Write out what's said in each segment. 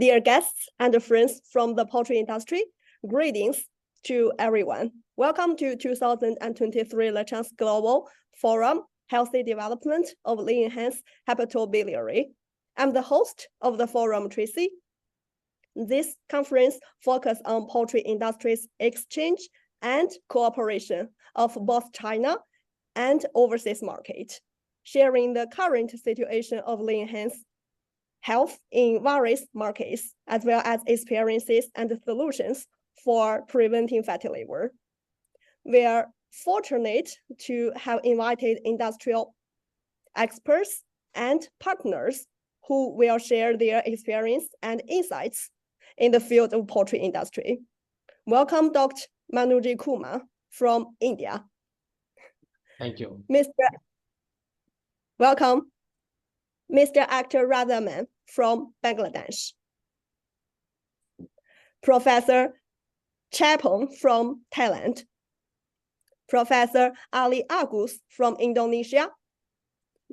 Dear guests and friends from the poultry industry, greetings to everyone. Welcome to 2023 Lachance Global Forum, Healthy Development of Lean Hens Hepatobiliary. I'm the host of the forum, Tracy. This conference focuses on poultry industry's exchange and cooperation of both China and overseas market, sharing the current situation of lean hens health in various markets, as well as experiences and solutions for preventing fatty liver. We are fortunate to have invited industrial experts and partners who will share their experience and insights in the field of poultry industry. Welcome, Dr. Manuji Kumar from India. Thank you. Welcome, Mr. Akhtar Radhaman from Bangladesh. Professor Chapong from Thailand. Professor Ali Agus from Indonesia.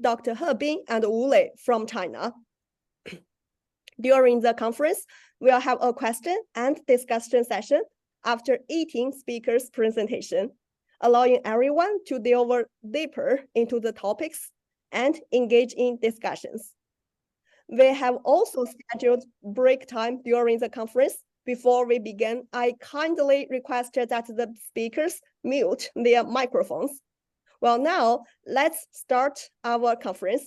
Dr. He Bin and Wu Lei from China. During the conference, we'll have a question and discussion session after 18 speakers' presentation, allowing everyone to delve deeper into the topics and engage in discussions. We have also scheduled break time during the conference. Before we begin, I kindly request that the speakers mute their microphones. Well, now let's start our conference.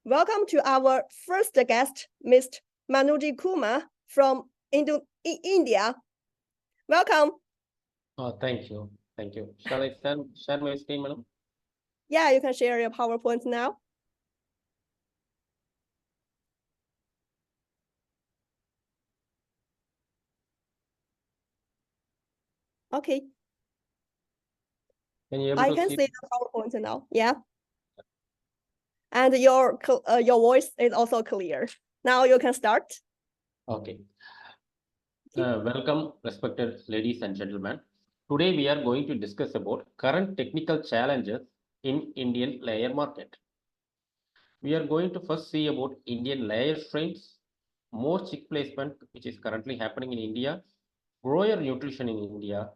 Welcome to our first guest, Mr. Manuji Kumar from India. Welcome. Oh, thank you. Thank you. Shall I share my screen, madam? Yeah, you can share your PowerPoint now. Okay. Can you able I to can see see the PowerPoint now. Yeah. And your voice is also clear. Now you can start. Okay. Welcome, respected ladies and gentlemen. Today we are going to discuss about current technical challenges in Indian layer market. We are going to first see about Indian layer strains, more chick placement, which is currently happening in India, grower nutrition in India,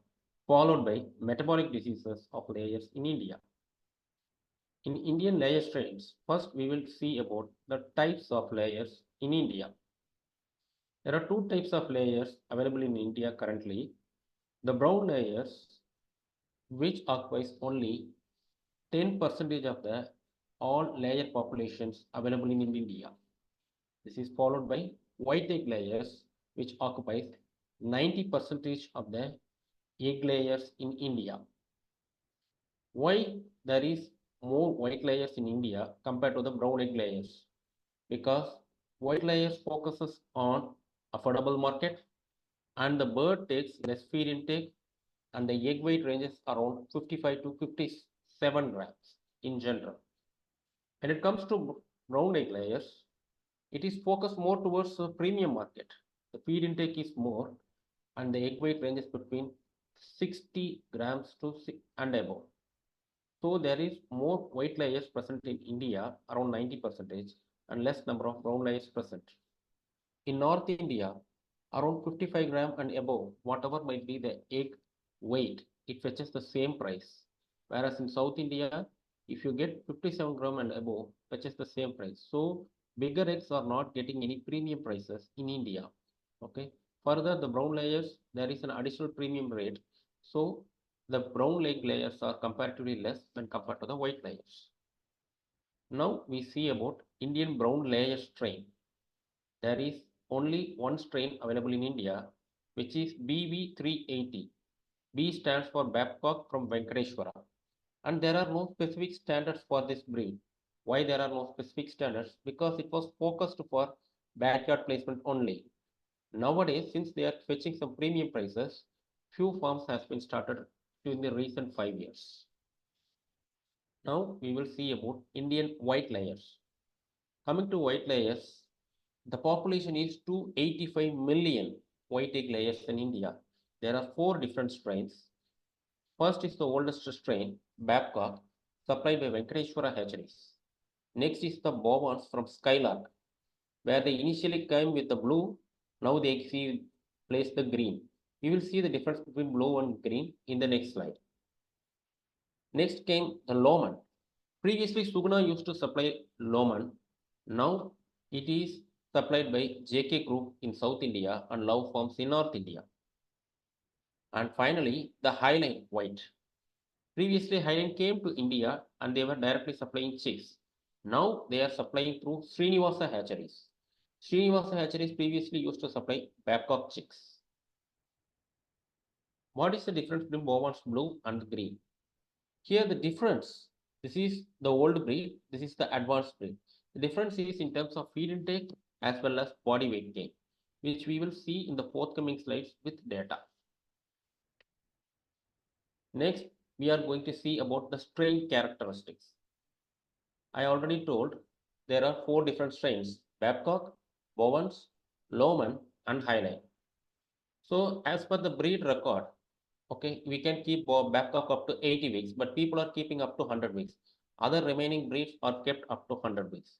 followed by metabolic diseases of layers in India. In Indian layer strains, first we will see about the types of layers in India. There are two types of layers available in India currently. The brown layers, which occupies only 10% of the all layer populations available in India. This is followed by white egg layers, which occupies 90% of the egg layers in India. Why there is more white layers in India compared to the brown egg layers? Because white layers focuses on affordable market and the bird takes less feed intake and the egg weight ranges around 55 to 57 grams in general. When it comes to brown egg layers, it is focused more towards the premium market. The feed intake is more and the egg weight ranges between 60 grams to and above. So there is more white layers present in India, around 90%, and less number of brown layers present. In North India, around 55 gram and above, whatever might be the egg weight, it fetches the same price. Whereas in South India, if you get 57 gram and above, fetches the same price. So bigger eggs are not getting any premium prices in India. Okay. Further, the brown layers, there is an additional premium rate. So the brown egg layers are comparatively less when compared to the white layers. Now we see about Indian brown layer strain. There is only one strain available in India, which is BB380. B stands for Babcock from Venkateshwara. And there are no specific standards for this breed. Why there are no specific standards? Because it was focused for backyard placement only. Nowadays, since they are fetching some premium prices, few farms has been started in the recent 5 years. Now we will see about Indian white layers. Coming to white layers, the population is 285 million white egg layers in India. There are 4 different strains. First is the oldest strain, Babcock, supplied by Venkateshwara hatcheries. Next is the Bovans from Skylark, where they initially came with the blue. Now they see place the green. We will see the difference between blue and green in the next slide. Next came the Loman. Previously, Sugna used to supply Loman. Now it is supplied by JK Group in South India and Love Farms in North India. And finally, the Highline White. Previously, Highline came to India and they were directly supplying chicks. Now they are supplying through Srinivasa hatcheries. Srinivasa hatcheries previously used to supply Babcock chicks. What is the difference between Bowman's blue and green? Here the difference, this is the old breed, this is the advanced breed. The difference is in terms of feed intake as well as body weight gain, which we will see in the forthcoming slides with data. Next, we are going to see about the strain characteristics. I already told there are 4 different strains: Babcock, Bowens, Lohmann and Highline. So as per the breed record, okay, we can keep Babcock up to 80 weeks, but people are keeping up to 100 weeks. Other remaining breeds are kept up to 100 weeks.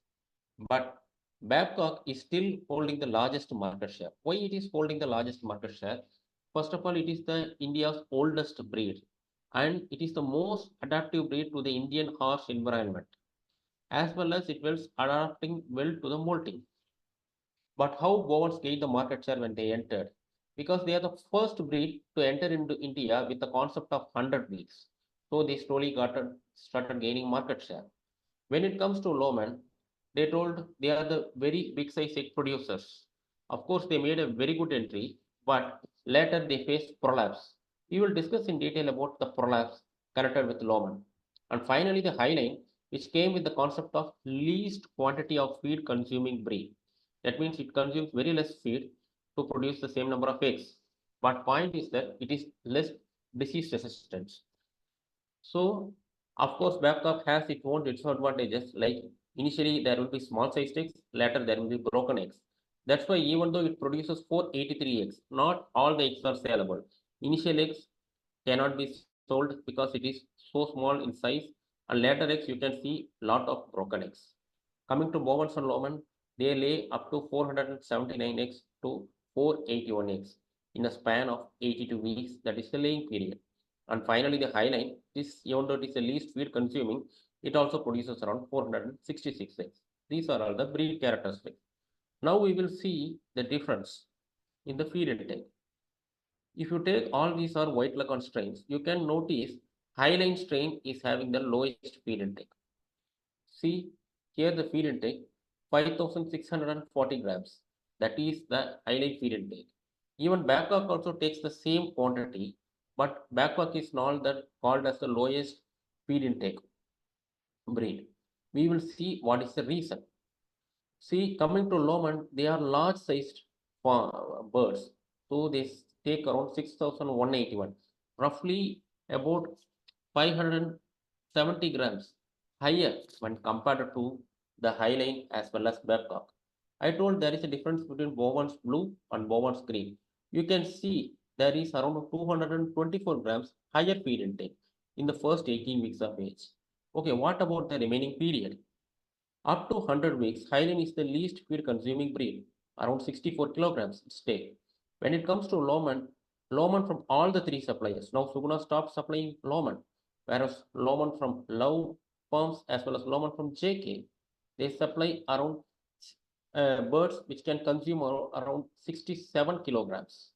But Babcock is still holding the largest market share. Why it is holding the largest market share? First of all, it is the India's oldest breed, and it is the most adaptive breed to the Indian harsh environment, as well as it was adapting well to the molting. But how Bowens gained the market share when they entered? Because they are the first breed to enter into India with the concept of 100 weeks. So they slowly started gaining market share. When it comes to Lohmann, they told they are the very big size egg producers. Of course, they made a very good entry, but later they faced prolapse. We will discuss in detail about the prolapse connected with Lohmann. And finally, the Highline, which came with the concept of least quantity of feed consuming breed. That means it consumes very less feed to produce the same number of eggs. But point is that it is less disease resistance. So, of course, Babcock has its own disadvantages. Like initially there will be small sized eggs, later there will be broken eggs. That's why even though it produces 483 eggs, not all the eggs are saleable. Initial eggs cannot be sold because it is so small in size, and later eggs you can see lot of broken eggs. Coming to Bowens and Lohmann, they lay up to 479 eggs to 481 eggs in a span of 82 weeks. That is the laying period. And finally, the Highline, this even though it is the least feed consuming, it also produces around 466 eggs. These are all the breed characteristics. Now we will see the difference in the feed intake. If you take all these are white Lachance strains, you can notice Highline strain is having the lowest feed intake. See here the feed intake 5640 grams. That is the Highline feed intake. Even Babcock also takes the same quantity, but Babcock is not that called as the lowest feed intake breed. We will see what is the reason. See, coming to Lohmann, they are large sized birds. So they take around 6181, roughly about 570 grams higher when compared to the Highline as well as Babcock. I told there is a difference between Bowens blue and Bowens green. You can see there is around 224 grams higher feed intake in the first 18 weeks of age. Okay, what about the remaining period? Up to 100 weeks, Highland is the least feed consuming breed, around 64 kilograms its take. When it comes to Lohmann from all the 3 suppliers, now Suguna stopped supplying Lohmann, whereas Lohmann from Love Farms as well as Lohmann from JK, they supply around birds which can consume around 67 kilograms.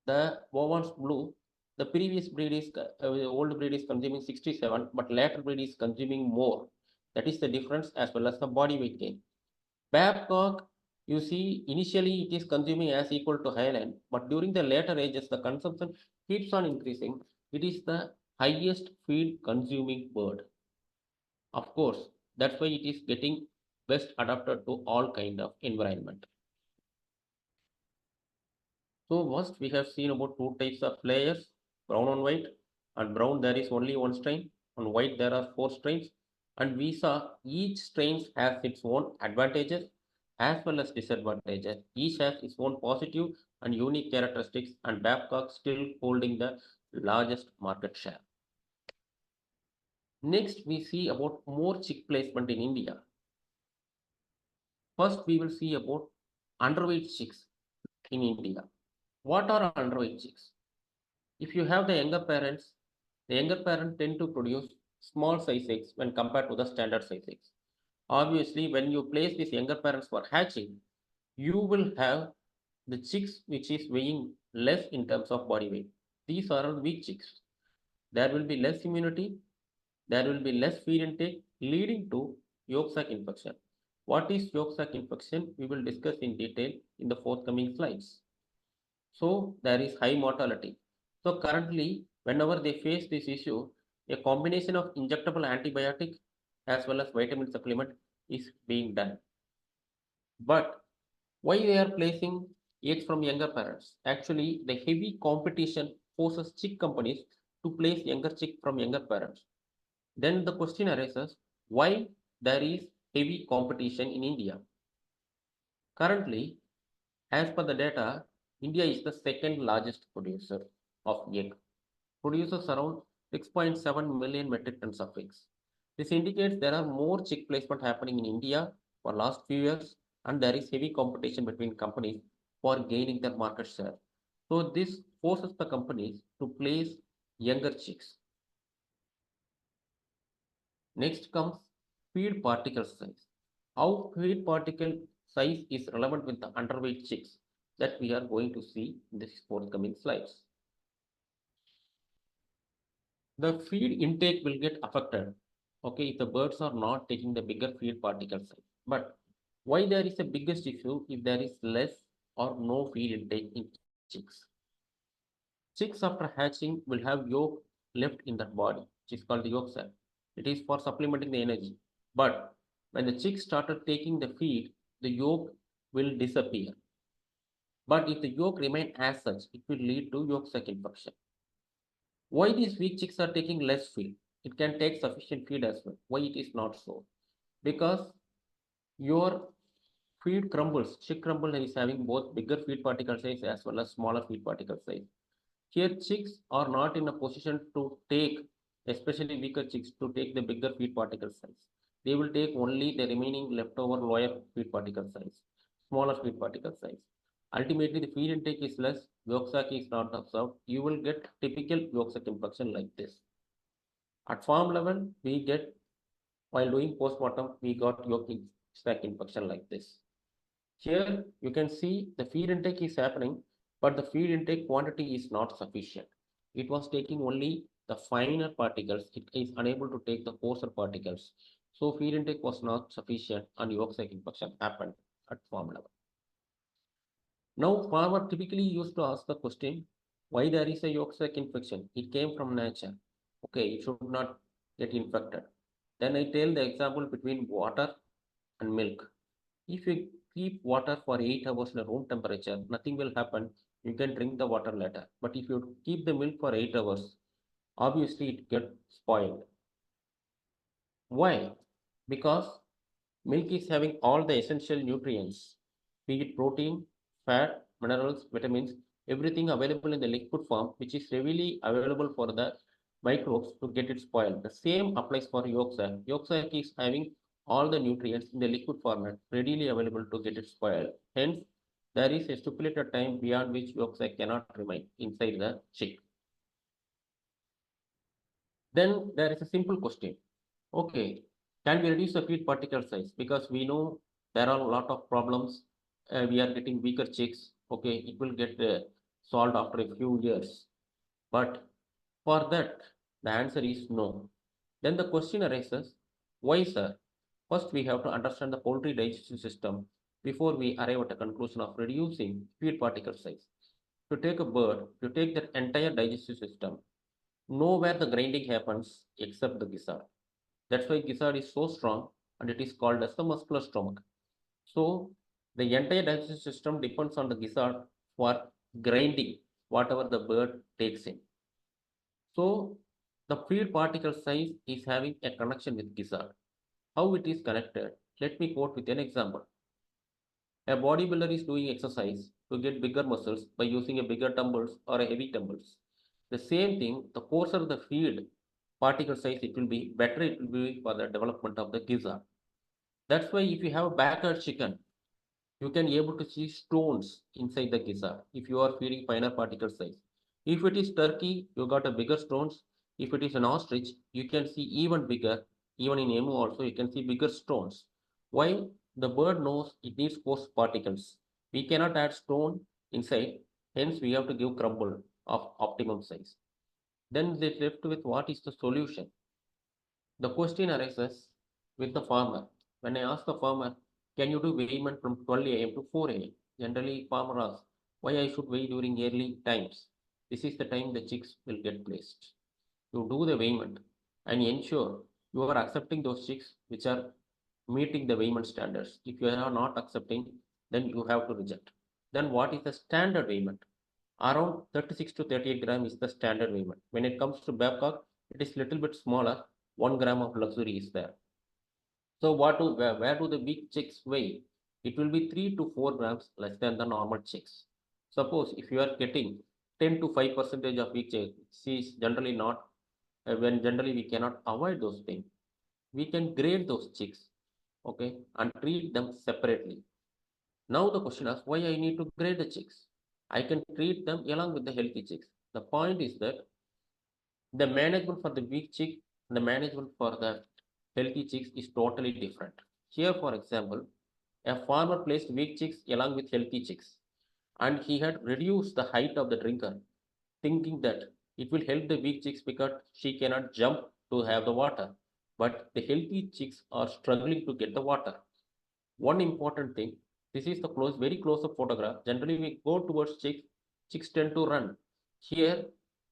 The Bowens blue, the previous breed is old breed is consuming 67, but later breed is consuming more. That is the difference as well as the body weight gain. Babcock, you see, initially it is consuming as equal to Highland, but during the later ages, the consumption keeps on increasing. It is the highest feed consuming bird. Of course, that's why it is getting best adapted to all kind of environment. So first we have seen about 2 types of layers, brown and white. And brown there is only 1 strain, on white there are 4 strains. And we saw each strain has its own advantages as well as disadvantages. Each has its own positive and unique characteristics, and Babcock still holding the largest market share. Next we see about more chick placement in India. First we will see about underweight chicks. in India. What are underweight chicks? If you have the younger parents tend to produce small size eggs when compared to the standard size eggs. Obviously, when you place these younger parents for hatching, you will have the chicks which is weighing less in terms of body weight. These are all weak chicks. There will be less immunity, there will be less feed intake, leading to yolk sac infection. What is yolk sac infection? We will discuss in detail in the forthcoming slides. So there is high mortality. So currently, whenever they face this issue, a combination of injectable antibiotic as well as vitamin supplement is being done. But why they are placing eggs from younger parents? Actually, the heavy competition forces chick companies to place younger chick from younger parents. Then the question arises, why there is heavy competition in India? Currently, as per the data, India is the second largest producer of egg, produces around 6.7 million metric tons of eggs. This indicates there are more chick placement happening in India for last few years, and there is heavy competition between companies for gaining their market share. So this forces the companies to place younger chicks. Next comes feed particle size. How feed particle size is relevant with the underweight chicks that we are going to see in this forthcoming slides. The feed intake will get affected, okay, if the birds are not taking the bigger feed particle size. But why there is a biggest issue if there is less or no feed intake in chicks? Chicks after hatching will have yolk left in their body, which is called the yolk sac. It is for supplementing the energy. But when the chicks started taking the feed, the yolk will disappear. But if the yolk remain as such, it will lead to yolk sac infection. Why these weak chicks are taking less feed? It can take sufficient feed as well. Why it is not so? Because your feed crumbles. Chick crumble is having both bigger feed particle size as well as smaller feed particle size. Here, chicks are not in a position to take, especially weaker chicks, to take the bigger feed particle size. They will take only the remaining leftover lower feed particle size, smaller feed particle size. Ultimately, the feed intake is less, yolk sac is not observed. You will get typical yolk sac infection like this. At farm level, we get, while doing postmortem, we got yolk sac infection like this. Here you can see the feed intake is happening, but the feed intake quantity is not sufficient. It was taking only the finer particles. It is unable to take the coarser particles. So feed intake was not sufficient and yolk sac infection happened at farm level. Now farmer typically used to ask the question, why there is a yolk sac infection? It came from nature. Okay, it should not get infected. Then I tell the example between water and milk. If you keep water for 8 hours in a room temperature, nothing will happen. You can drink the water later. But if you keep the milk for 8 hours, obviously it gets spoiled. Why? Because milk is having all the essential nutrients, be it protein, fat, minerals, vitamins, everything available in the liquid form, which is readily available for the microbes to get it spoiled. The same applies for yolk sac. Yolk sac is having all the nutrients in the liquid format readily available to get it spoiled. Hence, there is a stipulated time beyond which yolk sac cannot remain inside the chick. Then there is a simple question. Okay, can we reduce the feed particle size? Because we know there are a lot of problems. We are getting weaker chicks. Okay, it will get solved after a few years. But for that, the answer is no. Then the question arises, why, sir? First, we have to understand the poultry digestive system before we arrive at a conclusion of reducing feed particle size. To take a bird, you take that entire digestive system, nowhere the grinding happens except the gizzard. That's why gizzard is so strong and it is called as the muscular stomach. So the entire digestive system depends on the gizzard for grinding whatever the bird takes in. So the feed particle size is having a connection with gizzard. How it is connected? Let me quote with an example. A bodybuilder is doing exercise to get bigger muscles by using a bigger dumbbells or a heavy dumbbells. The same thing, the coarser the feed particle size it will be, better it will be for the development of the gizzard. That's why if you have a backyard chicken, You can able to see stones inside the gizzard if you are feeding finer particle size. If it is turkey, you got a bigger stones. If it is an ostrich, you can see even bigger. Even in emu also, you can see bigger stones. Why? The bird knows it needs coarse particles. We cannot add stone inside. Hence, we have to give crumble of optimum size. Then they left with what is the solution. The question arises with the farmer. When I ask the farmer, can you do weighment from 12 a.m. to 4 a.m.? Generally, farmer asks, why I should weigh during early times? This is the time the chicks will get placed. You do the weighment and ensure you are accepting those chicks which are meeting the weighment standards. If you are not accepting, then you have to reject. Then what is the standard weighment? Around 36 to 38 gram is the standard weighment. When it comes to Babcock, it is little bit smaller. 1 gram of luxury is there. So where do the big chicks weigh? It will be 3 to 4 grams less than the normal chicks. Suppose if you are getting 10 to 5 percentage of big chicks, is generally not, when generally we cannot avoid those things. We can grade those chicks, okay, and treat them separately. Now the question is, why I need to grade the chicks? I can treat them along with the healthy chicks. The point is that the management for the weak chick and the management for the healthy chicks is totally different. Here, for example, a farmer placed weak chicks along with healthy chicks, and he had reduced the height of the drinker, thinking that it will help the weak chicks because she cannot jump to have the water. But the healthy chicks are struggling to get the water. One important thing, this is the very close up photograph. Generally, we go towards chicks, chicks tend to run. Here,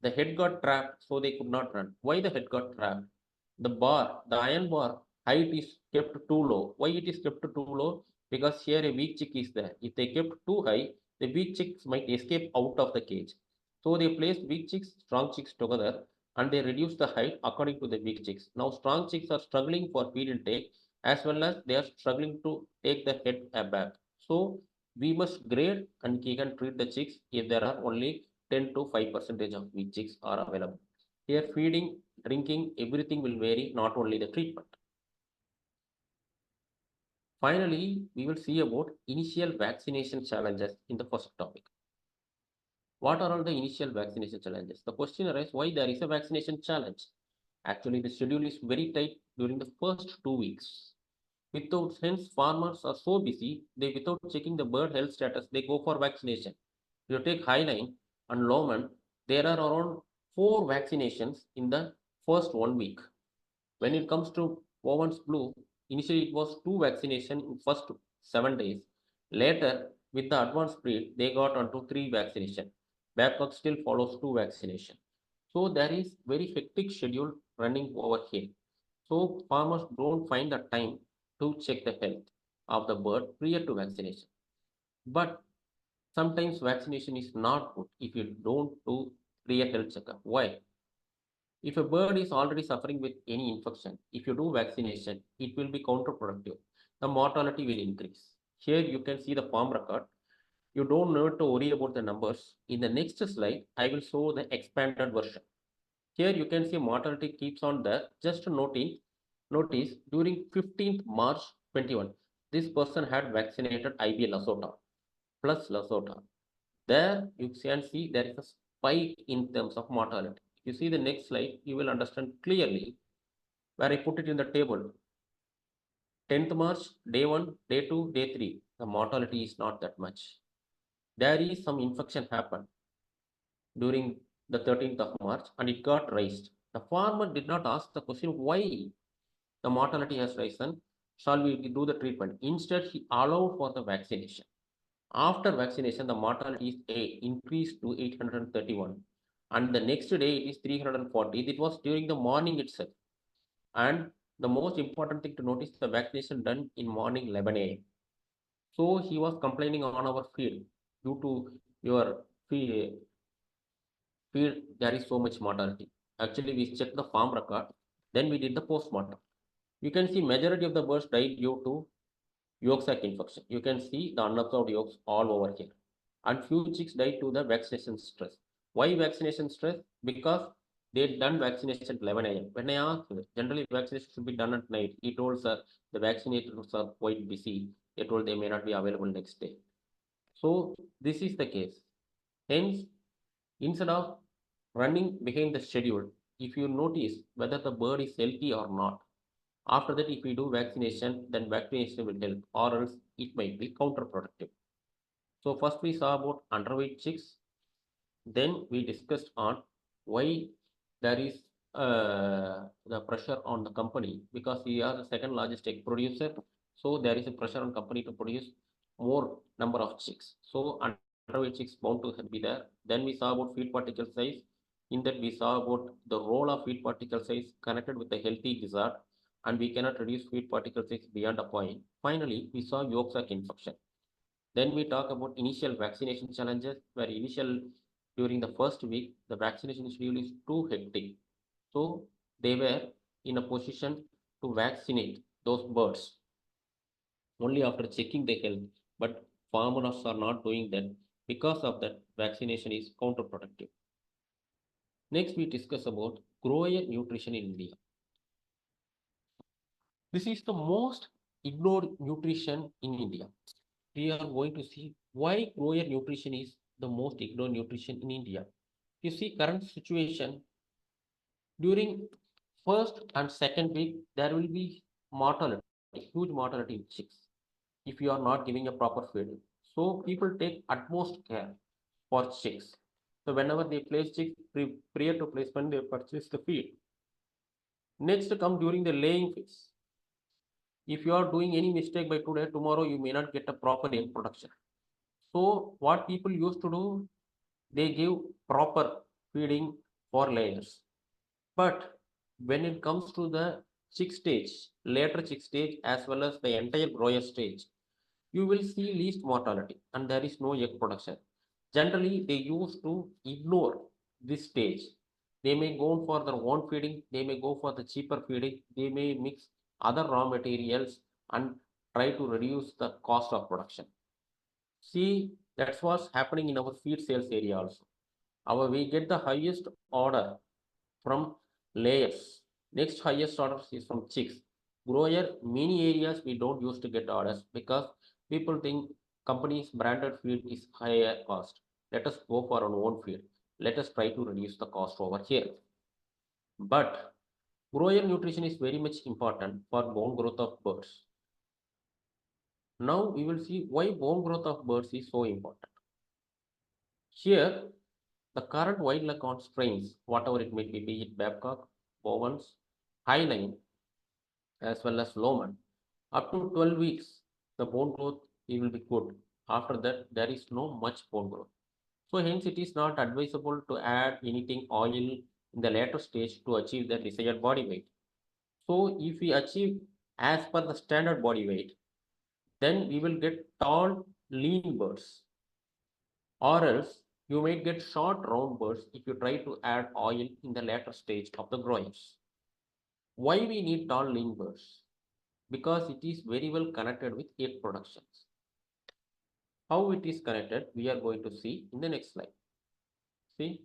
the head got trapped, so they could not run. Why the head got trapped? The iron bar height is kept too low. Why it is kept too low? Because here a weak chick is there. If they kept too high, the weak chicks might escape out of the cage. So they placed weak chicks, strong chicks together, and they reduced the height according to the weak chicks. Now strong chicks are struggling for feed intake as well as they are struggling to take the head back. So we must grade and we can treat the chicks if there are only 10 to 5 percentage of weak chicks are available. Here feeding, drinking, everything will vary, not only the treatment. Finally, we will see about initial vaccination challenges in the first topic. What are all the initial vaccination challenges? The question arises why there is a vaccination challenge. Actually, the schedule is very tight during the first 2 weeks. Without hence, farmers are so busy, they without checking the bird health status, they go for vaccination. You take Highline and Lowman, there are around 4 vaccinations in the first 1 week. When it comes to Owen's Blue, initially it was 2 vaccination in first 7 days. Later, with the advanced breed, they got onto 3 vaccination. Babcock still follows 2 vaccination. So there is very hectic schedule running over here. So farmers don't find the time to check the health of the bird prior to vaccination. But sometimes vaccination is not good if you don't do prior health checkup. Why? If a bird is already suffering with any infection, if you do vaccination, it will be counterproductive. The mortality will increase. Here you can see the farm record. You don't need to worry about the numbers. In the next slide, I will show the expanded version. Here you can see mortality keeps on there. Just notice during 15th March 21, this person had vaccinated IB Lasota plus Lasota. There you can see there is a spike in terms of mortality. If you see the next slide, you will understand clearly where I put it in the table. 10th March, day 1, day 2, day 3, the mortality is not that much. There is some infection happened during the 13th of March and it got raised. The farmer did not ask the question why the mortality has risen, shall we do the treatment? Instead, he allowed for the vaccination. After vaccination, the mortality is increased to 831. And the next day, it is 340. It was during the morning itself. And the most important thing to notice, the vaccination done in morning 11 a.m. So he was complaining on our field due to your field, there is so much mortality. Actually, we checked the farm record. Then we did the post-mortem. You can see majority of the birds died due to yolk sac infection. You can see the unabsorbed yolks all over here. And few chicks died to the vaccination stress. Why vaccination stress? Because they done vaccination at 11 a.m. When I asked, generally vaccination should be done at night. He told, sir, the vaccinators are quite busy. They told they may not be available next day. So this is the case. Hence, instead of running behind the schedule, if you notice whether the bird is healthy or not, after that, if we do vaccination, then vaccination will help, or else it might be counterproductive. So first we saw about underweight chicks. Then we discussed on why there is the pressure on the company, because we are the second largest egg producer. So there is a pressure on company to produce more number of chicks. So underweight chicks bound to be there. Then we saw about feed particle size. In that we saw about the role of feed particle size connected with the healthy gizzard, and we cannot reduce feed particle size beyond a point. Finally, we saw yolk sac infection. Then we talk about initial vaccination challenges, where during the first week, the vaccination schedule is too hectic. So they were in a position to vaccinate those birds only after checking their health, but farmers are not doing that. Because of that, vaccination is counterproductive. Next, we discuss about grower nutrition in India. This is the most ignored nutrition in India. We are going to see why grower nutrition is the most ignored nutrition in India. You see, current situation during first and second week, there will be mortality, huge mortality in chicks if you are not giving a proper feed. So people take utmost care for chicks. So whenever they place chicks, prior to placement, they purchase the feed. Next come during the laying phase. If you are doing any mistake by today, tomorrow you may not get a proper egg production. So what people used to do, they give proper feeding for layers. But when it comes to the chick stage, later chick stage, as well as the entire grower stage, you will see least mortality and there is no egg production. Generally, they used to ignore this stage. They may go for their own feeding, they may go for the cheaper feeding, they may mix other raw materials and try to reduce the cost of production. See, that's what's happening in our feed sales area also. We get the highest order from layers. Next highest order is from chicks. Grower, many areas we don't used to get orders because people think companies branded feed is higher cost. Let us go for our own feed. Let us try to reduce the cost over here. But grower nutrition is very much important for bone growth of birds. Now we will see why bone growth of birds is so important. Here, the current wild Lachance strains, whatever it may be it Babcock, Bowens, Highline, as well as Lowman, up to 12 weeks, the bone growth will be good. After that, there is no much bone growth. So hence it is not advisable to add anything oil in the later stage to achieve the desired body weight. So if we achieve as per the standard body weight, then we will get tall, lean birds. Or else you might get short, round birds if you try to add oil in the later stage of the growers. Why we need tall, lean birds? Because it is very well connected with egg productions. How it is connected, we are going to see in the next slide. See,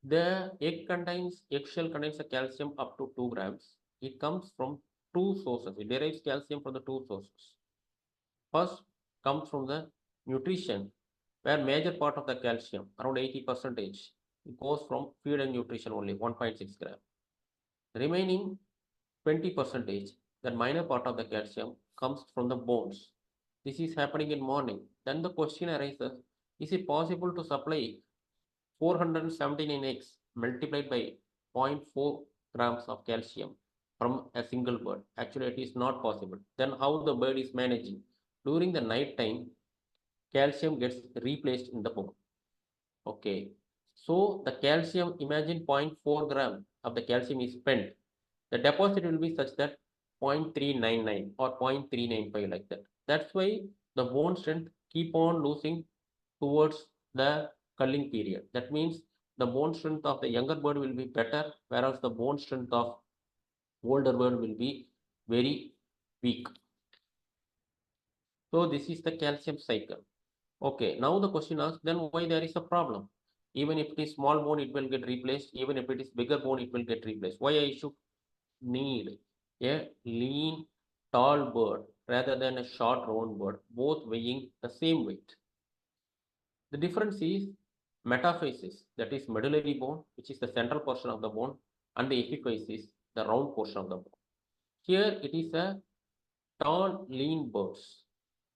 the eggshell contains a calcium up to 2 grams. It comes from two sources. It derives calcium from the two sources. First comes from the nutrition, where major part of the calcium, around 80%, goes from feed and nutrition only, 1.6 gram. The remaining 20%, that minor part of the calcium, comes from the bones. This is happening in morning. Then the question arises, is it possible to supply 479 eggs multiplied by 0.4 grams of calcium from a single bird? Actually, it is not possible. Then how the bird is managing? During the night time, calcium gets replaced in the bone. Okay. So the calcium, imagine 0.4 gram of the calcium is spent. The deposit will be such that 0.399 or 0.395 like that. That's why the bone strength keep on losing towards the culling period. That means the bone strength of the younger bird will be better, whereas the bone strength of older bird will be very weak. So this is the calcium cycle. Okay, now the question asks, then why there is a problem? Even if it is small bone, it will get replaced. Even if it is bigger bone, it will get replaced. Why I should need a lean, tall bird rather than a short round bird, both weighing the same weight. The difference is metaphysis, that is medullary bone, which is the central portion of the bone, and the epiphysis, the round portion of the bone. Here it is a tall, lean birds.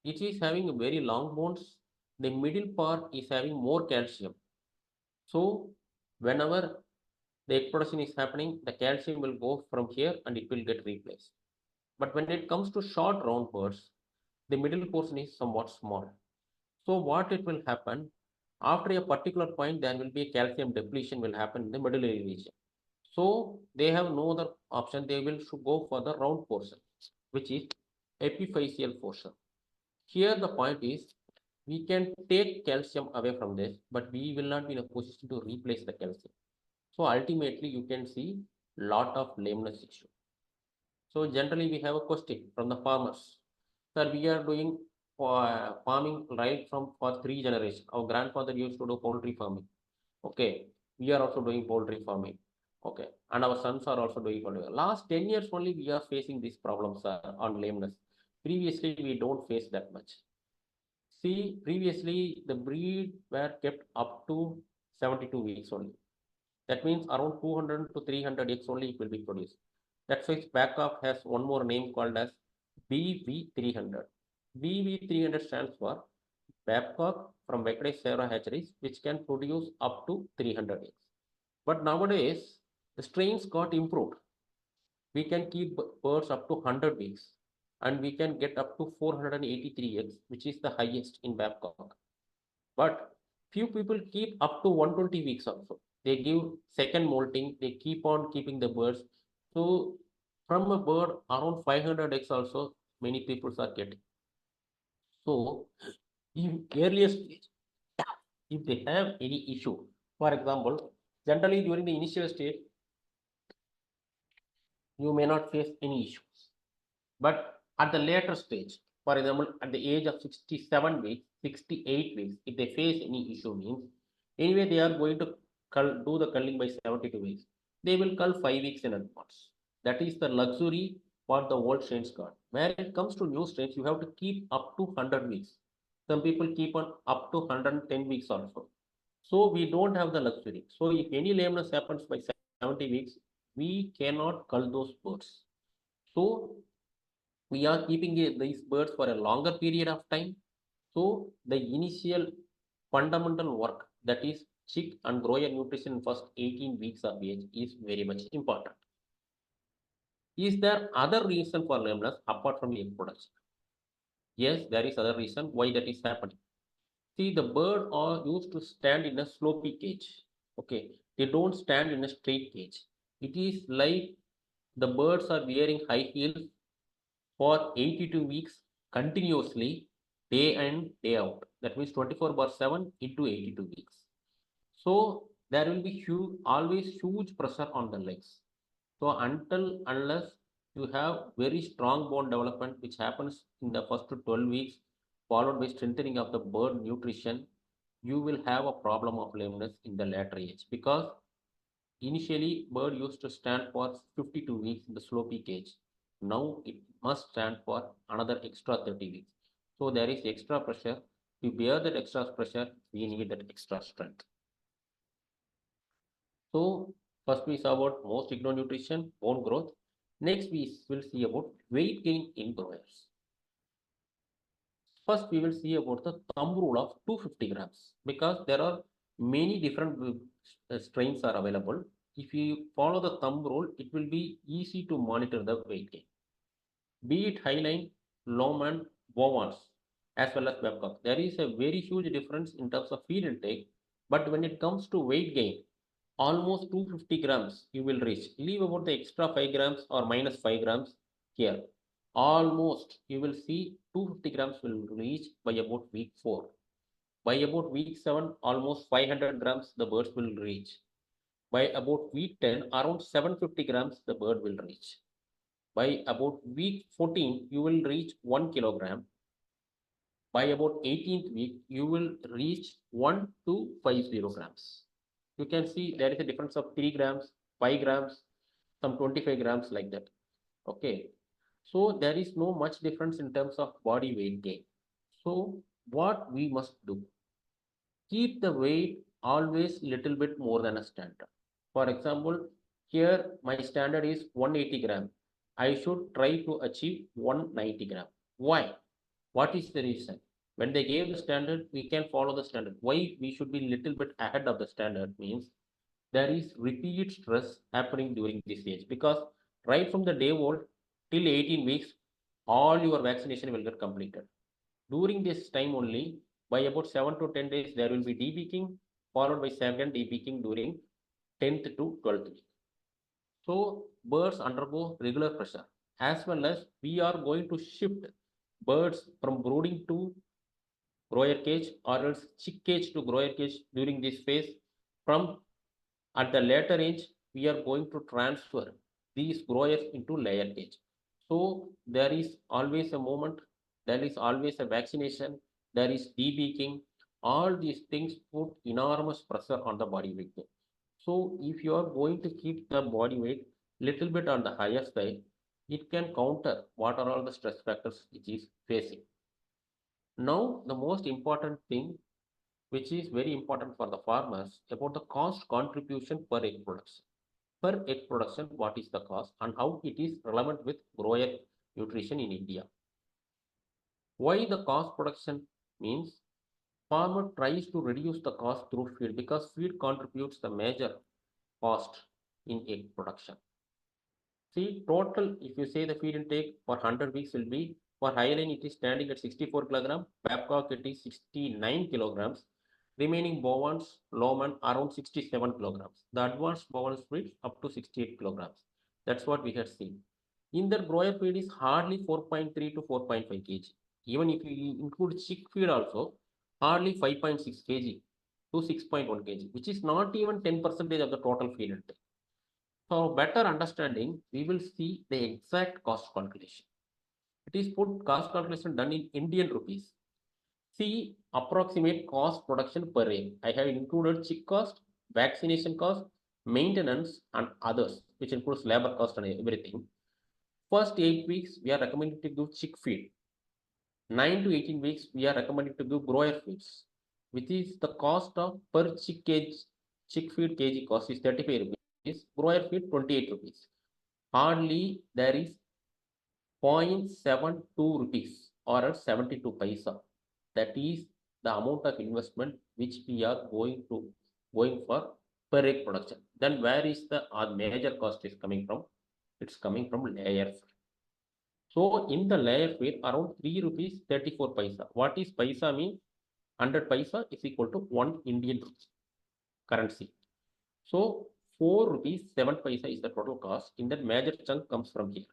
It is having very long bones. The middle part is having more calcium. So whenever the egg production is happening, the calcium will go from here and it will get replaced. But when it comes to short round birds, the middle portion is somewhat small. So what it will happen, after a particular point, there will be a calcium depletion will happen in the medullary region. So they have no other option. They will should go for the round portion, which is epiphyseal portion. Here the point is we can take calcium away from this, but we will not be in a position to replace the calcium. So ultimately you can see lot of lameness issue. So generally we have a question from the farmers. Sir, we are doing farming right from for 3 generations. Our grandfather used to do poultry farming. Okay, we are also doing poultry farming. Okay, and our sons are also doing poultry. Last 10 years only we are facing these problems on lameness. Previously we don't face that much. See, previously the breed were kept up to 72 weeks only. That means around 200 to 300 eggs only it will be produced. That's why Babcock has one more name called as BV300. BV300 stands for Babcock from Venkateswara hatcheries, which can produce up to 300 eggs. But nowadays, the strains got improved. We can keep birds up to 100 weeks and we can get up to 483 eggs, which is the highest in Babcock. But few people keep up to 120 weeks also. They give second molting, they keep on keeping the birds. So from a bird, around 500 eggs also, many people are getting. So in earlier stage, if they have any issue, for example, generally during the initial stage, you may not face any issues. But at the later stage, for example, at the age of 67 weeks, 68 weeks, if they face any issue means, anyway, they are going to do the culling by 72 weeks. They will cull 5 weeks in advance. That is the luxury what the old strains got. Where it comes to new strains, you have to keep up to 100 weeks. Some people keep on up to 110 weeks also. So we don't have the luxury. So if any lameness happens by 70 weeks, we cannot cull those birds. So we are keeping these birds for a longer period of time. So the initial fundamental work, that is chick and grower nutrition in first 18 weeks of age, is very much important. Is there other reason for lameness apart from egg production? Yes, there is other reason why that is happening. See, the bird are used to stand in a slopy cage. Okay, they don't stand in a straight cage. It is like the birds are wearing high heels for 82 weeks continuously, day in, day out. That means 24/7 into 82 weeks. So there will be always huge pressure on the legs. So unless you have very strong bone development, which happens in the first 12 weeks, followed by strengthening of the bird nutrition, you will have a problem of lameness in the later age, because initially bird used to stand for 52 weeks in the slopy cage. Now it must stand for another extra 30 weeks. So there is extra pressure. To bear that extra pressure, we need that extra strength. So first we saw about most ignored nutrition, bone growth. Next we will see about weight gain in growers. First we will see about the thumb rule of 250 grams, because there are many different strains are available. If you follow the thumb rule, it will be easy to monitor the weight gain. Be it Highline, Lowman, Bovans, as well as Babcock. There is a very huge difference in terms of feed intake, but when it comes to weight gain, almost 250 grams you will reach. Leave about the extra 5 grams or minus 5 grams here. Almost you will see 250 grams will reach by about week 4. By about week 7, almost 500 grams the birds will reach. By about week 10, around 750 grams the bird will reach. By about week 14, you will reach 1 kilogram. By about 18th week, you will reach 1 to 50 grams. You can see there is a difference of 3 grams, 5 grams, some 25 grams like that. Okay. So there is no much difference in terms of body weight gain. So what we must do, keep the weight always little bit more than a standard. For example, here my standard is 180 gram. I should try to achieve 190 gram. Why? What is the reason? When they gave the standard, we can follow the standard. Why we should be little bit ahead of the standard means there is repeat stress happening during this age, because right from the day old till 18 weeks, all your vaccination will get completed. During this time only, by about 7 to 10 days, there will be debeaking, followed by second debeaking during 10th to 12th week. So birds undergo regular pressure, as well as we are going to shift birds from brooding to grower cage or else chick cage to grower cage during this phase. From at the later age, we are going to transfer these growers into layer cage. So there is always a moment, there is always a vaccination, there is debeaking. All these things put enormous pressure on the body weight. So if you are going to keep the body weight little bit on the higher side, it can counter what are all the stress factors which is facing. Now the most important thing which is very important for the farmers about the cost contribution per egg production. Per egg production, what is the cost and how it is relevant with grower nutrition in India. Why the cost production means farmer tries to reduce the cost through feed, because feed contributes the major cost in egg production. See, total, if you say the feed intake for 100 weeks will be, for hyaline it is standing at 64 kilogram, babcock it is 69 kilograms, remaining bovines, lowman around 67 kilograms. The advanced bovine feed up to 68 kilograms. That's what we had seen. In the grower feed is hardly 4.3 to 4.5 kg. Even if you include chick feed also, hardly 5.6 kg to 6.1 kg, which is not even 10% of the total feed intake. For better understanding, we will see the exact cost calculation. It is put cost calculation done in Indian rupees. See approximate cost production per acre. I have included chick cost, vaccination cost, maintenance and others, which includes labor cost and everything. First 8 weeks, we are recommended to give chick feed. 9 to 18 weeks, we are recommended to give grower feeds, which is the cost of per chick cage, chick feed kg cost is 35 rupees, grower feed 28 rupees. Hardly there is 0.72 rupees or 72 paisa. That is the amount of investment which we are going for per egg production. Then where is the major cost is coming from? It's coming from layer. So in the layer feed around 3 rupees 34 paisa. What is paisa mean? 100 paisa is equal to 1 Indian currency. So 4 rupees 7 paisa is the total cost. In that major chunk comes from here.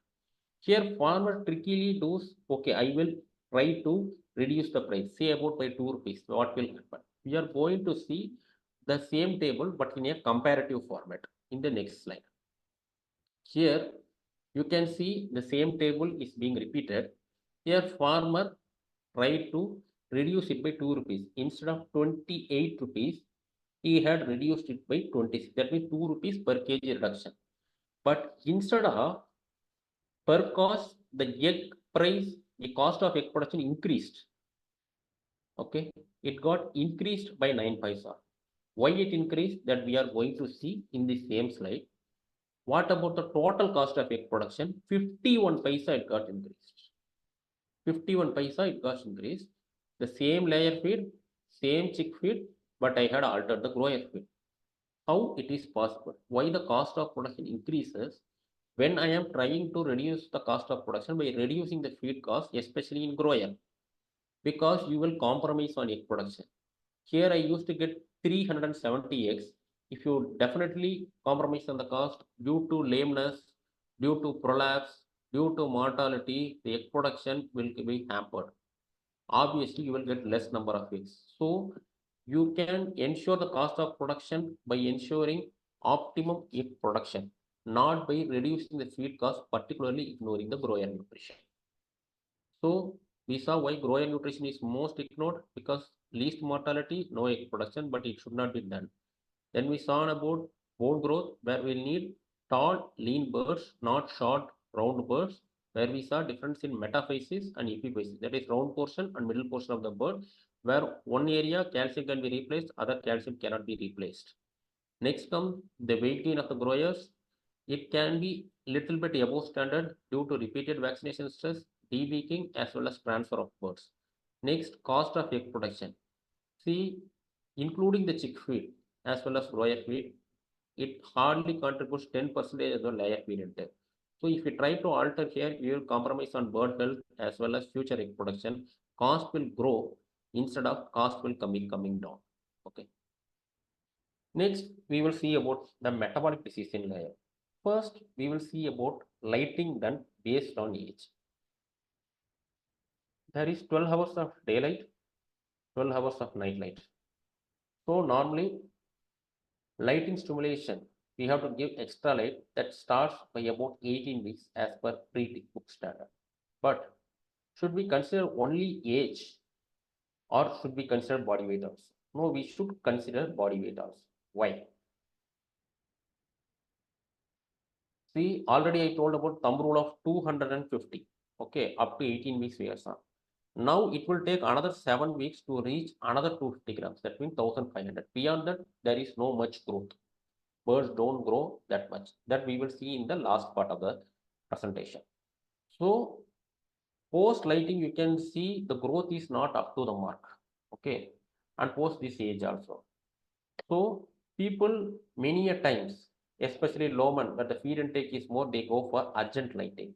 Here farmer trickily does, okay, I will try to reduce the price, say about by 2 rupees. What will happen? We are going to see the same table but in a comparative format in the next slide. Here you can see the same table is being repeated. Here farmer tried to reduce it by 2 rupees. Instead of 28 rupees, he had reduced it by 26. That means 2 rupees per kg reduction. But instead of per cost, the egg price, the cost of egg production increased. Okay, it got increased by 9 paisa. Why it increased, that we are going to see in the same slide. What about the total cost of egg production? 51 paisa it got increased. 51 paisa it got increased. The same layer feed, same chick feed, but I had altered the grower feed. How it is possible? Why the cost of production increases when I am trying to reduce the cost of production by reducing the feed cost, especially in grower, because you will compromise on egg production. Here I used to get 370 eggs. If you definitely compromise on the cost due to lameness, due to prolapse, due to mortality, the egg production will be hampered. Obviously, you will get less number of eggs. So you can ensure the cost of production by ensuring optimum egg production, not by reducing the feed cost, particularly ignoring the grower nutrition. So we saw why grower nutrition is most ignored, because least mortality, no egg production, but it should not be done. Then we saw about bone growth, where we need tall, lean birds, not short, round birds. where we saw difference in metaphysis and epiphysis, that is round portion and middle portion of the bird, where one area calcium can be replaced, other calcium cannot be replaced. Next comes the weight gain of the growers. It can be little bit above standard due to repeated vaccination stress, debeaking as well as transfer of birds. Next, cost of egg production. See, including the chick feed as well as broiler feed, it hardly contributes 10% of the layer feed intake. So if you try to alter here, you will compromise on bird health as well as future egg production. Cost will grow instead of cost will coming down. Okay. Next, we will see about the metabolic disease in layer. First, we will see about lighting done based on age. There is 12 hours of daylight, 12 hours of night light. So normally, lighting stimulation, we have to give extra light that starts by about 18 weeks as per pre-book standard. But should we consider only age or should we consider body weight also? No, we should consider body weight also. Why? See, already I told about thumb rule of 250. Okay, up to 18 weeks we are on. Now it will take another 7 weeks to reach another 250 grams. That means 1500. Beyond that, there is no much growth. Birds don't grow that much. That we will see in the last part of the presentation. So post lighting, you can see the growth is not up to the mark. Okay, and post this age also. So people many a times, especially lowman, where the feed intake is more, they go for urgent lighting.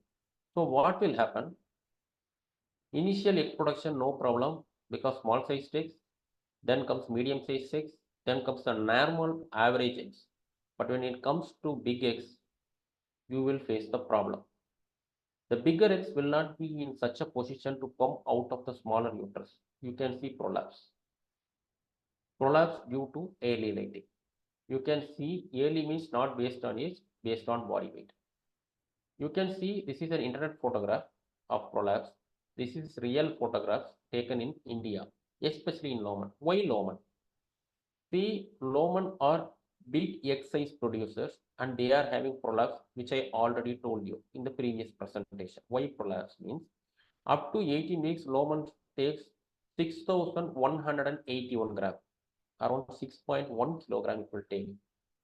So what will happen? Initial egg production, no problem, because small size eggs, then comes medium size eggs, then comes the normal average eggs. But when it comes to big eggs, you will face the problem. The bigger eggs will not be in such a position to come out of the smaller uterus. You can see prolapse. Prolapse due to early lighting. You can see early means not based on age, based on body weight. You can see this is an internet photograph of prolapse. This is real photographs taken in India, especially in Loman. Why Loman? See, Loman are big egg size producers and they are having prolapse, which I already told you in the previous presentation. Why prolapse means up to 18 weeks, Loman takes 6,181 grams, around 6.1 kilogram it will take.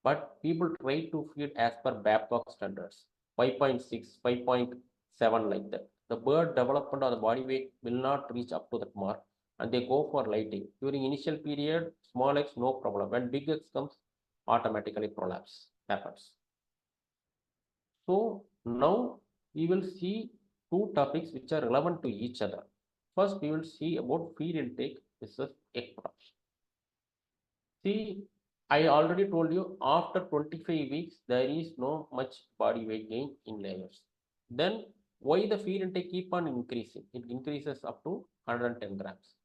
But people try to feed as per Babcock standards, 5.6, 5.7 like that. The bird development or the body weight will not reach up to that mark and they go for lighting. During initial period, small eggs, no problem. When big eggs comes, automatically prolapse happens. So now we will see two topics which are relevant to each other. First, we will see about feed intake versus egg production. See, I already told you after 25 weeks, there is no much body weight gain in layers. Then why the feed intake keep on increasing? It increases up to 110 grams.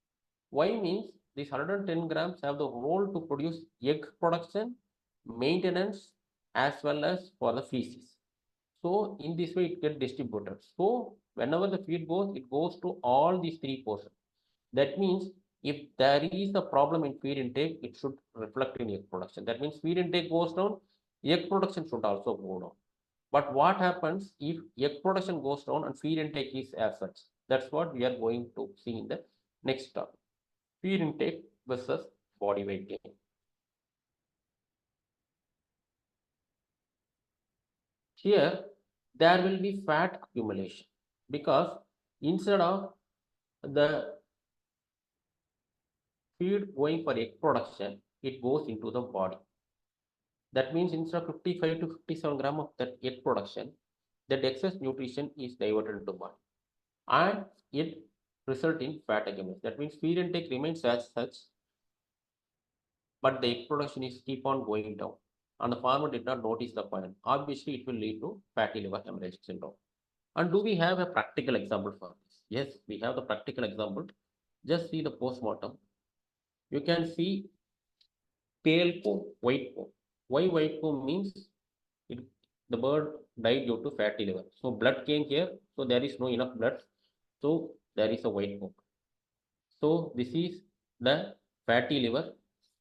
Why means these 110 grams have the role to produce egg production, maintenance, as well as for the feces. So in this way, it gets distributed. So whenever the feed goes, it goes to all these three portions. That means if there is a problem in feed intake, it should reflect in egg production. That means feed intake goes down, egg production should also go down. But what happens if egg production goes down and feed intake is as such? That's what we are going to see in the next topic. Feed intake versus body weight gain. Here, there will be fat accumulation because instead of the feed going for egg production, it goes into the body. That means instead of 55 to 57 gram of that egg production, that excess nutrition is diverted into body and it result in fat accumulation. That means feed intake remains as such, but the egg production is keep on going down and the farmer did not notice the point. Obviously, it will lead to fatty liver hemorrhage syndrome. And do we have a practical example for this? Yes, we have the practical example. Just see the postmortem. You can see pale foam, white foam. Why white foam means it, the bird died due to fatty liver. So blood came here, so there is no enough blood. So there is a white foam. So this is the fatty liver.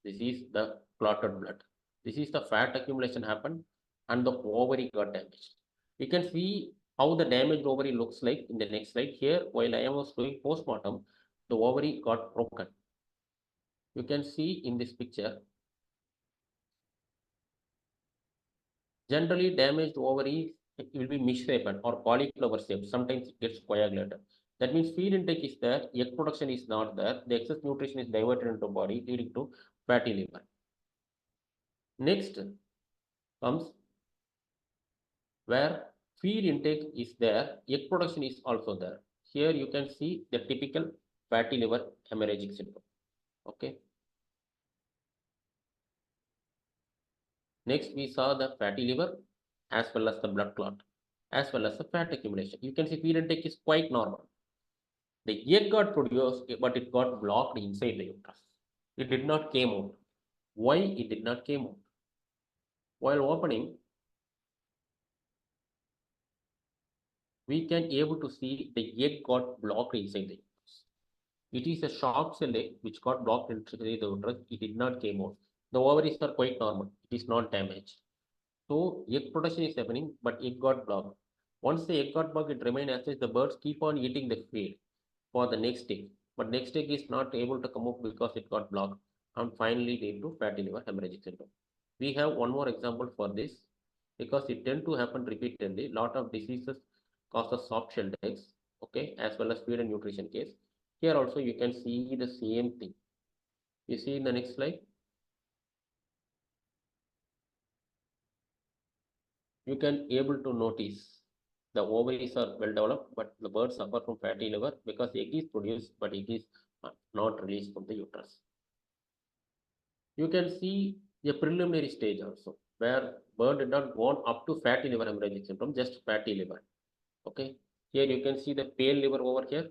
This is the clotted blood. This is the fat accumulation happened and the ovary got damaged. You can see how the damaged ovary looks like in the next slide. Here, while I was doing postmortem, the ovary got broken. You can see in this picture, generally damaged ovary will be misshapen or cauliflower shaped. Sometimes it gets coagulated. That means feed intake is there, egg production is not there. The excess nutrition is diverted into body, leading to fatty liver. Next comes where feed intake is there, egg production is also there. Here you can see the typical fatty liver hemorrhagic syndrome. Okay. Next, we saw the fatty liver as well as the blood clot, as well as the fat accumulation. You can see feed intake is quite normal. The egg got produced, but it got blocked inside the uterus. It did not came out. Why it did not came out? While opening, we can able to see the egg got blocked inside the uterus. It is a short cell egg which got blocked inside the uterus. It did not came out. The ovaries are quite normal. It is not damaged. So egg production is happening, but egg got blocked. Once the egg got blocked, it remains as is. The birds keep on eating the feed for the next egg. But next egg is not able to come up because it got blocked and finally lead to fatty liver hemorrhagic syndrome. We have one more example for this because it tend to happen repeatedly. Lot of diseases causes soft shell eggs, okay, as well as feed and nutrition case. Here also you can see the same thing. You see in the next slide. You can able to notice the ovaries are well developed, but the birds suffer from fatty liver because egg is produced, but egg is not released from the uterus. You can see a preliminary stage also, where bird did not go up to fatty liver hemorrhagic syndrome, just fatty liver. Okay. Here you can see the pale liver over here.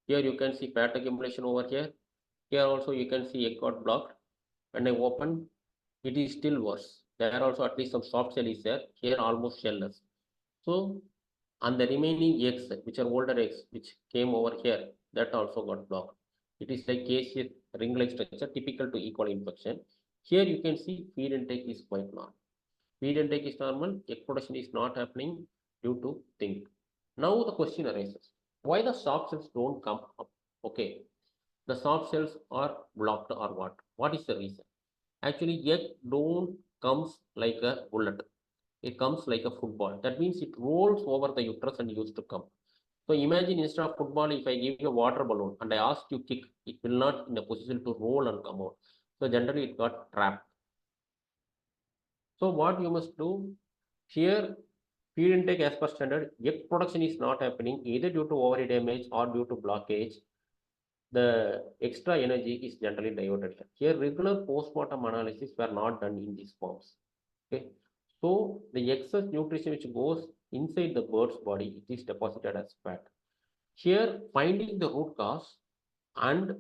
Here you can see fat accumulation over here. Here also you can see egg got blocked. When I open, it is still worse. There also at least some soft shell is there. Here almost shellless. So, and the remaining eggs, which are older eggs, which came over here, that also got blocked. It is like caseous ring-like structure typical to E. coli infection. Here you can see feed intake is quite normal. Feed intake is normal, egg production is not happening due to think. Now the question arises, why the soft cells don't come up? Okay, the soft cells are blocked or what? What is the reason? Actually, egg don't comes like a bullet. It comes like a football. That means it rolls over the uterus and used to come. So imagine instead of football, if I give you a water balloon and I ask you kick, it will not in a position to roll and come out. So generally it got trapped. So what you must do here, feed intake as per standard, egg production is not happening either due to ovary damage or due to blockage. The extra energy is generally diverted here. Here regular postmortem analysis were not done in these forms. Okay. So the excess nutrition which goes inside the bird's body, it is deposited as fat. Here, finding the root cause and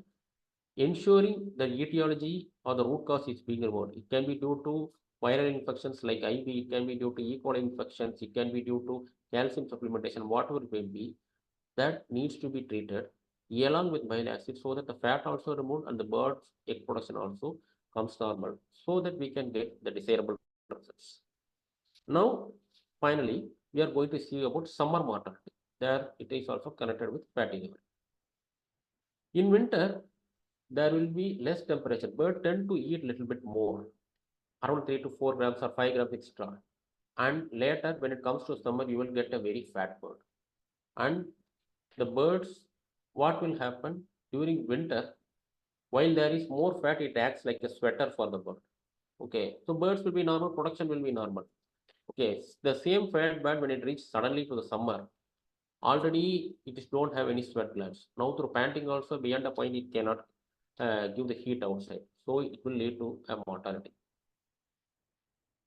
ensuring the etiology or the root cause is being removed. It can be due to viral infections like IV, it can be due to E. coli infections, it can be due to calcium supplementation, whatever it may be, that needs to be treated along with bile acid so that the fat also removed and the bird's egg production also comes normal so that we can get the desirable results. Now, finally, we are going to see about summer mortality. There it is also connected with fatty liver. In winter, there will be less temperature. Birds tend to eat little bit more, around 3 to 4 grams or 5 grams extra. And later, when it comes to summer, you will get a very fat bird. And the birds, what will happen during winter? While there is more fat, it acts like a sweater for the bird. Okay, so birds will be normal, production will be normal. Okay, the same fat bird when it reaches suddenly to the summer, already it is don't have any sweat glands. Now through panting also beyond a point it cannot give the heat outside. So it will lead to a mortality.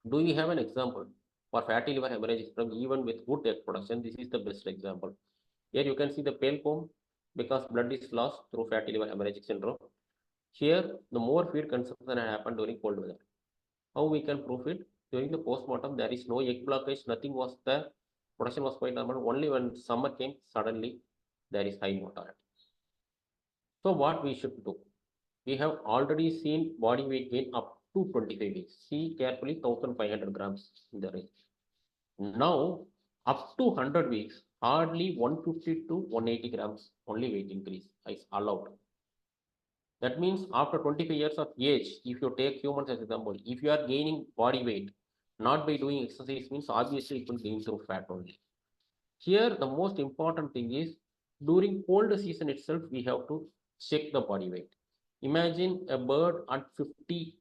Do we have an example for fatty liver hemorrhage from even with good egg production? This is the best example. Here you can see the pale comb because blood is lost through fatty liver hemorrhagic syndrome. Here the more feed consumption happened during cold weather. How we can prove it? During the postmortem, there is no egg blockage, nothing was there. Production was quite normal. Only when summer came, suddenly there is high mortality. So what we should do? We have already seen body weight gain up to 25 weeks. See carefully 1500 grams in the range. Now, Up to 100 weeks, hardly 150 to 180 grams only weight increase is allowed. That means after 25 years of age, if you take humans as example, if you are gaining body weight, not by doing exercise means obviously it will gain through fat only. Here, the most important thing is during cold season itself, we have to check the body weight. Imagine a bird at 50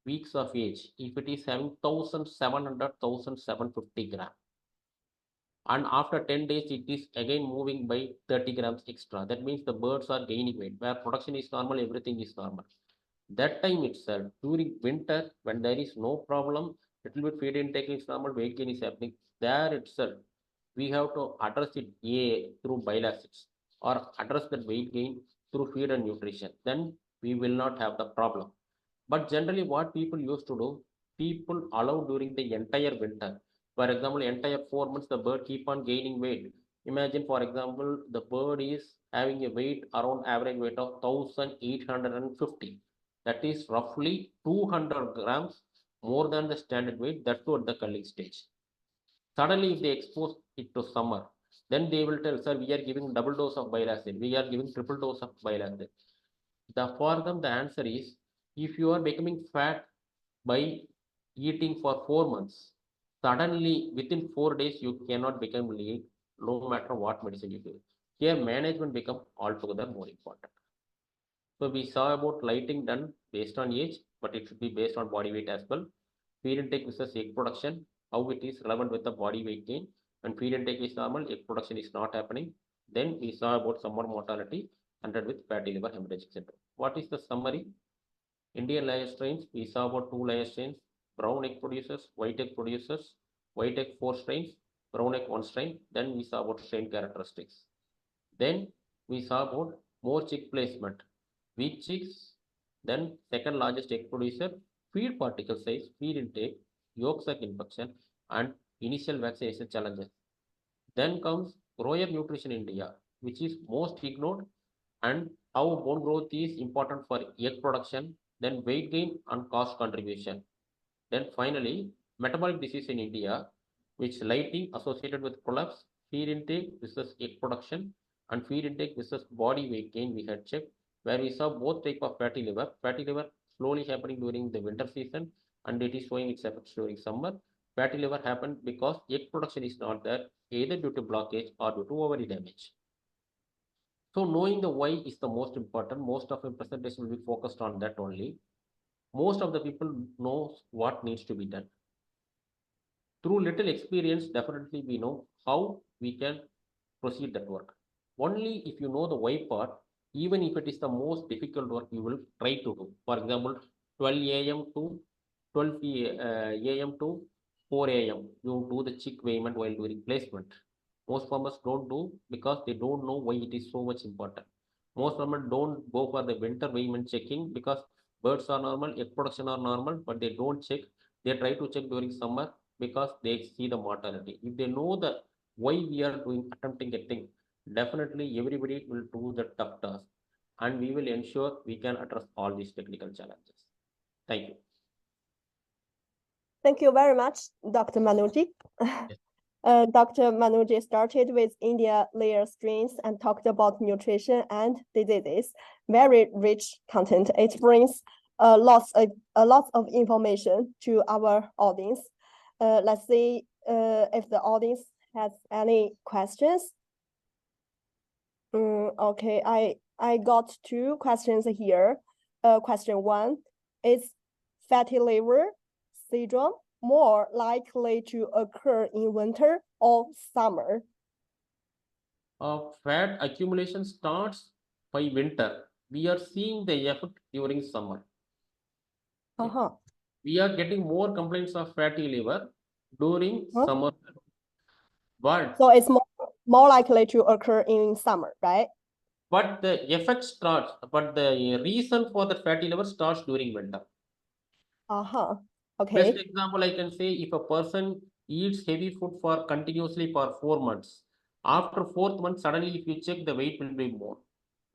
weeks of age, if it is having 1700, 1750 grams. And after 10 days, it is again moving by 30 grams extra. That means the birds are gaining weight. Where production is normal, everything is normal. That time itself, during winter, when there is no problem, little bit feed intake is normal, weight gain is happening. There itself, we have to address it through bile acids or address that weight gain through feed and nutrition. Then we will not have the problem. But generally, what people used to do, people allow during the entire winter. For example, entire 4 months, the bird keep on gaining weight. Imagine, for example, the bird is having a weight around average weight of 1850. That is roughly 200 grams more than the standard weight. That's at the culling stage. Suddenly, if they expose it to summer, then they will tell, sir, we are giving double dose of bile acid. We are giving triple dose of bile acid. For them, the answer is, if you are becoming fat by eating for 4 months, suddenly within 4 days, you cannot become lean, no matter what medicine you do. Here, management become altogether more important. So we saw about lighting done based on age, but it should be based on body weight as well. Feed intake versus egg production, how it is relevant with the body weight gain. When feed intake is normal, egg production is not happening. Then we saw about summer mortality, 100 with fatty liver hemorrhagic syndrome. What is the summary? Indian layer strains, we saw about 2 layer strains, brown egg producers, white egg producers, white egg 4 strains, brown egg 1 strain. Then we saw about strain characteristics. Then we saw about more chick placement. Weak chicks, then second largest egg producer, feed particle size, feed intake, yolk sac infection, and initial vaccination challenges. Then comes grower nutrition in India, which is most ignored, and how bone growth is important for egg production, then weight gain and cost contribution. Then finally, metabolic disease in India, which lighting associated with prolapse, feed intake versus egg production, and feed intake versus body weight gain we had checked, where we saw both type of fatty liver. Fatty liver slowly happening during the winter season, and it is showing its effects during summer. Fatty liver happened because egg production is not there, either due to blockage or due to ovary damage. So knowing the why is the most important. Most of the presentation will be focused on that only. Most of the people knows what needs to be done. Through little experience, definitely we know how we can proceed that work. Only if you know the why part, even if it is the most difficult work, you will try to do. For example, 12 a.m. to 12 a.m. to 4 a.m. You do the chick weighment while doing placement. Most farmers don't do because they don't know why it is so much important. Most farmers don't go for the winter weighment checking because birds are normal, egg production are normal, but they don't check. They try to check during summer because they see the mortality. If they know the why we are doing attempting a thing, definitely everybody will do the tough task, and we will ensure we can address all these technical challenges. Thank you. Thank you very much, Dr. Manuji. Yes. Dr. Manuji started with India layer strains and talked about nutrition and diseases. Very rich content. It brings a lot of information to our audience. Let's see if the audience has any questions. Okay, I got 2 questions here. Question 1 is fatty liver syndrome more likely to occur in winter or summer? Fat accumulation starts by winter. We are seeing the effect during summer. We are getting more complaints of fatty liver during summer. But so it's more likely to occur in summer, right? But the effect starts, but the reason for the fatty liver starts during winter. Okay. Best example I can say, if a person eats heavy food for continuously for 4 months, after 4th month, suddenly if you check, the weight will be more.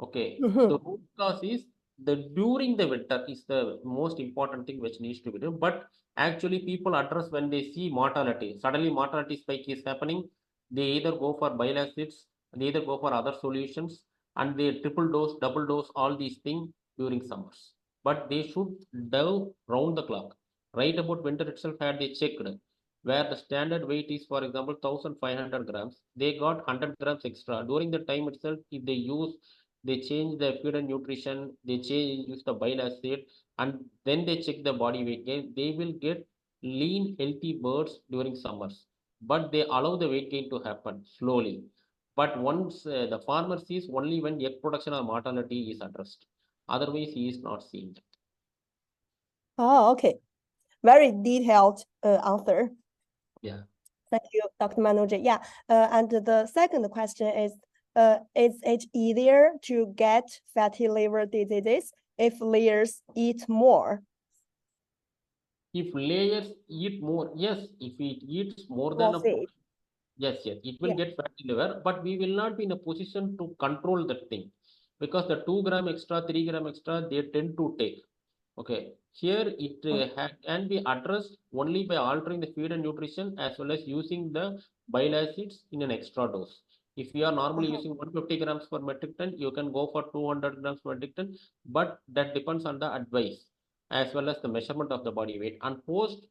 Okay. The root cause is the during the winter is the most important thing which needs to be done. But actually people address when they see mortality, suddenly mortality spike is happening, they either go for bile acids, they either go for other solutions, and they triple dose, double dose, all these things during summers. But they should do round the clock. Right about winter itself, had they checked where the standard weight is, for example, 1500 grams, they got 100 grams extra during the time itself. If they use, they change the feed and nutrition, they change, use the bile acid, and then they check the body weight gain, they will get lean healthy birds during summers. But they allow the weight gain to happen slowly. But once the farmer sees, only when egg production or mortality is addressed, otherwise he is not seeing that. Oh, okay. Very detailed answer. Yeah. Thank you, Dr. Manoj. Yeah, and the second question is it easier to get fatty liver diseases if layers eat more? If layers eat more, yes, if it eats more than More a feed. portion, yes, yes, it will Yeah. get fatty liver, but we will not be in a position to control that thing, because the 2 gram extra, 3 gram extra, they tend to take. Okay, here it can be addressed only by altering the feed and nutrition, as well as using the bile acids in an extra dose. If you are normally using 150 grams per metric ton, you can go for 200 grams per metric ton, but that depends on the advice as well as the measurement of the body weight. And post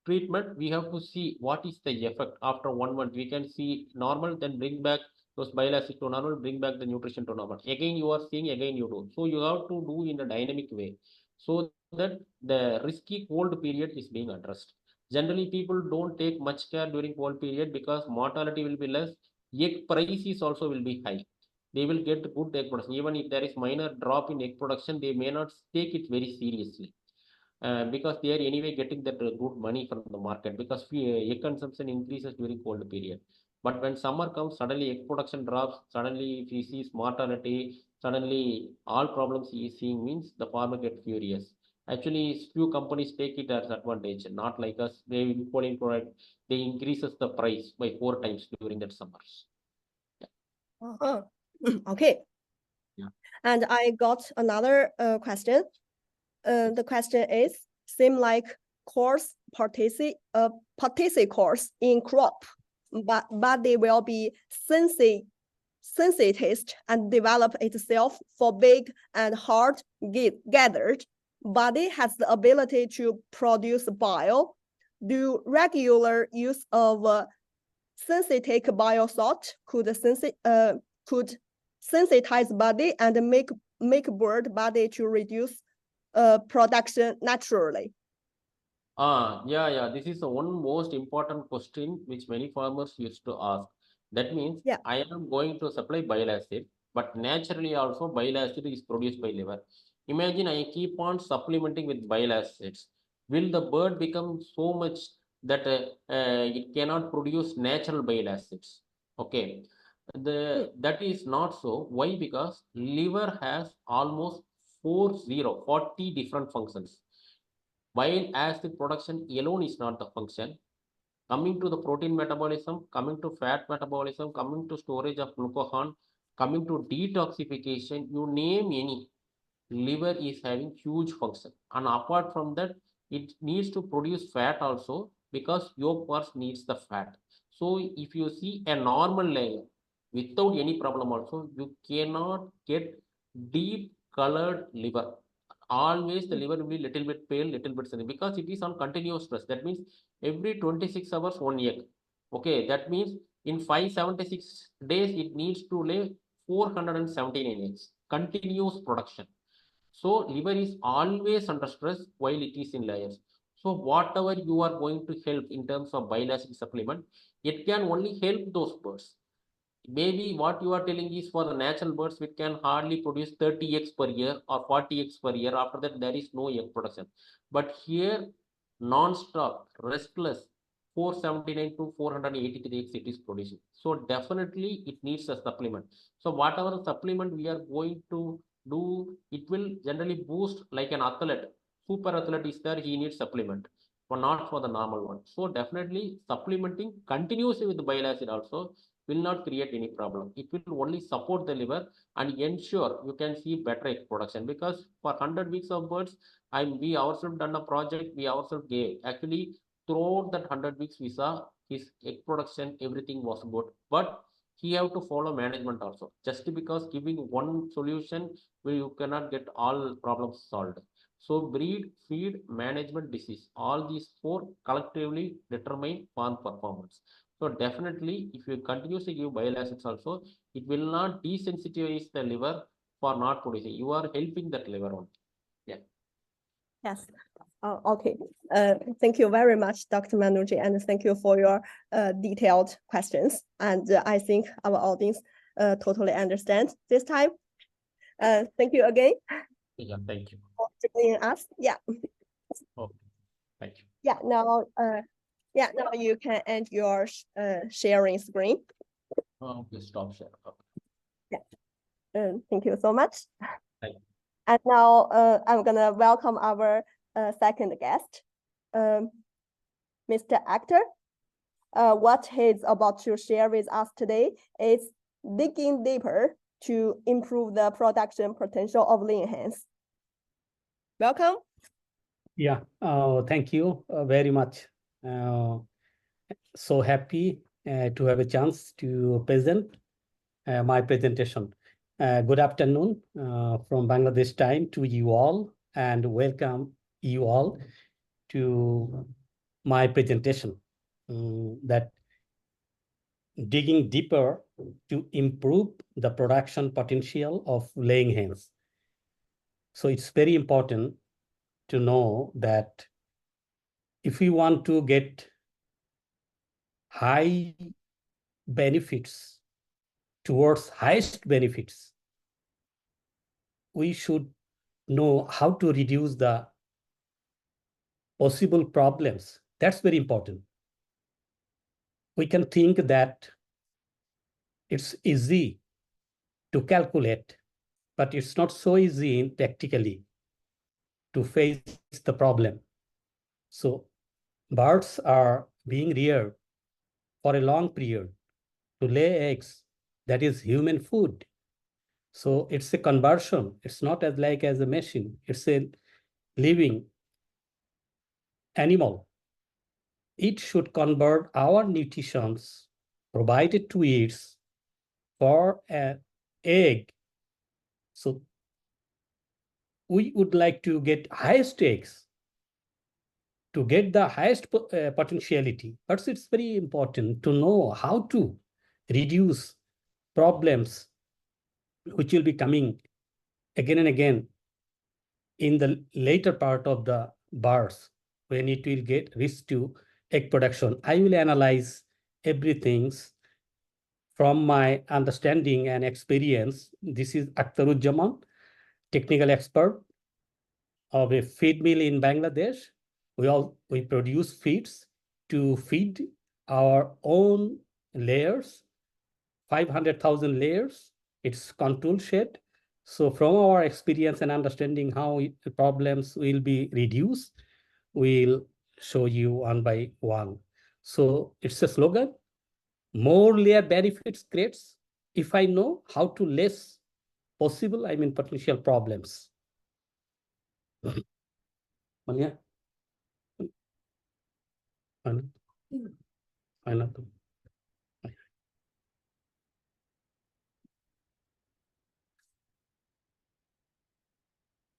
treatment, we have to see what is the effect after 1 month. We can see normal, then bring back those bile acid to normal, bring back the nutrition to normal. Again, you are seeing, again you do. So you have to do in a dynamic way so that the risky cold period is being addressed. Generally, people don't take much care during cold period because mortality will be less. Egg prices also will be high. They will get good egg production. Even if there is minor drop in egg production, they may not take it very seriously, because they are anyway getting that good money from the market, because egg consumption increases during cold period. But when summer comes, suddenly egg production drops, suddenly if he sees mortality, suddenly all problems he is seeing, means the farmer get furious. Actually, few companies take it as advantage, not like us. They import product, they increases the price by 4 times during that summers. Okay. Yeah. And I got another question. The question is, seem like course participate course in crop, but they will be sensitized and develop itself for big and hard gathered. Body has the ability to produce bile. Do regular use of synthetic bile salt could sensitize body and make bird body to reduce production naturally? Yeah. This is the one most important question which many farmers used to ask. That means, Yeah. I am going to supply bile acid, but naturally also bile acid is produced by liver. Imagine I keep on supplementing with bile acids. Will the bird become so much that it cannot produce natural bile acids? Okay. That is not so. Why? Because liver has almost 40 different functions. Bile acid production alone is not the function. Coming to the protein metabolism, coming to fat metabolism, coming to storage of glucagon, coming to detoxification, you name any, liver is having huge function. And apart from that, it needs to produce fat also, because your purse needs the fat. So if you see a normal layer without any problem also, you cannot get deep colored liver. Always the liver will be little bit pale, little bit thin, because it is on continuous stress. That means every 26 hours, one egg. Okay, that means in 576 days, it needs to lay 479 eggs. Continuous production. So liver is always under stress while it is in layers. So whatever you are going to help in terms of bile acid supplement, it can only help those birds. Maybe what you are telling is for the natural birds, which can hardly produce 30 eggs per year or 40 eggs per year. After that, there is no egg production. But here, non-stop, restless, 479 to 483 eggs it is producing. So definitely it needs a supplement. So whatever supplement we are going to do, it will generally boost like an athlete. Super athlete is there, he needs supplement, but not for the normal one. So definitely supplementing continuously with the bile acid also, will not create any problem. It will only support the liver and ensure you can see better egg production. Because for 100 weeks of birds, we ourselves done a project, we ourselves gave. Actually, throughout that 100 weeks, we saw his egg production, everything was good. But he have to follow management also. Just because giving one solution, you cannot get all problems solved. So breed, feed, management, disease, all these four collectively determine farm performance. So definitely, if you continuously give bile acids also, it will not desensitize the liver for not producing. You are helping that liver only. Yeah. Yes. Okay. Thank you very much, Dr. Manuji, and thank you for your detailed questions. And I think our audience totally understand this time. Thank you again. Yeah, thank you. For joining us. Yeah. Okay, thank you. Yeah. Now, now you can end your sharing screen. Please stop share. Okay. Yeah. Thank you so much. Thank you. And now I'm gonna welcome our second guest, Mr. Actor. What he's about to share with us today is digging deeper to improve the production potential of lean hens. Welcome. Yeah, thank you very much. So happy to have a chance to present my presentation. Good afternoon from Bangladesh time to you all, and welcome you all to my presentation. That digging deeper to improve the production potential of laying hens. So it's very important to know that if we want to get high benefits towards highest benefits, we should know how to reduce the possible problems. That's very important. We can think that it's easy to calculate, but it's not so easy practically to face the problem. So birds are being reared for a long period to lay eggs. That is human food. So it's a conversion. It's not as like as a machine. It's a living animal. It should convert our nutritions provided to it for an egg. So we would like to get highest eggs to get the highest potentiality. But it's very important to know how to reduce problems which will be coming again and again in the later part of the births when it will get reach to egg production. I will analyze everything from my understanding and experience. This is Akhtaruzzaman, technical expert of a feed mill in Bangladesh. We produce feeds to feed our own layers, 500,000 layers. It's control shed. So from our experience and understanding how the problems will be reduced, we'll show you one by one. So it's a slogan, more layer benefits creates if I know how to less possible, potential problems. Manya?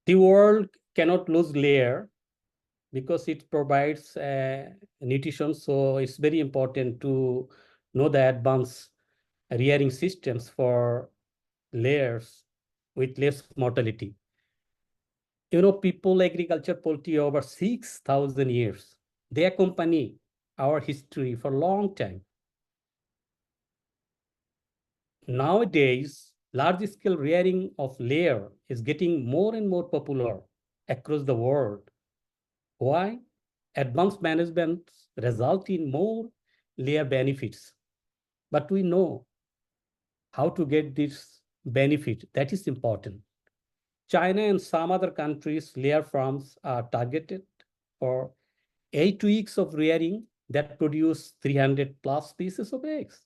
The world cannot lose layer because it provides nutrition. So it's very important to know the advanced rearing systems for layers with less mortality. People agriculture poultry over 6,000 years. They accompany our history for a long time. Nowadays, large-scale rearing of layer is getting more and more popular across the world. Why? Advanced management result in more layer benefits. But we know how to get this benefit. That is important. China and some other countries, layer farms are targeted for 8 weeks of rearing that produce 300 plus pieces of eggs.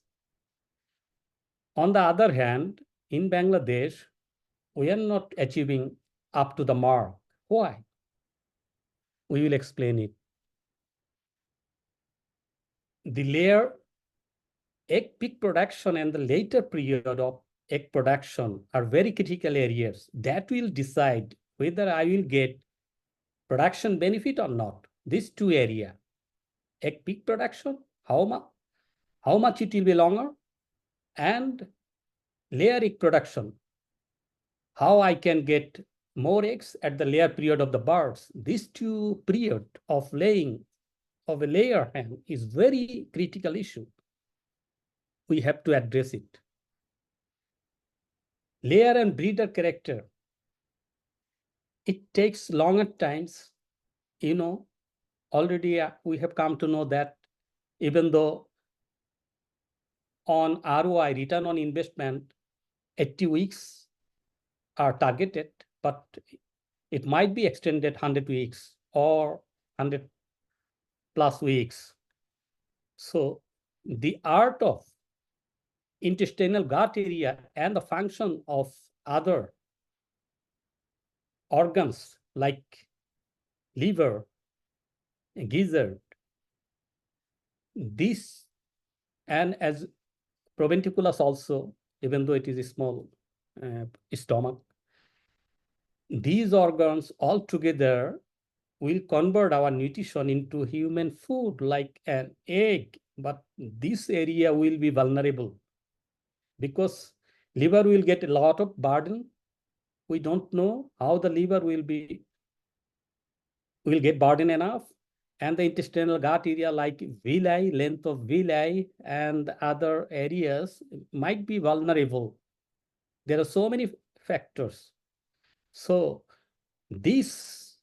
On the other hand, in Bangladesh, we are not achieving up to the mark. Why? We will explain it. The layer egg peak production and the later period of egg production are very critical areas that will decide whether I will get production benefit or not. These two areas, egg peak production, how much it will be longer, and layer egg production, how I can get more eggs at the layer period of the birds. These two period of laying of a layer hen is very critical issue. We have to address it. Layer and breeder character. It takes longer times, already we have come to know that even though on ROI, return on investment, 80 weeks are targeted, but it might be extended 100 weeks or 100 plus weeks. So the art of intestinal gut area and the function of other organs like liver, gizzard, this, and as proventriculus also, even though it is a small stomach, these organs all together will convert our nutrition into human food like an egg, but this area will be vulnerable because liver will get a lot of burden. We don't know how the liver will get burden enough, and the intestinal gut area like villi, length of villi, and other areas might be vulnerable. There are so many factors. So this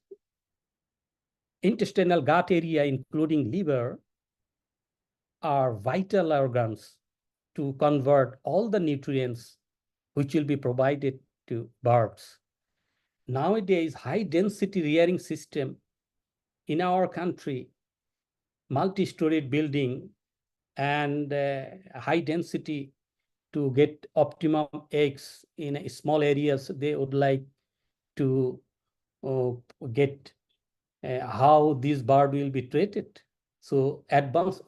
intestinal gut area, including liver, are vital organs to convert all the nutrients which will be provided to birds. Nowadays, high density rearing system in our country, multi-storied building and high density to get optimum eggs in small areas, they would like to get how this bird will be treated. So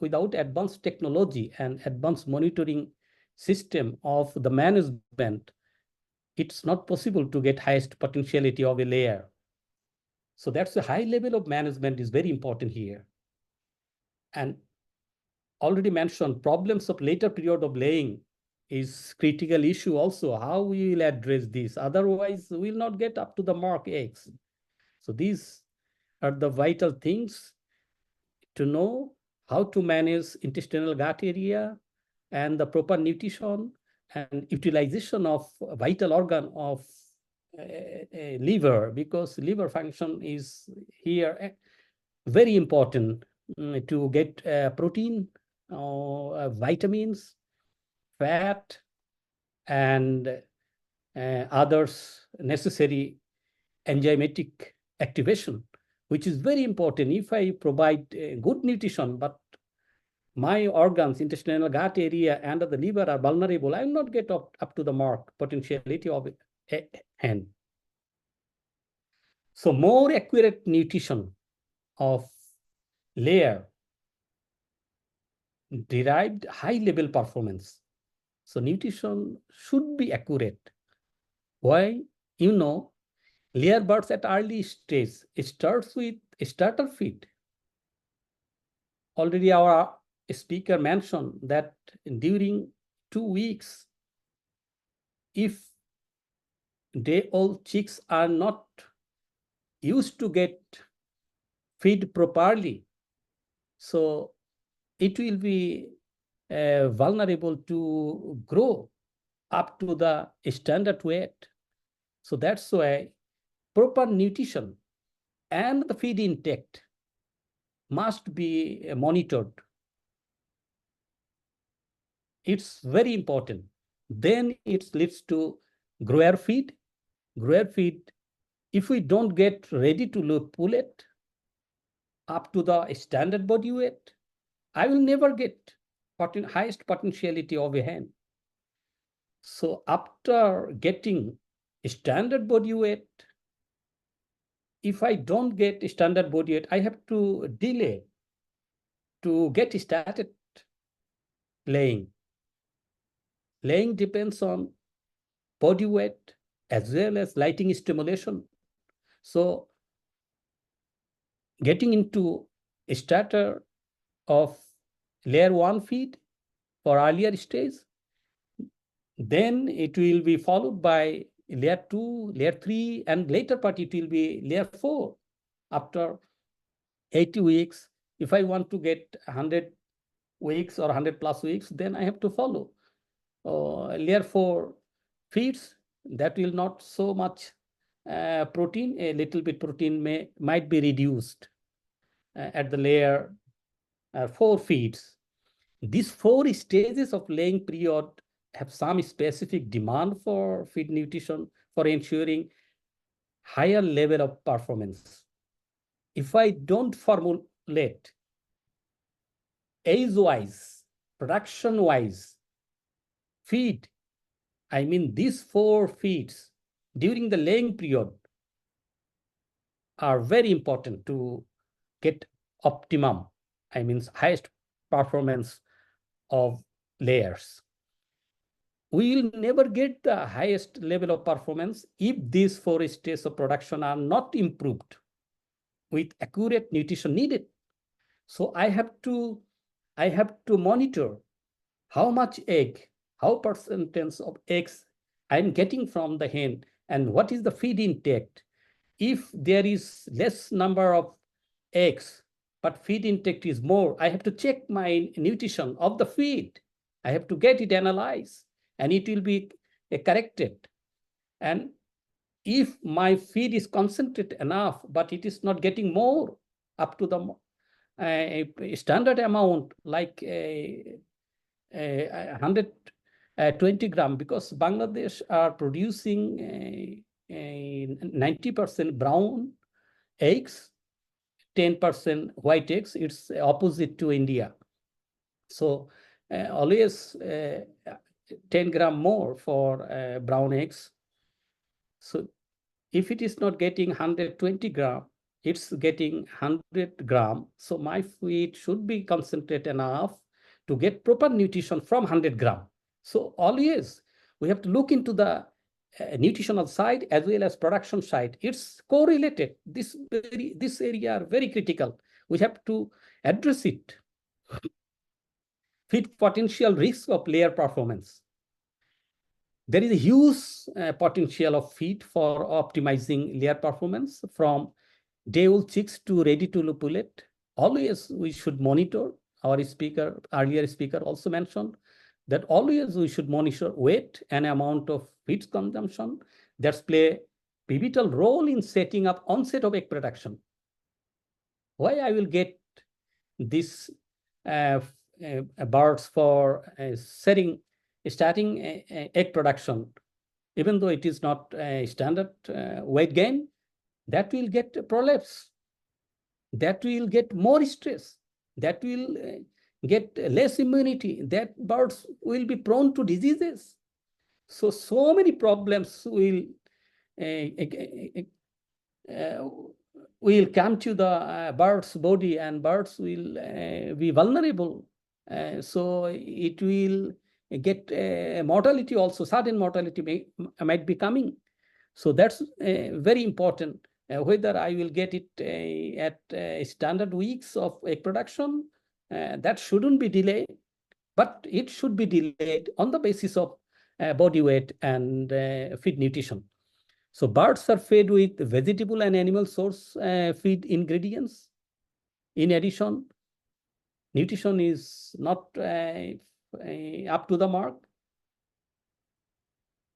without advanced technology and advanced monitoring system of the management, it's not possible to get highest potentiality of a layer. So that's the high level of management is very important here. And already mentioned, problems of later period of laying is critical issue also, how we will address this. Otherwise, we will not get up to the mark eggs. So these are the vital things to know how to manage intestinal gut area and the proper nutrition and utilization of vital organ of liver, because liver function is here very important to get protein, vitamins, fat, and others necessary enzymatic activation, which is very important. If I provide good nutrition, but my organs, intestinal gut area, and the liver are vulnerable, I will not get up to the mark potentiality of a hen. So more accurate nutrition of layer derived high level performance. So nutrition should be accurate. Why? Layer birds at early stage, it starts with a starter feed. Already our speaker mentioned that during 2 weeks, if day old chicks are not used to get feed properly, so it will be vulnerable to grow up to the standard weight. So that's why proper nutrition and the feed intake must be monitored. It's very important. Then it leads to grower feed. Grower feed, if we don't get ready to pull it up to the standard body weight, I will never get highest potentiality of a hen. So after getting standard body weight, if I don't get standard body weight, I have to delay to get started laying. Laying depends on body weight as well as lighting stimulation. So getting into a starter of layer 1 feed for earlier stage, then it will be followed by layer 2, layer 3, and later part it will be layer 4. After 80 weeks, if I want to get 100 weeks or 100 plus weeks, then I have to follow layer 4 feeds. That will not so much protein, a little bit protein might be reduced at the layer 4 feeds. These 4 stages of laying period have some specific demand for feed nutrition for ensuring higher level of performance. If I don't formulate age-wise, production-wise feed, I mean these 4 feeds during the laying period are very important to get optimum, I mean highest performance of layers. We will never get the highest level of performance if these 4 stages of production are not improved with accurate nutrition needed. So I have to monitor how much egg, how percentage of eggs I'm getting from the hen, and what is the feed intake. If there is less number of eggs, but feed intake is more, I have to check my nutrition of the feed. I have to get it analyzed, and it will be corrected. And if my feed is concentrated enough, but it is not getting more up to the standard amount, like 120 gram, because Bangladesh are producing 90% brown eggs, 10% white eggs. It's opposite to India. So always 10 gram more for brown eggs. So if it is not getting 120 gram, it's getting 100 gram. So my feed should be concentrated enough to get proper nutrition from 100 gram. So always we have to look into the nutritional side as well as production side. It's correlated. This area are very critical. We have to address it. Feed potential risks of layer performance. There is a huge potential of feed for optimizing layer performance from day-old chicks to ready-to pullet. Always we should monitor. Our earlier speaker also mentioned that always we should monitor weight and amount of feed consumption. That's play pivotal role in setting up onset of egg production. Why I will get this birds for starting egg production, even though it is not a standard weight gain, that will get prolapse, that will get more stress, that will get less immunity, that birds will be prone to diseases. So many problems will come to the bird's body, and birds will be vulnerable. So it will get mortality also, sudden mortality might be coming. So that's very important. Whether I will get it at standard weeks of egg production, that shouldn't be delayed, but it should be delayed on the basis of body weight and feed nutrition. So birds are fed with vegetable and animal source feed ingredients. In addition, nutrition is not up to the mark.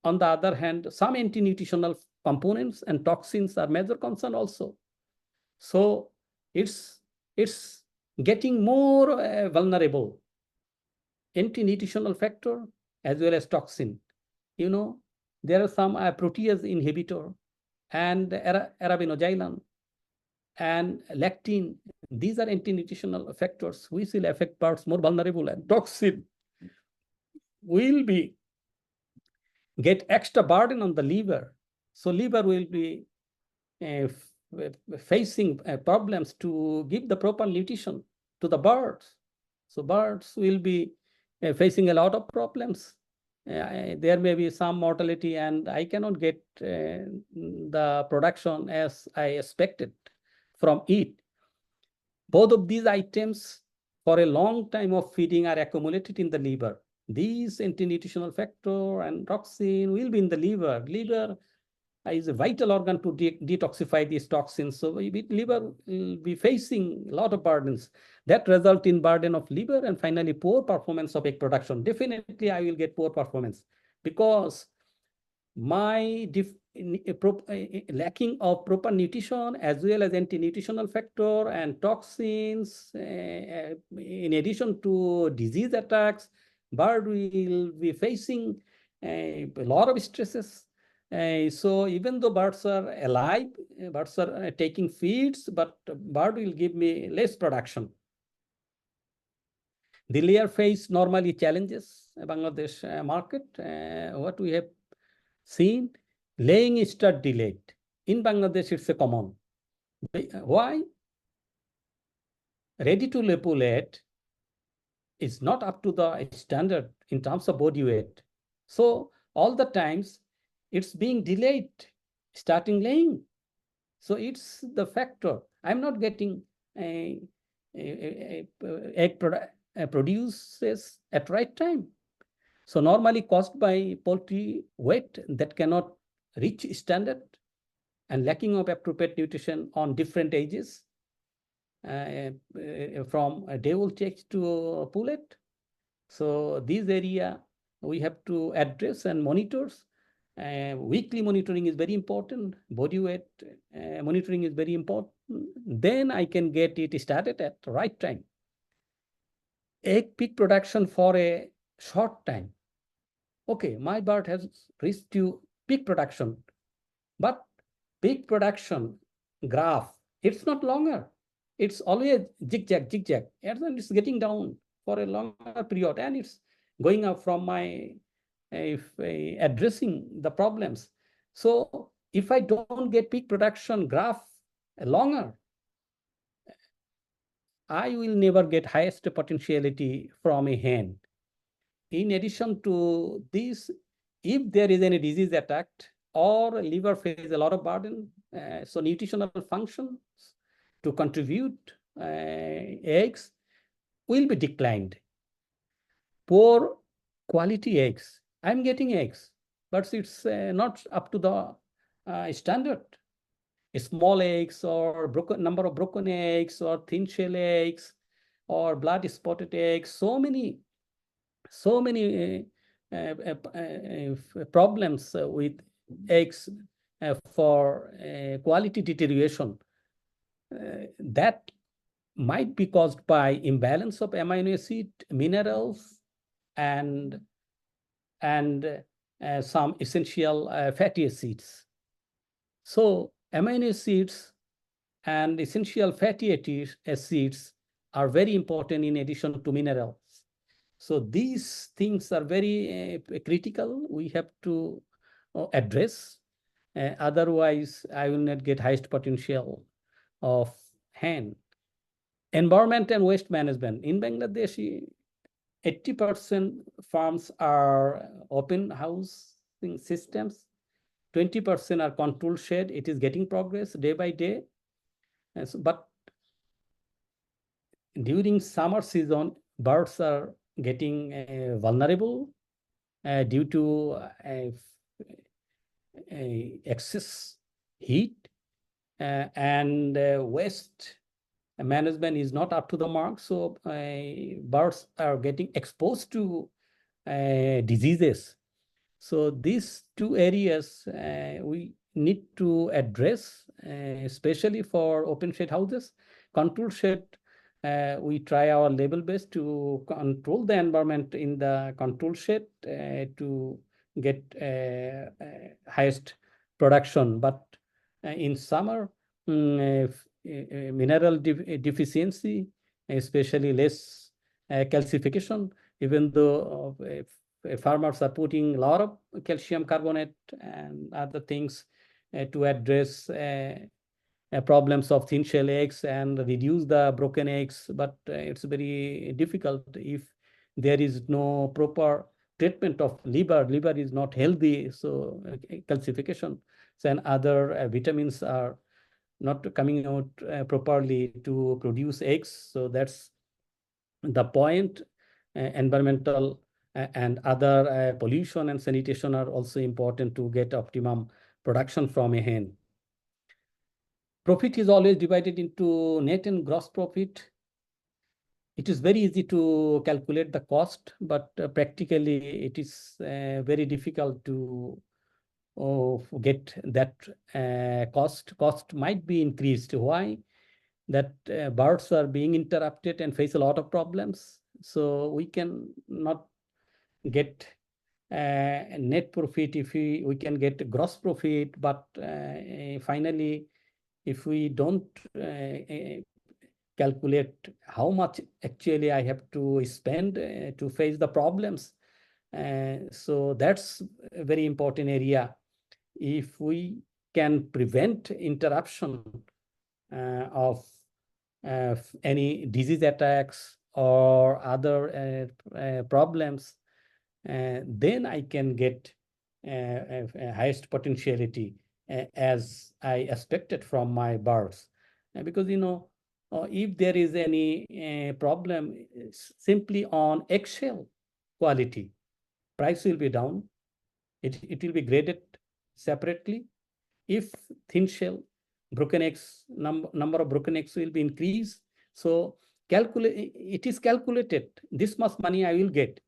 On the other hand, some anti-nutritional components and toxins are major concern also. So it's getting more vulnerable. Anti-nutritional factor as well as toxin. You know, there are some protease inhibitor and arabinoxylan and lectin. These are anti-nutritional factors which will affect birds more vulnerable, and toxin will be get extra burden on the liver. So liver will be facing problems to give the proper nutrition to the birds. So birds will be facing a lot of problems. There may be some mortality, and I cannot get the production as I expected from it. Both of these items for a long time of feeding are accumulated in the liver. These anti-nutritional factor and toxin will be in the liver. Liver is a vital organ to detoxify these toxins. So liver will be facing a lot of burdens that result in burden of liver and finally poor performance of egg production. Definitely, I will get poor performance because my lacking of proper nutrition as well as anti-nutritional factor and toxins, in addition to disease attacks, bird will be facing a lot of stresses. So even though birds are alive, birds are taking feeds, but bird will give me less production. The layer face normally challenges Bangladesh market. What we have seen, laying start delayed. In Bangladesh, it's a common. Why? Ready to lay pullet is not up to the standard in terms of body weight. So all the times it's being delayed starting laying. So it's the factor. I'm not getting egg produces at right time. So normally caused by poultry weight that cannot reach standard and lacking of appropriate nutrition on different ages, from a day-old chicks to pullet. So this area we have to address and monitors. Weekly monitoring is very important. Body weight monitoring is very important. Then I can get it started at the right time. Egg peak production for a short time. Okay, my bird has reached to peak production, but peak production graph, it's not longer. It's always zigzag, and then it's getting down for a longer period, and it's going up from my addressing the problems. So if I don't get peak production graph longer, I will never get highest potentiality from a hen. In addition to this, if there is any disease attacked or liver face a lot of burden, so nutritional functions to contribute eggs will be declined. Poor quality eggs. I'm getting eggs, but it's not up to the standard. Small eggs or number of broken eggs or thin shell eggs or blood spotted eggs, so many problems with eggs for quality deterioration. That might be caused by imbalance of amino acid, minerals, and some essential fatty acids. So amino acids and essential fatty acids are very important in addition to minerals. So these things are very critical. We have to address. Otherwise, I will not get highest potential of hen. Environment and waste management. In Bangladesh, 80% farms are open housing systems. 20% are controlled shed. It is getting progress day by day. But during summer season, birds are getting vulnerable due to excess heat, and waste management is not up to the mark. So birds are getting exposed to diseases. So these two areas we need to address, especially for open shed houses. Control shed, we try our level best to control the environment in the control shed to get highest production. But in summer, mineral deficiency, especially less calcification, even though farmers are putting a lot of calcium carbonate and other things to address problems of thin shell eggs and reduce the broken eggs, but it's very difficult if there is no proper treatment of liver. Liver is not healthy, so calcification and other vitamins are not coming out properly to produce eggs. So that's the point. Environmental and other pollution and sanitation are also important to get optimum production from a hen. Profit is always divided into net and gross profit. It is very easy to calculate the cost, but practically it is very difficult to get that cost. Cost might be increased. Why? That birds are being interrupted and face a lot of problems. So we can not get net profit if we can get gross profit, but finally, if we don't calculate how much actually I have to spend to face the problems, so that's a very important area. If we can prevent interruption of any disease attacks or other problems, then I can get highest potentiality as I expected from my birds. Because, if there is any problem simply on eggshell quality, price will be down. It will be graded separately. If thin shell, broken eggs, number of broken eggs will be increased. So it is calculated, this much money I will get.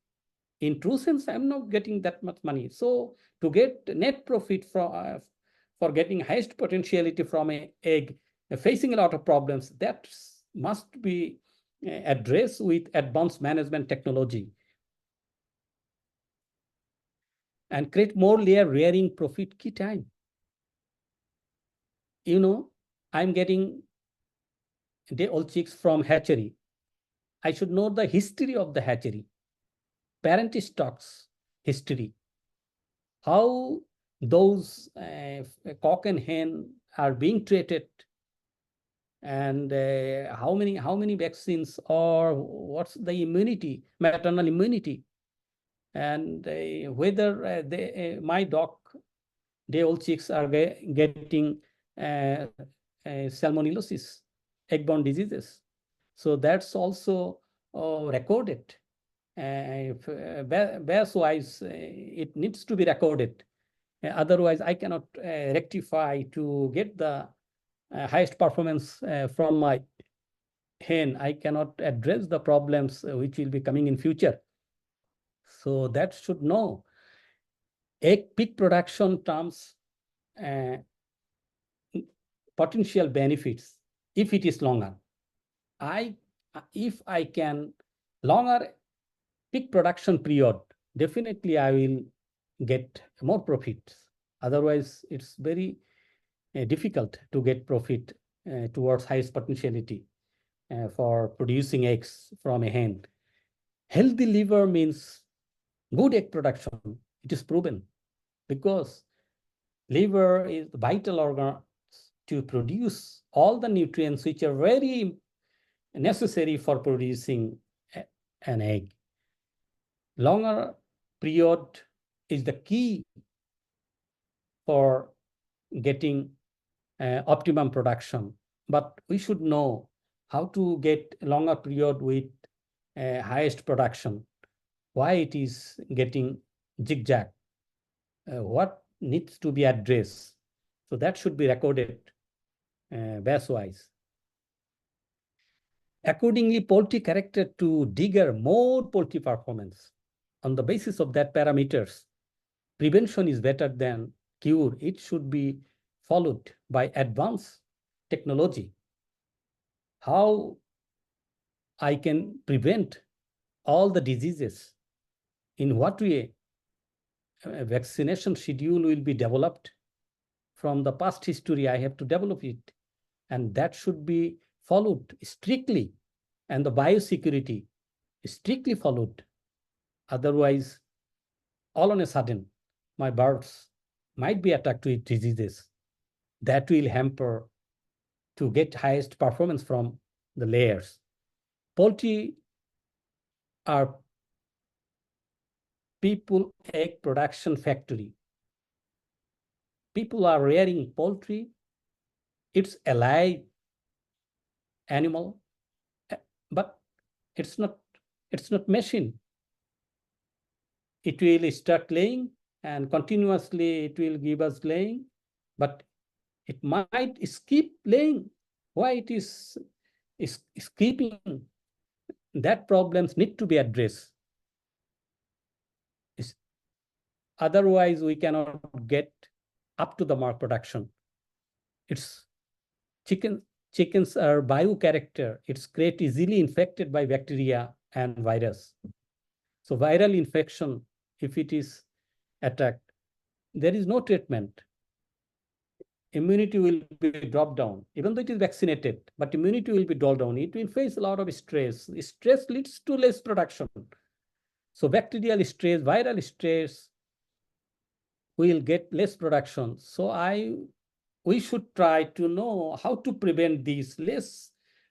In true sense, I'm not getting that much money. So to get net profit for getting highest potentiality from an egg, facing a lot of problems, that must be addressed with advanced management technology. And create more layer rearing profit key time. I'm getting day-old chicks from hatchery. I should know the history of the hatchery, parent stocks history, how those cock and hen are being treated, and how many vaccines, or what's the immunity, maternal immunity, and whether my day-old chicks are getting salmonellosis, egg-borne diseases. So that's also recorded. Base-wise, it needs to be recorded. Otherwise, I cannot rectify to get the highest performance from my hen. I cannot address the problems which will be coming in future. So that should know. Egg peak production terms potential benefits if it is longer. If I can longer peak production period, definitely I will get more profits. Otherwise, it's very difficult to get profit towards highest potentiality for producing eggs from a hen. Healthy liver means good egg production. It is proven, because liver is the vital organ to produce all the nutrients which are very necessary for producing an egg. Longer period is the key for getting optimum production. But we should know how to get longer period with highest production, why it is getting zigzag, what needs to be addressed. So that should be recorded base-wise. Accordingly, poultry character to digger more poultry performance. On the basis of that parameters, prevention is better than cure. It should be followed by advanced technology. How I can prevent all the diseases, in what way a vaccination schedule will be developed. From the past history, I have to develop it, and that should be followed strictly, and the biosecurity is strictly followed. Otherwise, all on a sudden, my birds might be attacked with diseases that will hamper to get highest performance from the layers. Poultry are people egg production factory. People are rearing poultry. It's alive animal, but it's not machine. It will start laying and continuously it will give us laying, but it might skip laying. Why it is skipping? That problems need to be addressed. Otherwise, we cannot get up to the mark production. It's chickens are bio character. Its crate easily infected by bacteria and virus. So viral infection, if it is attacked, there is no treatment. Immunity will be dropped down, even though it is vaccinated, but immunity will be dropped down. It will face a lot of stress. Stress leads to less production. So bacterial stress, viral stress will get less production. So we should try to know how to prevent these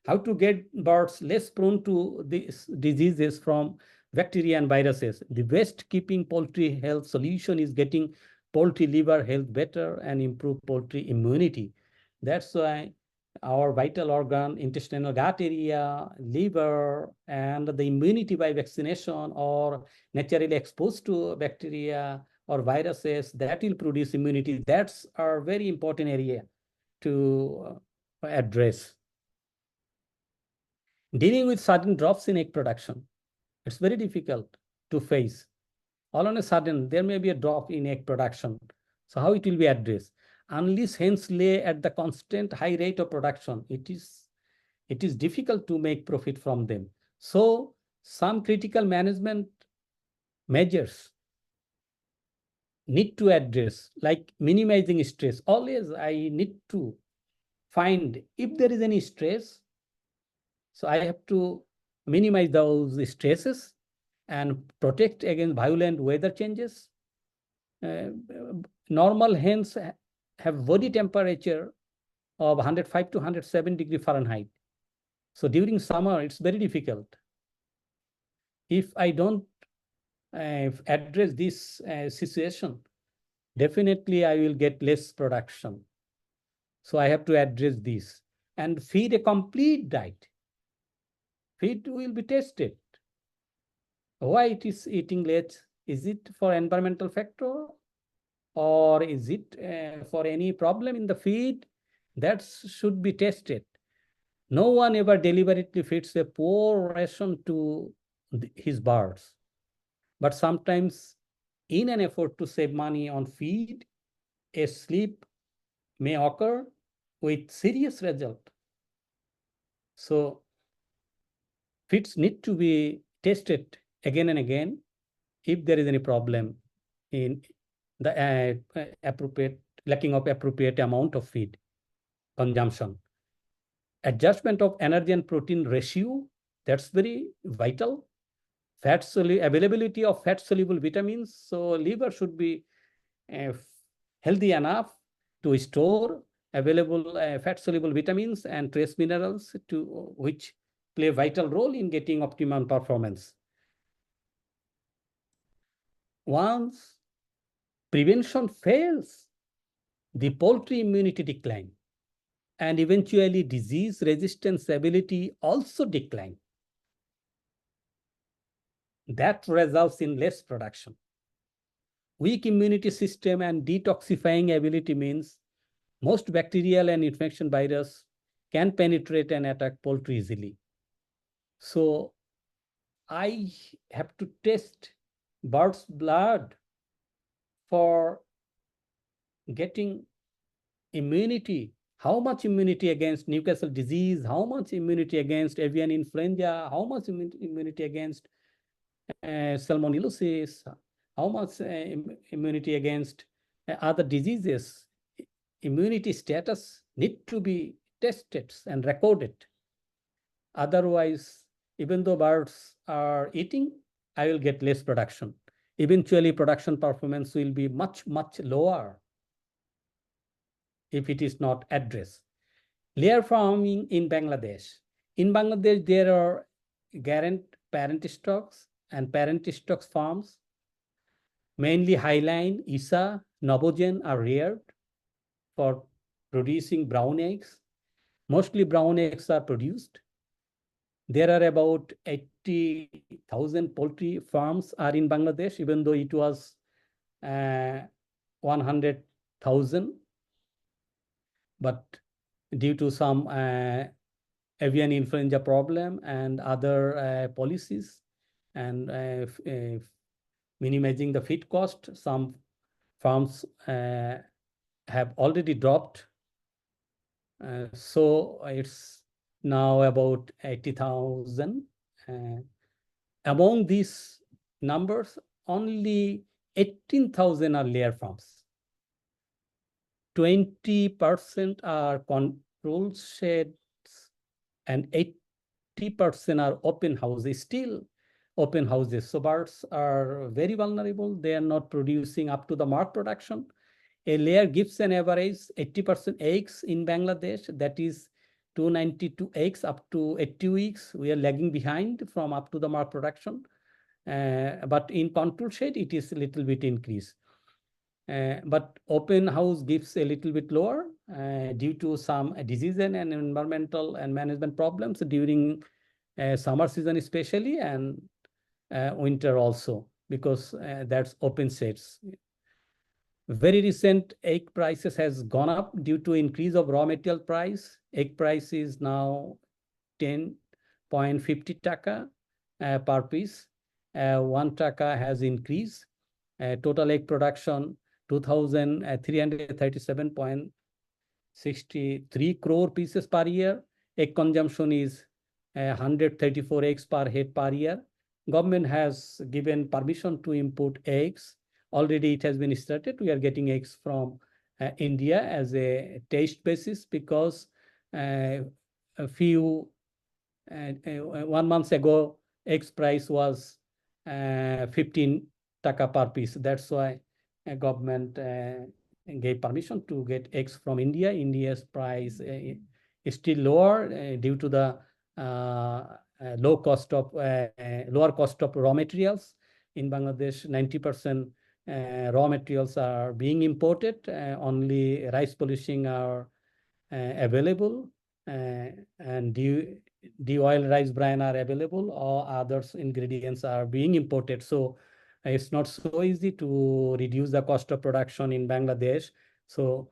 how to get birds less prone to these diseases from bacteria and viruses. The best keeping poultry health solution is getting poultry liver health better and improve poultry immunity. That's why our vital organ, intestinal gut area, liver, and the immunity by vaccination or naturally exposed to bacteria or viruses that will produce immunity. That's a very important area to address. Dealing with sudden drops in egg production, it's very difficult to face. All on a sudden, there may be a drop in egg production. So how it will be addressed? Unless hens lay at the constant high rate of production, it is difficult to make profit from them. So some critical management measures need to address, like minimizing stress. Always I need to find if there is any stress. So I have to minimize those stresses and protect against violent weather changes. Normal hens have body temperature of 105 to 107 degree Fahrenheit. So during summer, it's very difficult. If I don't address this situation, definitely I will get less production. So I have to address this and feed a complete diet. Feed will be tested. Why it is eating less? Is it for environmental factor or is it for any problem in the feed? That should be tested. No one ever deliberately feeds a poor ration to his birds. But sometimes in an effort to save money on feed, a slip may occur with serious result. So feeds need to be tested again and again if there is any problem in the lacking of appropriate amount of feed consumption. Adjustment of energy and protein ratio, that's very vital. Availability of fat soluble vitamins. So liver should be healthy enough to store available fat soluble vitamins and trace minerals which play a vital role in getting optimum performance. Once prevention fails, the poultry immunity decline and eventually disease resistance ability also decline. That results in less production. Weak immunity system and detoxifying ability means most bacterial and infection virus can penetrate and attack poultry easily. So I have to test bird's blood for getting immunity. How much immunity against Newcastle disease? How much immunity against avian influenza? How much immunity against salmonellosis? How much immunity against other diseases? Immunity status need to be tested and recorded. Otherwise, even though birds are eating, I will get less production. eventually production performance will be much, much lower if it is not addressed. Layer farming in Bangladesh. In Bangladesh, there are parent stocks and parent stocks farms. Mainly Highline, Isa, Novogen are reared for producing brown eggs. Mostly brown eggs are produced. There are about 80,000 poultry farms are in Bangladesh, even though it was 100,000. But due to some avian influenza problem and other policies and minimizing the feed cost, some farms have already dropped. So it's now about 80,000. Among these numbers, only 18,000 are layer farms. 20% are controlled sheds and 80% are open houses, still open houses. So birds are very vulnerable. They are not producing up to the mark production. A layer gives an average 80% eggs in Bangladesh. That is 292 eggs up to 80 weeks. We are lagging behind from up to the mark production. But in control shed, it is a little bit increased. But open house gives a little bit lower due to some disease and environmental and management problems during summer season especially, and winter also, because that's open sheds. Very recent egg prices has gone up due to increase of raw material price. Egg price is now 10.50 taka per piece. 1 taka has increased. Total egg production 2,337.63 crore pieces per year. Egg consumption is 134 eggs per head per year. Government has given permission to import eggs. Already it has been started. We are getting eggs from India as a taste basis, because a few 1 month ago, eggs price was 15 taka per piece. That's why government gave permission to get eggs from India. India's price is still lower due to the lower cost of raw materials. In Bangladesh, 90% raw materials are being imported. Only rice polishing are available, and de-oil rice bran are available, or others ingredients are being imported. So it's not so easy to reduce the cost of production in Bangladesh. So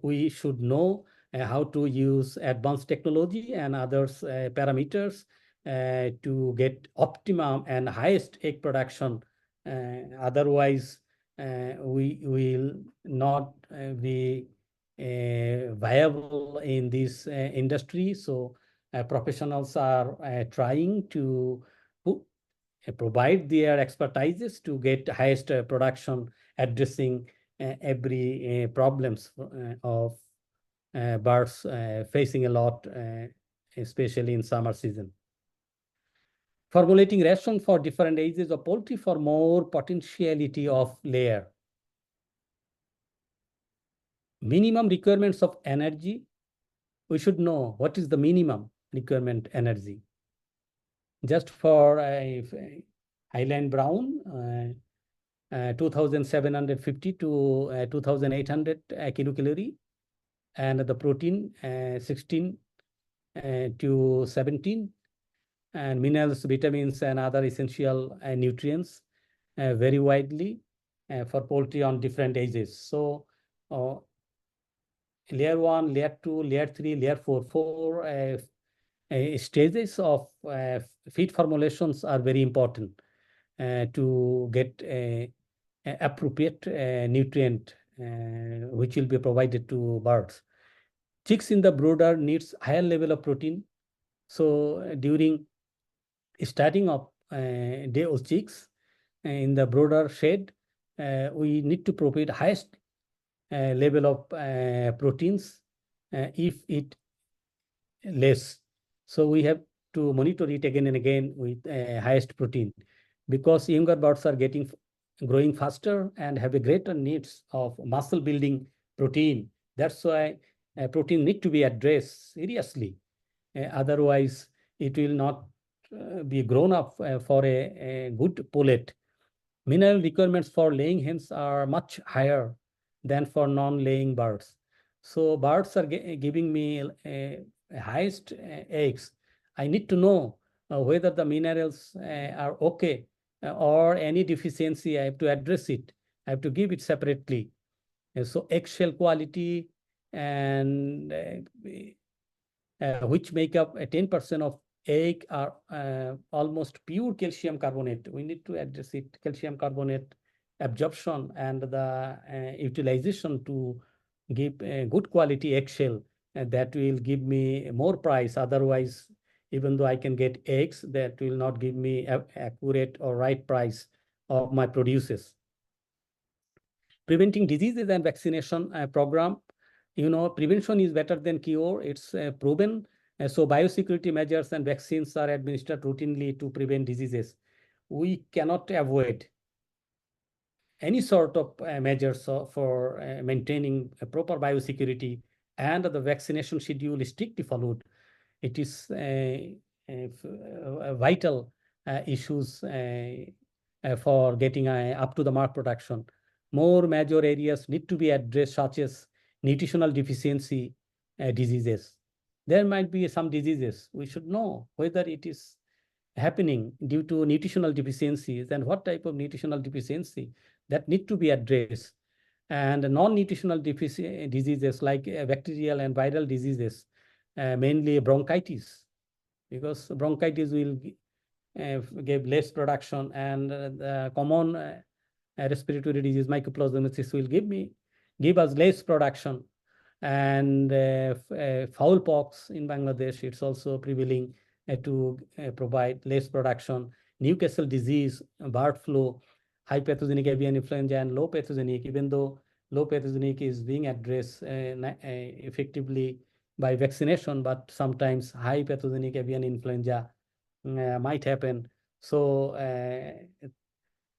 we should know how to use advanced technology and others parameters to get optimum and highest egg production. Otherwise, we will not be viable in this industry. So professionals are trying to provide their expertises to get highest production, addressing every problems of birds facing a lot, especially in summer season. Formulating ration for different ages of poultry for more potentiality of layer. Minimum requirements of energy. We should know what is the minimum requirement energy. Just for Highland brown, 2,750 to 2,800 kilocalorie, and the protein 16 to 17, and minerals, vitamins, and other essential nutrients very widely for poultry on different ages. So layer 1, layer 2, layer 3, layer 4 stages of feed formulations are very important to get appropriate nutrient which will be provided to birds. Chicks in the brooder needs higher level of protein. So during starting of day of chicks in the brooder shed, we need to provide highest level of proteins. If it less, so we have to monitor it again and again with highest protein. because younger birds are growing faster and have a greater needs of muscle building protein. That's why protein need to be addressed seriously. Otherwise, it will not be grown up for a good pullet. Mineral requirements for laying hens are much higher than for non-laying birds. So birds are giving me highest eggs. I need to know whether the minerals are okay or any deficiency. I have to address it. I have to give it separately. So eggshell quality and which make up 10% of egg are almost pure calcium carbonate. We need to address it, calcium carbonate absorption and the utilization to give a good quality eggshell that will give me more price. Otherwise, even though I can get eggs, that will not give me accurate or right price of my produces. Preventing diseases and vaccination program. Prevention is better than cure. It's proven. So biosecurity measures and vaccines are administered routinely to prevent diseases. We cannot avoid any sort of measures for maintaining a proper biosecurity, and the vaccination schedule is strictly followed. It is vital issues for getting up to the mark production. More major areas need to be addressed, such as nutritional deficiency diseases. There might be some diseases. We should know whether it is happening due to nutritional deficiencies and what type of nutritional deficiency that need to be addressed. And non-nutritional diseases like bacterial and viral diseases, mainly bronchitis, because bronchitis will give less production, and the common respiratory disease mycoplasmosis will give us less production. And fowl pox in Bangladesh, it's also prevailing to provide less production. Newcastle disease, bird flu, high pathogenic avian influenza, and low pathogenic, even though low pathogenic is being addressed effectively by vaccination, but sometimes high pathogenic avian influenza might happen. So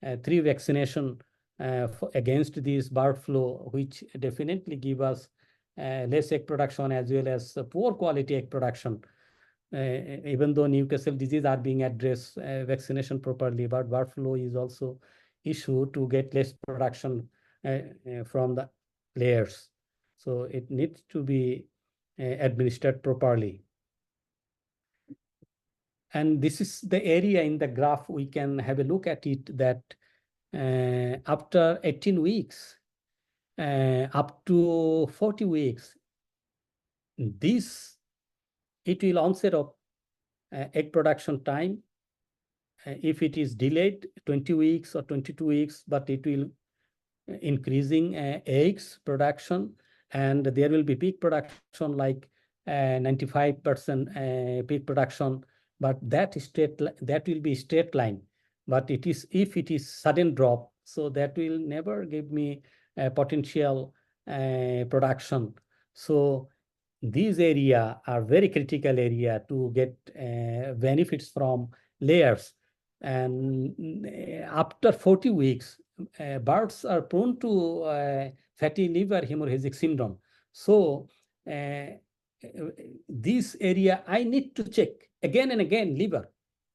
3 vaccination against this bird flu, which definitely give us less egg production as well as poor quality egg production. Even though Newcastle disease are being addressed vaccination properly, but bird flu is also issue to get less production from the layers. So it needs to be administered properly. And this is the area in the graph. We can have a look at it, that after 18 weeks, up to 40 weeks, it will onset of egg production time. If it is delayed 20 weeks or 22 weeks, but it will increasing eggs production, and there will be peak production like 95% peak production, but that will be straight line. But if it is sudden drop, so that will never give me a potential production. So these area are very critical area to get benefits from layers. And after 40 weeks, birds are prone to fatty liver hemorrhagic syndrome. So this area I need to check again and again.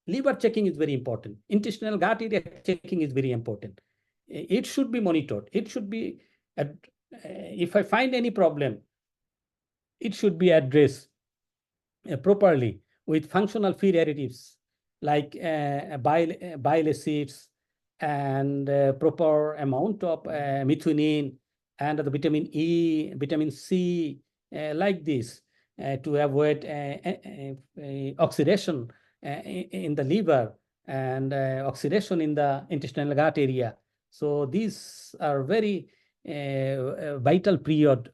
Liver checking is very important. Intestinal gut area checking is very important. It should be monitored. It should be, if I find any problem, it should be addressed properly with functional feed additives like bile acids and proper amount of methionine and the vitamin E, vitamin C, like this, to avoid oxidation in the liver and oxidation in the intestinal gut area. So these are very vital period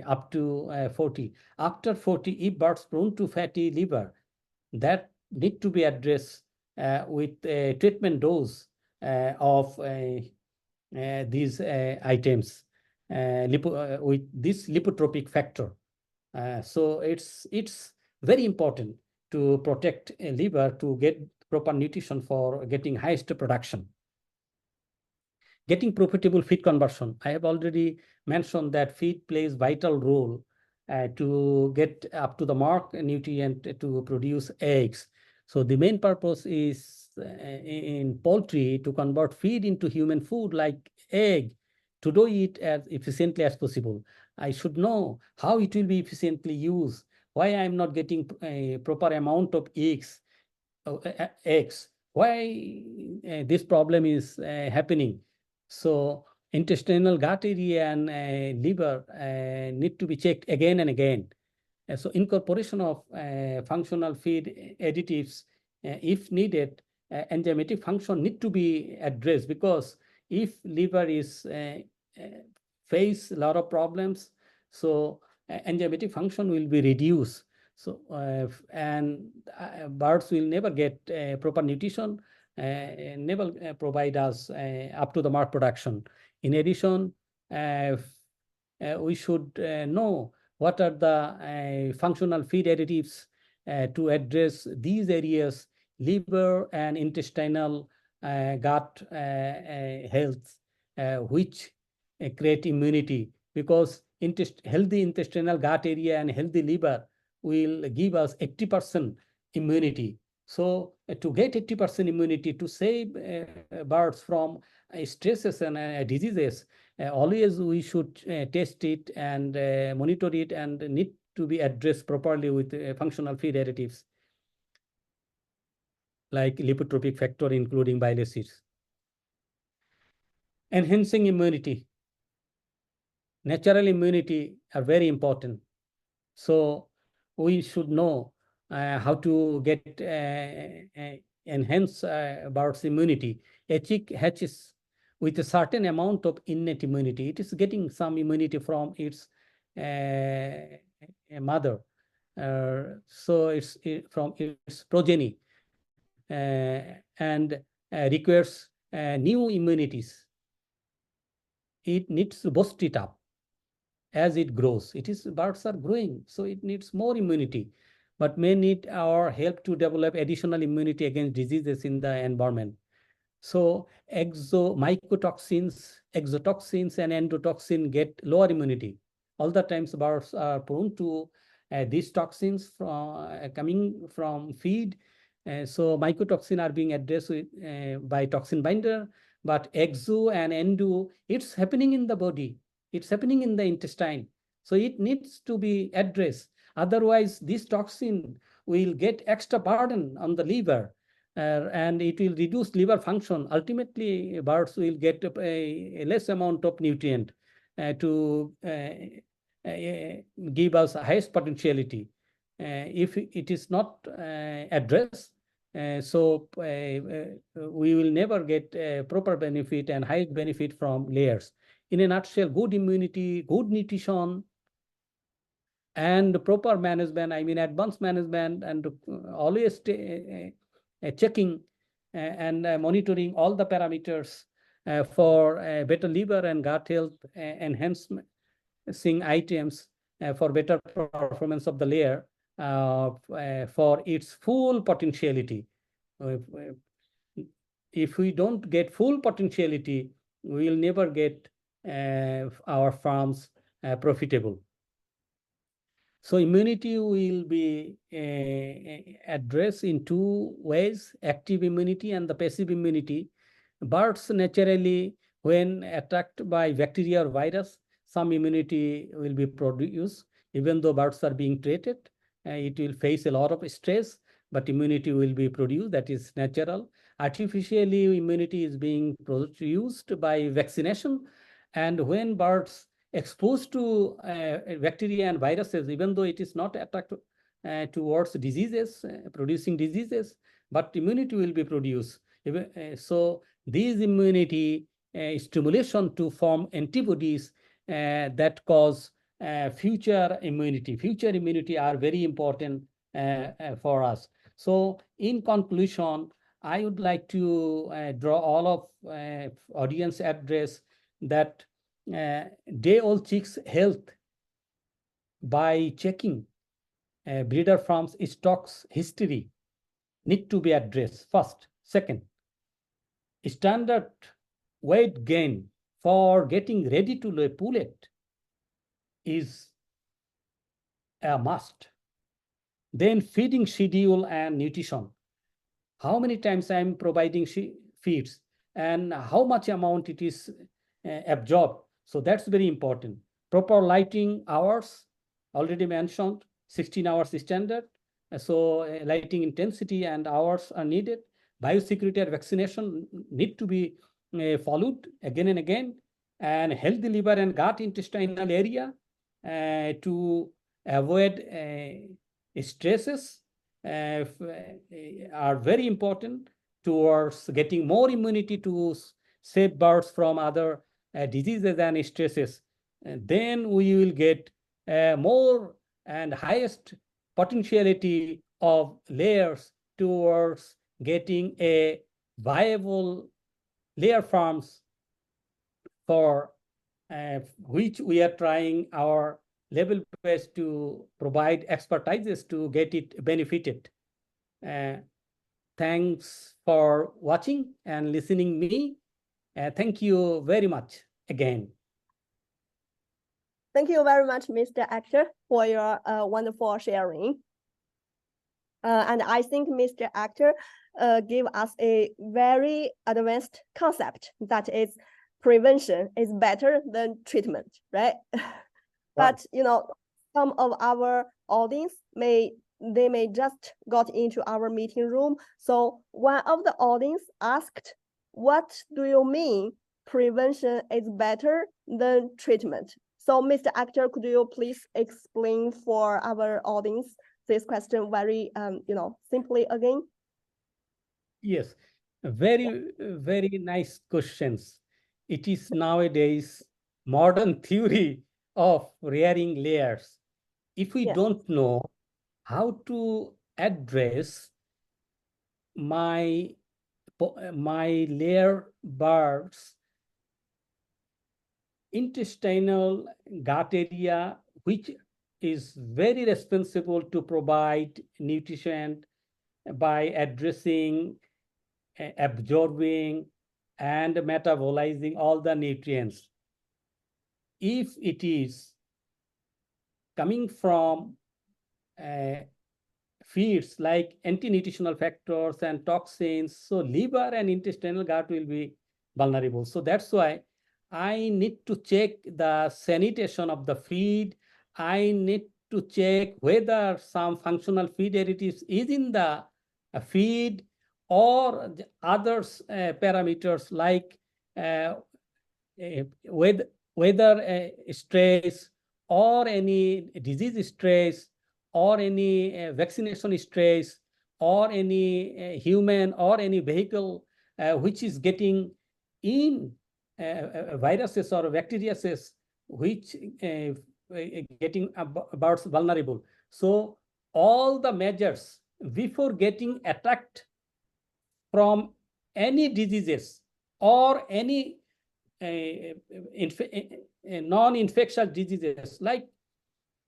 up to 40. After 40, if birds prone to fatty liver, that need to be addressed with a treatment dose of these items with this lipotropic factor. So it's very important to protect a liver to get proper nutrition for getting highest production. Getting profitable feed conversion. I have already mentioned that feed plays vital role to get up to the mark nutrient to produce eggs. So the main purpose is in poultry to convert feed into human food like egg, to do it as efficiently as possible. I should know how it will be efficiently used, why I'm not getting a proper amount of eggs, why this problem is happening. So intestinal gut area and liver need to be checked again and again. So incorporation of functional feed additives, if needed, enzymatic function need to be addressed, because if liver is face a lot of problems, so enzymatic function will be reduced. So birds will never get proper nutrition, never provide us up to the mark production. In addition, we should know what are the functional feed additives to address these areas, liver and intestinal gut health, which create immunity, because healthy intestinal gut area and healthy liver will give us 80% immunity. So to get 80% immunity, to save birds from stresses and diseases, always we should test it and monitor it, and need to be addressed properly with functional feed additives like lipotropic factor, including bile acids. Enhancing immunity. Natural immunity are very important. So we should know how to get enhance birds' immunity. A chick hatches with a certain amount of innate immunity. It is getting some immunity from its mother. So it's from its progeny, and requires new immunities. It needs to boost it up as it grows. Birds are growing, so it needs more immunity, but may need our help to develop additional immunity against diseases in the environment. So mycotoxins, exotoxins, and endotoxin get lower immunity. All the times birds are prone to these toxins coming from feed. So mycotoxin are being addressed by toxin binder, but exo and endo, it's happening in the body. It's happening in the intestine. So it needs to be addressed. Otherwise, this toxin will get extra burden on the liver, and it will reduce liver function. Ultimately, birds will get a less amount of nutrient to give us highest potentiality. If it is not addressed, so we will never get proper benefit and high benefit from layers. In a nutshell, good immunity, good nutrition, and proper management, I mean advanced management, and always checking and monitoring all the parameters for better liver and gut health, enhancing items for better performance of the layer for its full potentiality. If we don't get full potentiality, we will never get our farms profitable. So immunity will be addressed in two ways: active immunity and the passive immunity. Birds naturally, when attacked by bacteria or virus, some immunity will be produced. Even though birds are being treated, it will face a lot of stress, but immunity will be produced. That is natural. Artificially, immunity is being produced by vaccination. And when birds exposed to bacteria and viruses, even though it is not attacked towards diseases, producing diseases, but immunity will be produced. So these immunity stimulation to form antibodies that cause future immunity. Future immunity are very important for us. So in conclusion, I would like to draw all of audience address that day-old chicks' health by checking breeder farms stocks history need to be addressed first. Second, standard weight gain for getting ready to lay pullet is a must. Then feeding schedule and nutrition. How many times I'm providing feeds and how much amount it is absorbed. So that's very important. Proper lighting hours, already mentioned, 16 hours standard. So lighting intensity and hours are needed. Biosecurity and vaccination need to be followed again and again. And healthy liver and gut intestinal area to avoid stresses are very important towards getting more immunity to save birds from other diseases and stresses. And then we will get more and highest potentiality of layers towards getting a viable layer farms for which we are trying our level best to provide expertises to get it benefited. Thanks for watching and listening me. Thank you very much again. Thank you very much, Mr. Actor, for your wonderful sharing. And I think Mr. Actor gave us a very advanced concept that is prevention is better than treatment, right? But you know, some of our audience may just got into our meeting room. So one of the audience asked, "What do you mean prevention is better than treatment?" So, Mr. Actor, could you please explain for our audience this question very, simply again? Yes, very, very nice questions. It is nowadays modern theory of rearing layers. If we don't know how to address my layer birds intestinal gut area, which is very responsible to provide nutrition by addressing, absorbing, and metabolizing all the nutrients. If it is coming from feeds like anti-nutritional factors and toxins, so liver and intestinal gut will be vulnerable. So that's why I need to check the sanitation of the feed. I need to check whether some functional feed additives is in the feed or the others parameters like whether stress or any disease stress or any vaccination stress or any human or any vehicle which is getting in viruses or bacteria which getting about vulnerable. So all the measures before getting attacked from any diseases or any non-infectious diseases like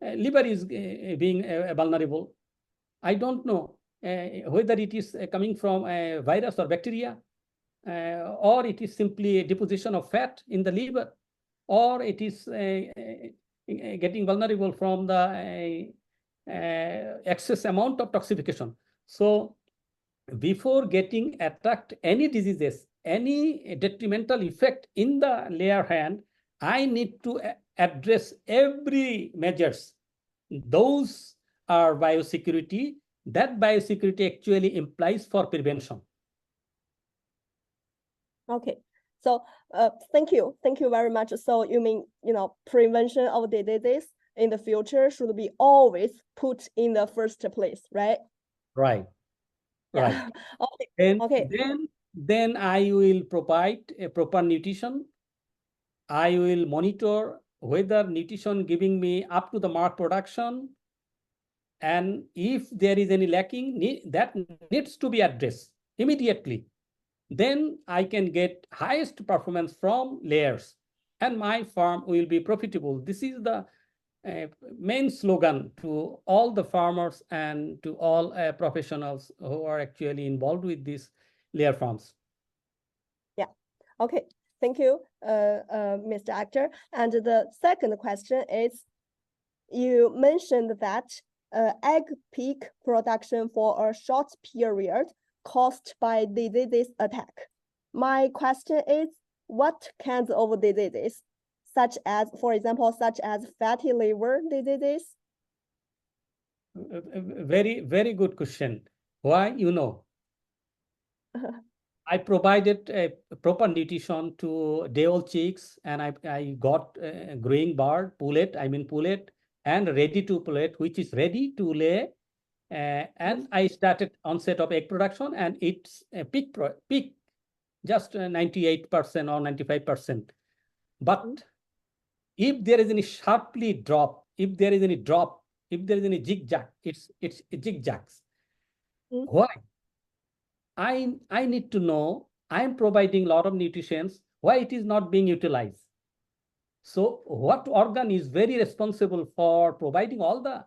liver is being vulnerable. I don't know whether it is coming from a virus or bacteria, or it is simply a deposition of fat in the liver, or it is getting vulnerable from the excess amount of toxification. So before getting attacked any diseases, any detrimental effect in the layer hand, I need to address every measures. Those are biosecurity. That biosecurity actually implies for prevention. Okay, so thank you very much. So you mean, prevention of diseases in the future should be always put in the first place, right? Right. Yeah. Right. Okay. Then I will provide a proper nutrition. I will monitor whether nutrition giving me up to the mark production. And if there is any lacking, that needs to be addressed immediately. Then I can get highest performance from layers and my farm will be profitable. This is the main slogan to all the farmers and to all professionals who are actually involved with these layer farms. Yeah. Okay. Thank you, Mr. Actor. And the second question is, you mentioned that egg peak production for a short period caused by diseases attack. My question is, what kinds of diseases, such as, for example, such as fatty liver diseases? Very, very good question. Why? I provided a proper nutrition to day-old chicks, and I got a growing bird, pullet, and ready to pullet, which is ready to lay. And I started onset of egg production, and it's a peak just 98% or 95%. But if there is any sharply drop, if there is any zigzag, it zigzags. Why? I need to know I am providing a lot of nutrition, why it is not being utilized. So what organ is very responsible for providing all the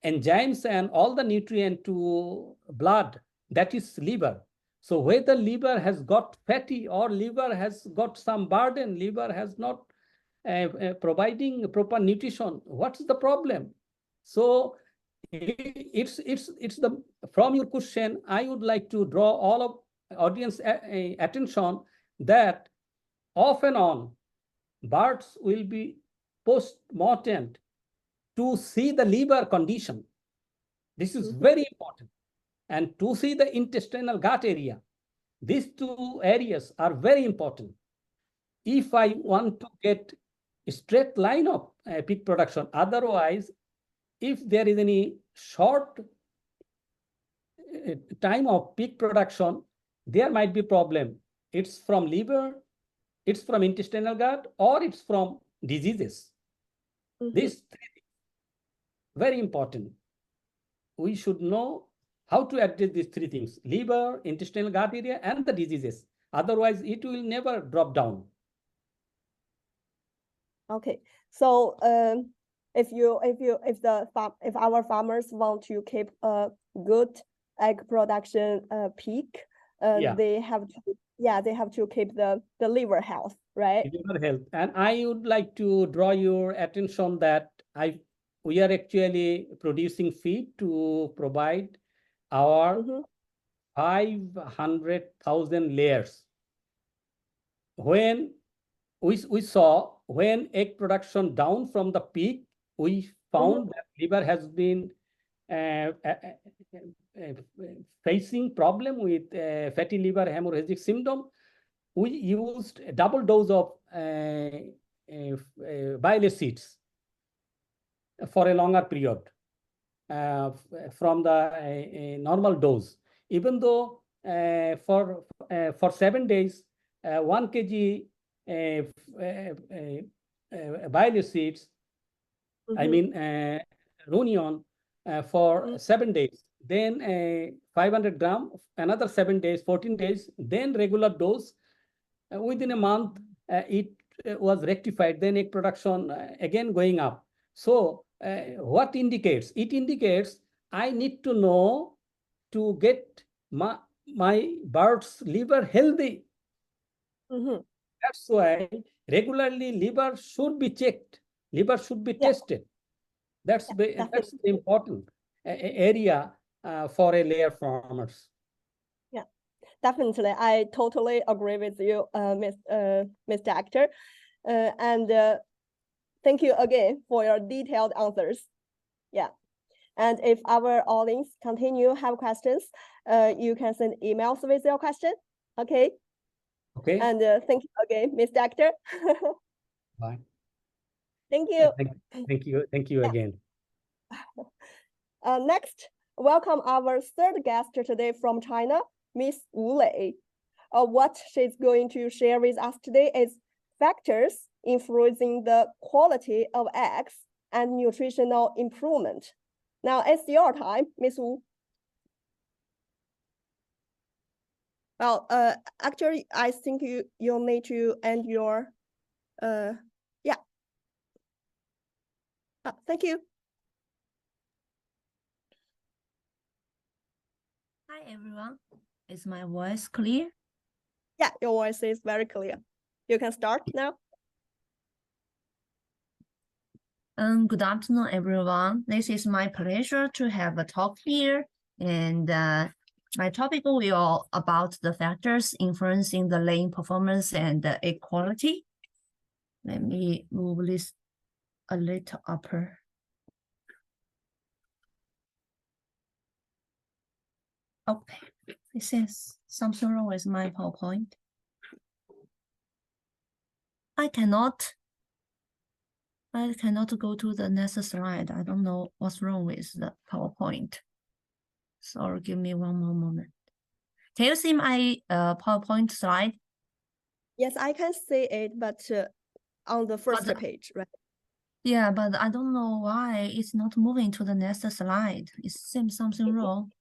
enzymes and all the nutrient to blood? That is liver. So whether liver has got fatty or liver has got some burden, liver has not providing proper nutrition, what's the problem? So it's the, from your question, I would like to draw all of audience attention that off and on birds will be post-mortem to see the liver condition. This is very important. And to see the intestinal gut area. These two areas are very important. If I want to get a straight line of peak production, otherwise, if there is any short time of peak production, there might be problem. It's from liver, it's from intestinal gut, or it's from diseases. This very important. We should know how to address these three things: liver, intestinal gut area, and the diseases. Otherwise, it will never drop down. Okay, so if our farmers want to keep a good egg production peak, they have to keep the liver health, right? Liver health. And I would like to draw your attention that we are actually producing feed to provide our 500,000 layers. When we saw when egg production down from the peak, we found that liver has been facing problem with fatty liver hemorrhagic syndrome. We used a double dose of bile seeds for a longer period from the normal dose. Even though for 7 days, 1 kg bile seeds, Runeon for 7 days, then 500 gram, another 7 days, 14 days, then regular dose. Within a month, it was rectified, then egg production again going up. So what indicates? It indicates I need to know to get my bird's liver healthy. That's why regularly liver should be checked. Liver should be tested. That's important area for a layer farmers. Yeah, definitely. I totally agree with you, Mr. Actor. And thank you again for your detailed answers. Yeah. And if our audience continue have questions, you can send emails with your question. Okay. Okay. And thank you again, Mr. Actor. Bye. Thank you. Thank you again. Next, welcome our third guest today from China, Miss Wu Lei. What she's going to share with us today is factors influencing the quality of eggs and nutritional improvement. Now it's your time, Miss Wu. Well, actually, I think you'll need to end your, yeah. Thank you. Hi, everyone. Is my voice clear? Yeah, your voice is very clear. You can start now. Good afternoon, everyone. This is my pleasure to have a talk here. And my topic will about the factors influencing the laying performance and egg quality. Let me move this a little upper. Okay, it says something wrong with my PowerPoint. I cannot go to the next slide. I don't know what's wrong with the PowerPoint. Sorry, give me one more moment. Can you see my PowerPoint slide? Yes, I can see it, but on the first page, right? Yeah, but I don't know why it's not moving to the next slide. It seems something wrong.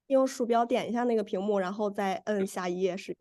用鼠标点一下那个屏幕，然后再摁下一页是。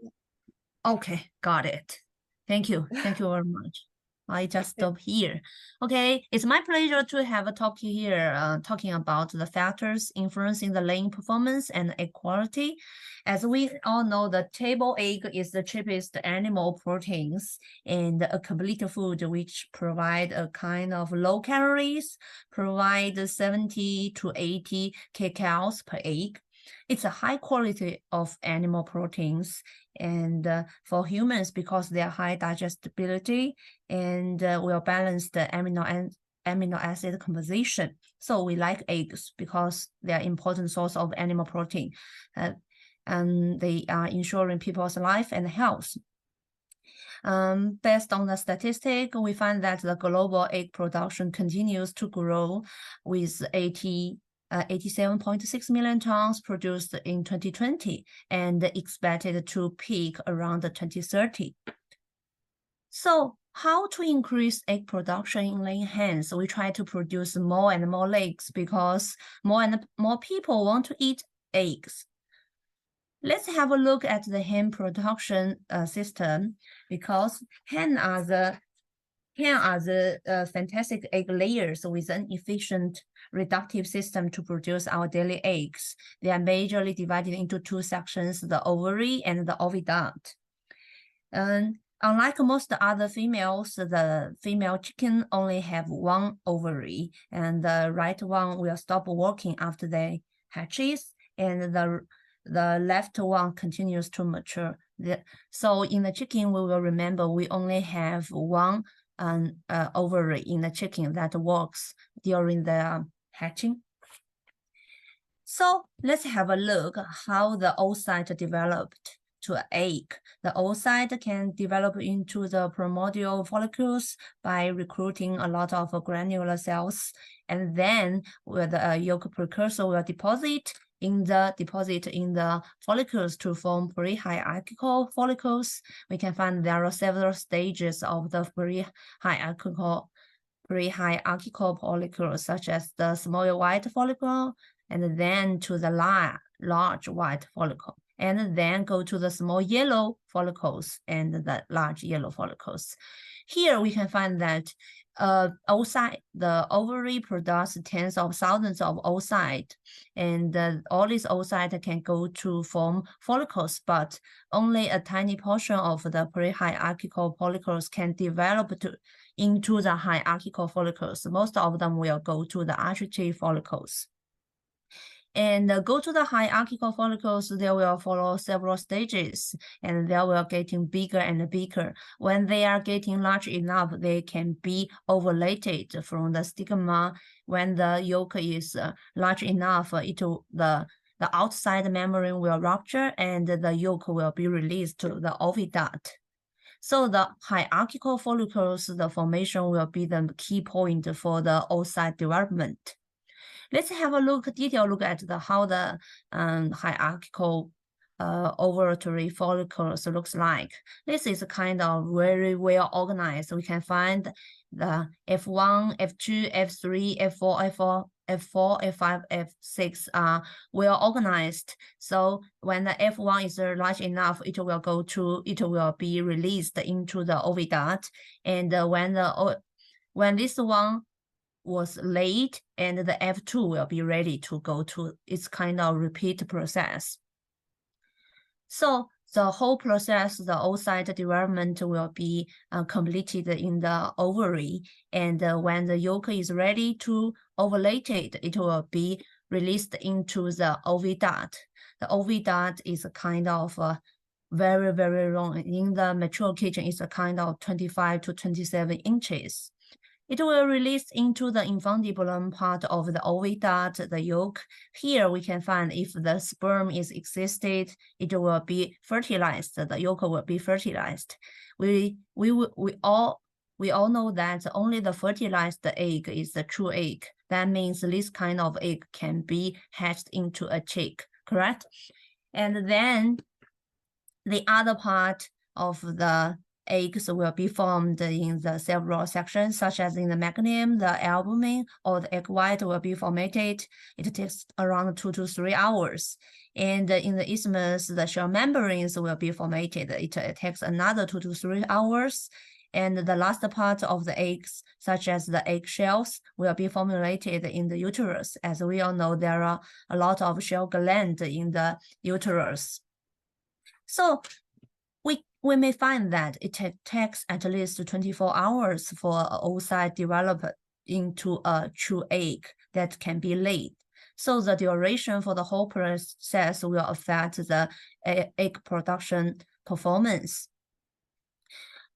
Okay, got it. Thank you. Thank you very much. I just stop here. Okay, it's my pleasure to have a talk here talking about the factors influencing the laying performance and egg quality. As we all know, the table egg is the cheapest animal proteins and a complete food which provide a kind of low calories, provide 70 to 80 kcals per egg. It's a high quality of animal proteins, and for humans, because they are high digestibility and will balance the amino acid composition. So we like eggs because they are important source of animal protein, and they are ensuring people's life and health. Based on the statistic, we find that the global egg production continues to grow with 87.6 million tons produced in 2020 and expected to peak around 2030. So how to increase egg production in laying hens? We try to produce more and more eggs because more and more people want to eat eggs. Let's have a look at the hen production system, because hen are the fantastic egg layers with an efficient reductive system to produce our daily eggs. They are majorly divided into two sections, the ovary and the oviduct. And unlike most other females, the female chicken only have one ovary, and the right one will stop working after they hatches, and the left one continues to mature. So in the chicken, we will remember we only have one ovary in the chicken that works during the hatching. So let's have a look how the oocyte developed to an egg. The oocyte can develop into the primordial follicles by recruiting a lot of granular cells, and then the yolk precursor will deposit in the follicles to form pre-hierarchical follicles. We can find there are several stages of the pre-hierarchical follicles, such as the small white follicle, and then to the large white follicle, and then go to the small yellow follicles and the large yellow follicles. Here we can find that the ovary produces tens of thousands of oocytes, and all these oocytes can go to form follicles, but only a tiny portion of the pre-hierarchical follicles can develop into the hierarchical follicles. Most of them will go to the architecture follicles. And go to the hierarchical follicles, they will follow several stages, and they will getting bigger and bigger. When they are getting large enough, they can be ovulated from the stigma. When the yolk is large enough, the outside membrane will rupture and the yolk will be released to the oviduct. So the hierarchical follicles, the formation will be the key point for the oocyte development. Let's have a detailed look at how the hierarchical ovulatory follicles looks like. This is kind of very well organized. We can find the F1, F2, F3, F4, F5, F6 are well organized. So when the F1 is large enough, it will be released into the oviduct. And when this one was laid, and the F2 will be ready to go to its kind of repeat process. So the whole process, the oocyte development will be completed in the ovary, and when the yolk is ready to ovulate it will be released into the oviduct. The oviduct is a kind of very, very long. In the mature kitchen, it's a kind of 25 to 27 inches. It will release into the infundibulum part of the oviduct, the yolk. Here we can find if the sperm is existed, it will be fertilized. The yolk will be fertilized. We all know that only the fertilized egg is the true egg. That means this kind of egg can be hatched into a chick, correct? And then the other part of the eggs will be formed in the several sections, such as in the mechanism, the albumin, or the egg white will be formatted. It takes around 2 to 3 hours. And in the isthmus, the shell membranes will be formatted. It takes another 2 to 3 hours. And the last part of the eggs, such as the eggshells, will be formulated in the uterus. As we all know, there are a lot of shell glands in the uterus. So we may find that it takes at least 24 hours for an oocyte develop into a true egg that can be laid. So the duration for the whole process will affect the egg production performance.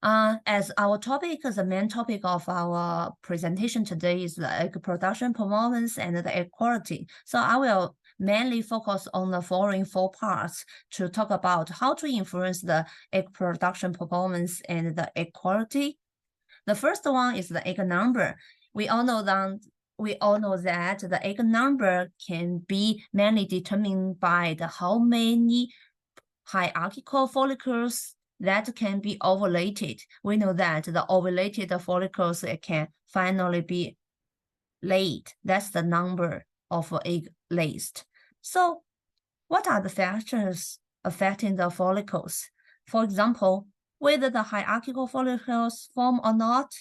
As our topic, the main topic of our presentation today is the egg production performance and the egg quality. So I will mainly focus on the following 4 parts to talk about how to influence the egg production performance and the egg quality. The first one is the egg number. We all know that the egg number can be mainly determined by how many hierarchical follicles that can be ovulated. We know that the ovulated follicles can finally be laid. That's the number of egg laid. So what are the factors affecting the follicles? For example, whether the hierarchical follicles form or not.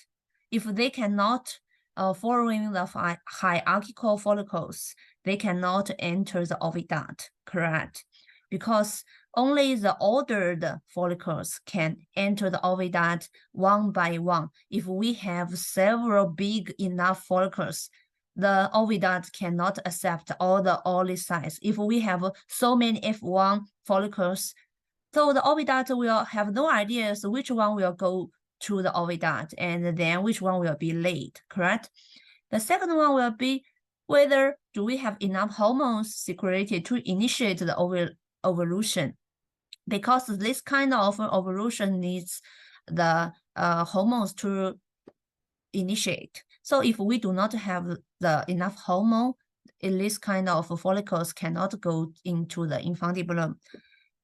If they cannot, following the hierarchical follicles, they cannot enter the oviduct, correct? Because only the ordered follicles can enter the oviduct one by one. If we have several big enough follicles, the oviduct cannot accept all the early size. If we have so many F1 follicles, so the oviduct will have no idea which one will go to the oviduct and then which one will be laid, correct? The second one will be whether do we have enough hormones secreted to initiate the ovulation, because this kind of ovulation needs the hormones to initiate. So if we do not have the enough hormone, this kind of follicles cannot go into the infundibulum.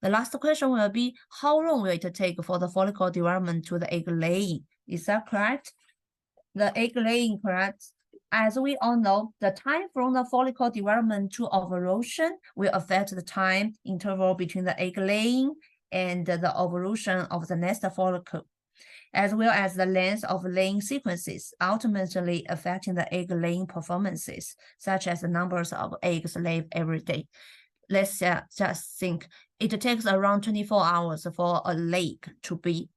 The last question will be, how long will it take for the follicle development to the egg laying? Is that correct? The egg laying, correct? As we all know, the time from the follicle development to ovulation will affect the time interval between the egg laying and the ovulation of the next follicle, as well as the length of laying sequences, ultimately affecting the egg laying performances, such as the numbers of eggs laid every day. Let's just think, it takes around 24 hours for an egg to be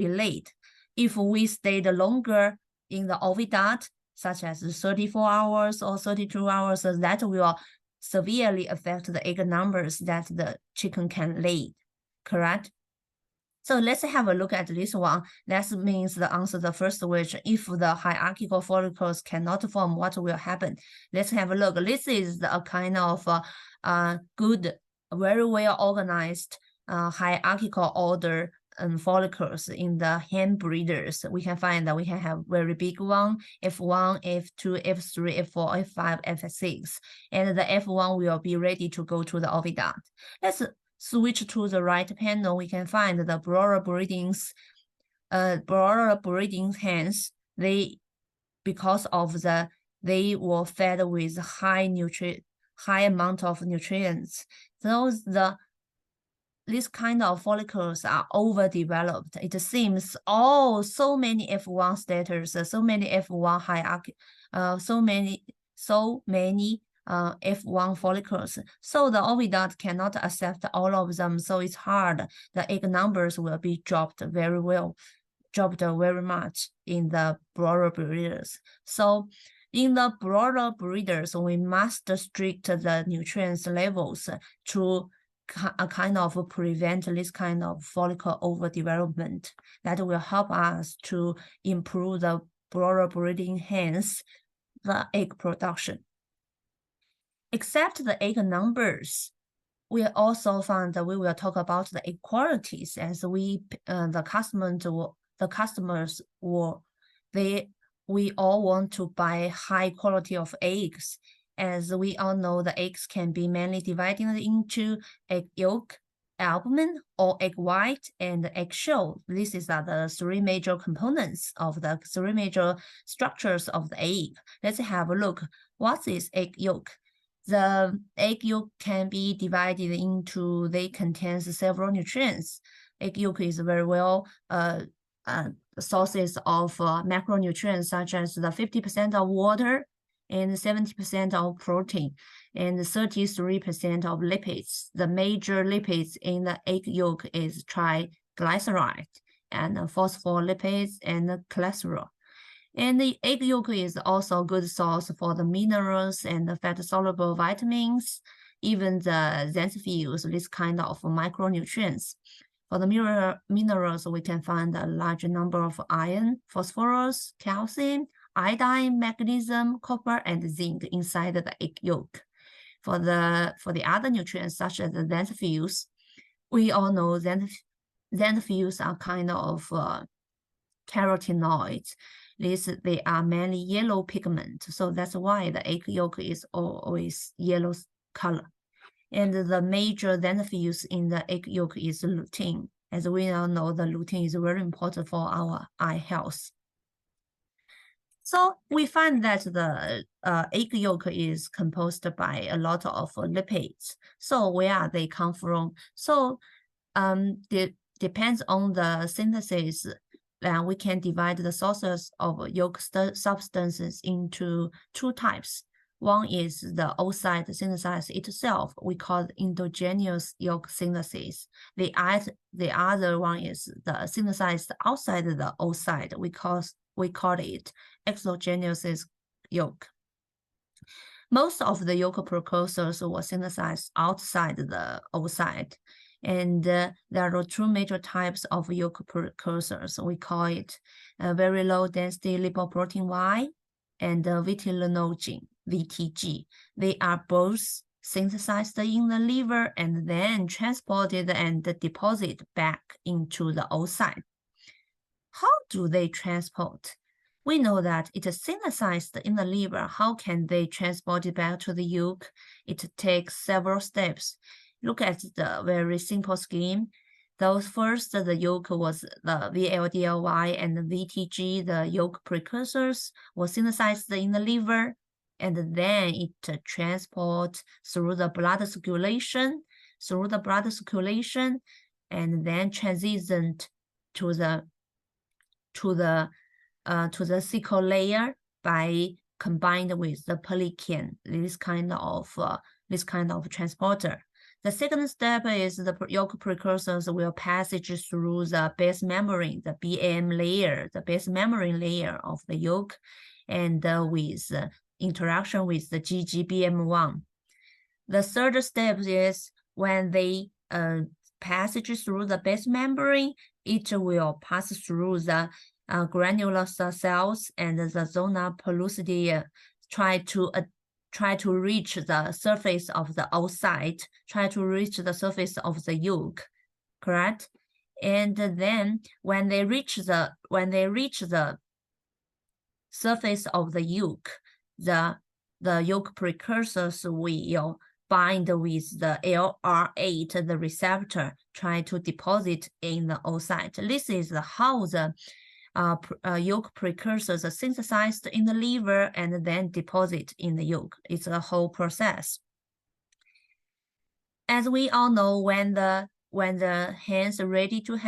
laid. If we stayed longer in the oviduct, such as 34 hours or 32 hours, that will severely affect the egg numbers that the chicken can lay, correct? So let's have a look at this one. That means the answer, the first question, if the hierarchical follicles cannot form, what will happen? Let's have a look. This is a kind of good, very well organized hierarchical order follicles in the hen breeders. We can find that we can have very big one, F1, F2, F3, F4, F5, F6, and the F1 will be ready to go to the oviduct. Let's switch to the right panel. We can find the broiler breeding hens. Because of they were fed with high amount of nutrients. Those the this kind of follicles are overdeveloped. It seems so many F1 status, so many F1 hierarchy, so many F1 follicles. So the oviduct cannot accept all of them. So it's hard. The egg numbers will be dropped very much in the broader breeders. So in the broader breeders, we must restrict the nutrients levels to kind of prevent this kind of follicle overdevelopment. That will help us to improve the broader breeding, hence the egg production. Except the egg numbers, we also found that we will talk about the egg qualities as we we all want to buy high quality of eggs. As we all know, the eggs can be mainly divided into egg yolk, albumin, or egg white, and egg shell. These are the three major components of the three major structures of the egg. Let's have a look. What is egg yolk? The egg yolk can be divided into, they contains several nutrients. Egg yolk is very well sources of macronutrients such as the 50% of water and 70% of protein and 33% of lipids. The major lipids in the egg yolk is triglyceride and phospholipids and cholesterol. And the egg yolk is also a good source for the minerals and the fat-soluble vitamins, even the xanthophylls, this kind of micronutrients. For the minerals, we can find a large number of iron, phosphorus, calcium, iodine, magnesium, copper, and zinc inside the egg yolk. For the other nutrients, such as the xanthophylls, we all know xanthophylls are kind of carotenoids. They are mainly yellow pigment, so that's why the egg yolk is always yellow color. And the major xanthophylls in the egg yolk is lutein. As we all know, the lutein is very important for our eye health. So we find that the egg yolk is composed by a lot of lipids. So where they come from? So it depends on the synthesis. And we can divide the sources of yolk substances into two types. One is the oocyte synthesis itself. We call it endogenous yolk synthesis. The other one is the synthesized outside the oocyte. We call it exogenous yolk. Most of the yolk precursors were synthesized outside the oocyte. And there are two major types of yolk precursors. We call it very low density lipoprotein Y and vitilinogen, VTG. They are both synthesized in the liver and then transported and deposited back into the oocyte. How do they transport? We know that it is synthesized in the liver. How can they transport it back to the yolk? It takes several steps. Look at the very simple scheme. Those first, the yolk was the VLDLY and the VTG, the yolk precursors, were synthesized in the liver, and then it transports through the blood circulation, and then transitioned to the sickle layer by combined with the pelican, this kind of transporter. The second step is the yolk precursors will passage through the base membrane, the BM layer, the base membrane layer of the yolk, and with interaction with the GGBM1. The third step is when they passage through the base membrane, it will pass through the granular cells and the zona pellucidea, try to reach the surface of the oocyte, try to reach the surface of the yolk, correct? And then when they reach the surface of the yolk, the yolk precursors will bind with the LR8, the receptor, try to deposit in the oocyte. This is how the yolk precursors are synthesized in the liver and then deposit in the yolk. It's a whole process. As we all know, when the when the hens ready to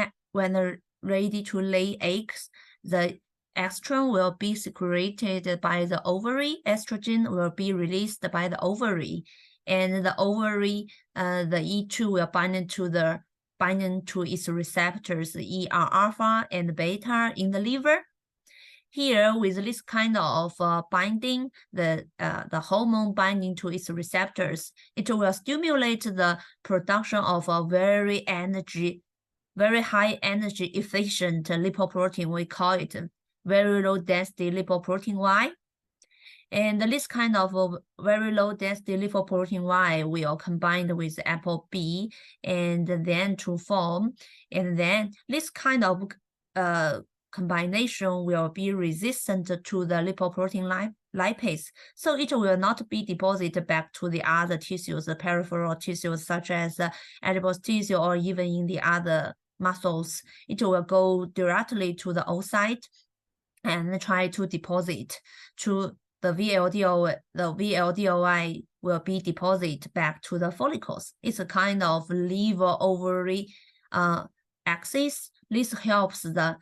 ready to lay eggs, the estrogen will be secreted by the ovary. Estrogen will be released by the ovary, and the ovary, the E2 will bind to its receptors, ER alpha and beta in the liver. Here, with this kind of binding, the hormone binding to its receptors, it will stimulate the production of a very high energy efficient lipoprotein. We call it very low density lipoprotein Y. And this kind of very low density lipoprotein Y will combine with ApoB and then to form. And then this kind of combination will be resistant to the lipoprotein lipase. So it will not be deposited back to the other tissues, the peripheral tissues such as adipose tissue or even in the other muscles. It will go directly to the oocyte and try to deposit to the VLDO. The VLDOI will be deposited back to the follicles. It's a kind of liver ovary axis. This helps the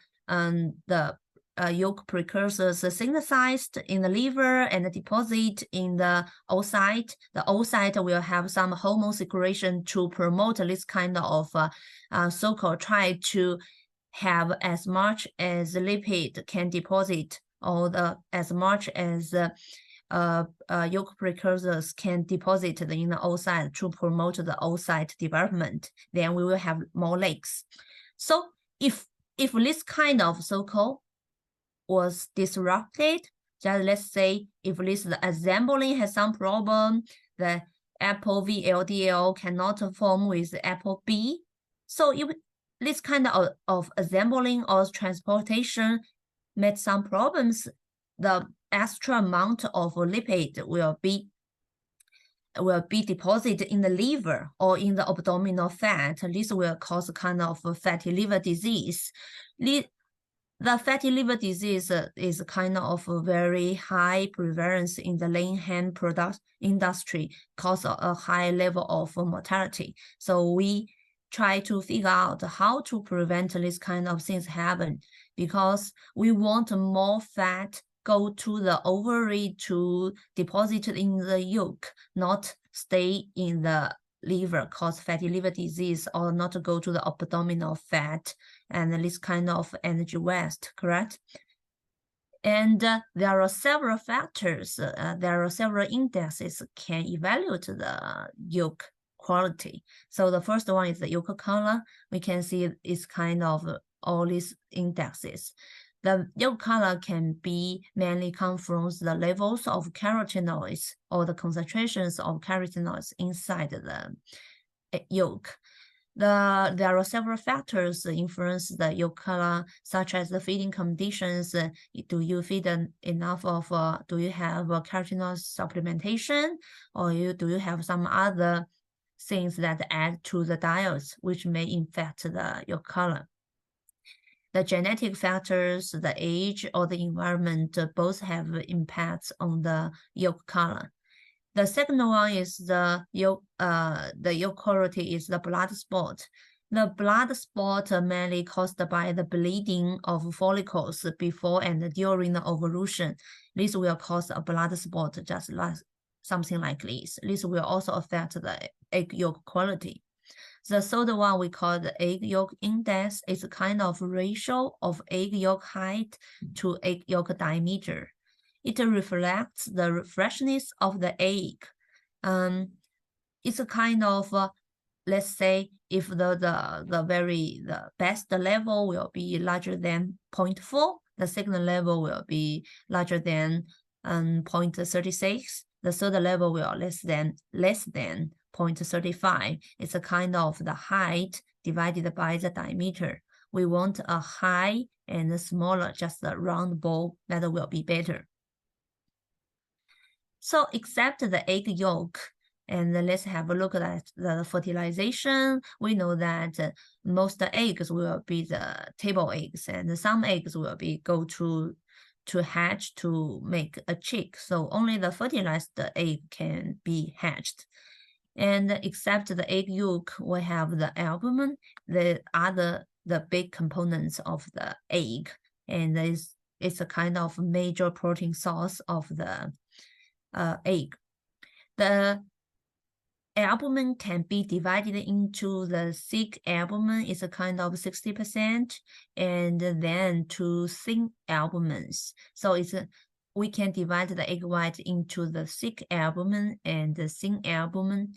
yolk precursors synthesized in the liver and deposit in the oocyte. The oocyte will have some hormone secretion to promote this kind of so-called try to have as much as lipid can deposit, or as much as yolk precursors can deposit in the oocyte to promote the oocyte development. Then we will have more legs. So if this kind of so-called was disrupted, just let's say if this assembling has some problem, the ApoVLDL cannot form with ApoB. So if this kind of assembling or transportation made some problems, the extra amount of lipid will be deposited in the liver or in the abdominal fat. This will cause kind of fatty liver disease. The fatty liver disease is kind of a very high prevalence in the laying hen product industry, cause a high level of mortality. So we try to figure out how to prevent this kind of things happen, because we want more fat go to the ovary to deposit in the yolk, not stay in the liver, cause fatty liver disease, or not to go to the abdominal fat and this kind of energy waste, correct? And there are several factors, there are several indexes can evaluate the yolk quality. So the first one is the yolk color. We can see it's kind of all these indexes. The yolk color can be mainly come from the levels of carotenoids or the concentrations of carotenoids inside the yolk. There are several factors that influence the yolk color, such as the feeding conditions. Do you feed enough of, do you have carotenoid supplementation, or do you have some other things that add to the diets, which may affect the yolk color? The genetic factors, the age, or the environment both have impacts on the yolk color. The second one is the yolk quality is the blood spot. The blood spot mainly caused by the bleeding of follicles before and during the ovulation. This will cause a blood spot, just like something like this. This will also affect the egg yolk quality. The third one we call the egg yolk index. It's a kind of ratio of egg yolk height to egg yolk diameter. It reflects the freshness of the egg. It's a kind of, let's say, if the best level will be larger than 0.4, the second level will be larger than 0.36. The third level will less than 0.35. It's a kind of the height divided by the diameter. We want a high and smaller, just a round ball, that will be better. So except the egg yolk, and let's have a look at the fertilization. We know that most eggs will be the table eggs, and some eggs will be go to hatch to make a chick. So only the fertilized egg can be hatched. And except the egg yolk, we have the albumin, the big components of the egg, and it's a kind of major protein source of the egg. The albumin can be divided into the thick albumin is a kind of 60%, and then to thin albumins. So we can divide the egg white into the thick albumin and the thin albumin.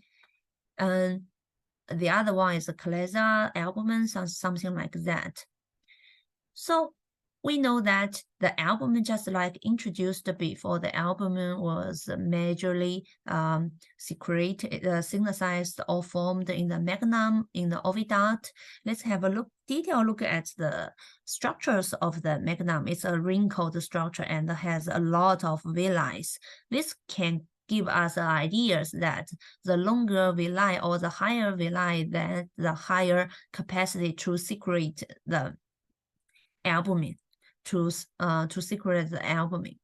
The other one is a chlesa albumin, something like that. So we know that the albumin, just like introduced before, the albumin was majorly secreted, synthesized or formed in the magnum, in the oviduct. Let's have a detailed look at the structures of the magnum. It's a wrinkled structure and has a lot of villi. This can give us ideas that the longer villi or the higher villi, then the higher capacity to secrete the albumin, to secrete the albumin.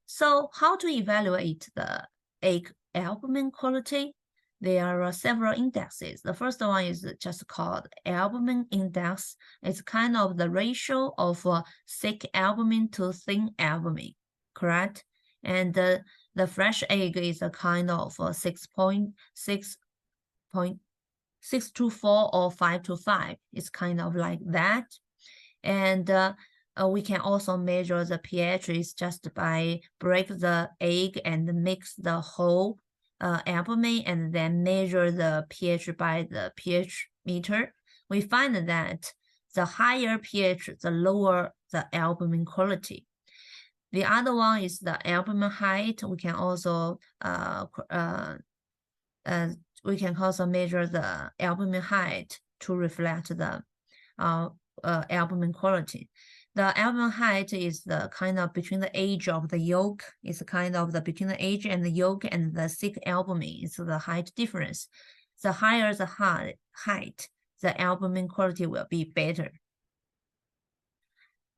So how to evaluate the egg albumin quality? There are several indexes. The first one is just called albumin index. It's kind of the ratio of thick albumin to thin albumin, correct? And the fresh egg is a kind of 6.624 or 5 to 5. It's kind of like that. And we can also measure the pH is just by break the egg and mix the whole albumin and then measure the pH by the pH meter. We find that the higher pH, the lower the albumin quality. The other one is the albumin height. We can also measure the albumin height to reflect the albumin quality. The albumin height is the kind of between the age of the yolk. It's kind of between the age and the yolk and the thick albumin. It's the height difference. The higher the height, the albumin quality will be better.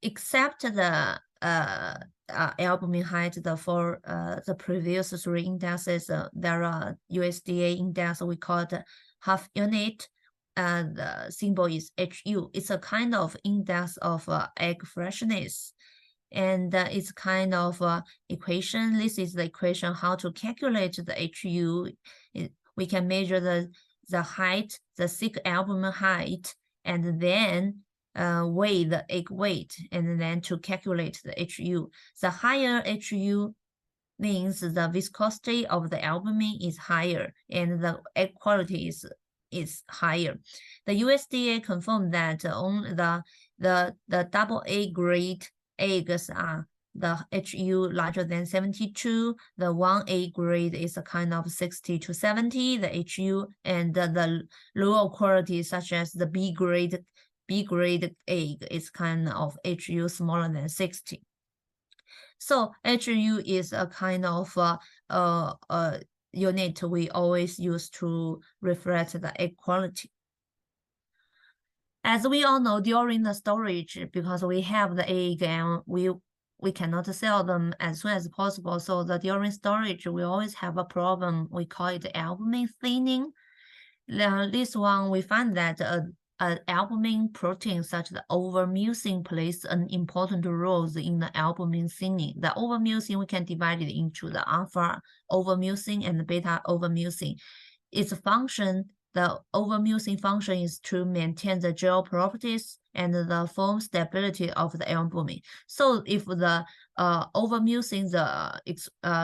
Except the albumin height, for the previous three indexes, there are USDA index we call it half unit. The symbol is HU. It's a kind of index of egg freshness. And it's kind of equation. This is the equation how to calculate the HU. We can measure the height, the thick albumin height, and then weigh the egg weight, and then to calculate the HU. The higher HU means the viscosity of the albumin is higher and the egg quality is higher. The USDA confirmed that only the double A grade eggs are the HU larger than 72. The 1A grade is a kind of 60 to 70, the HU, and the lower quality such as the B grade egg is kind of HU smaller than 60. So HU is a kind of unit we always use to reflect the egg quality. As we all know, during the storage, because we have the egg and we cannot sell them as soon as possible, so that during storage we always have a problem. We call it albumin thinning. This one we find that albumin protein such as overmucin plays an important role in the albumin thinning. The overmucin, we can divide it into the alpha overmucin and the beta overmucin. Its function, the overmucin function, is to maintain the gel properties and the form stability of the albumin. So if the overmucin, the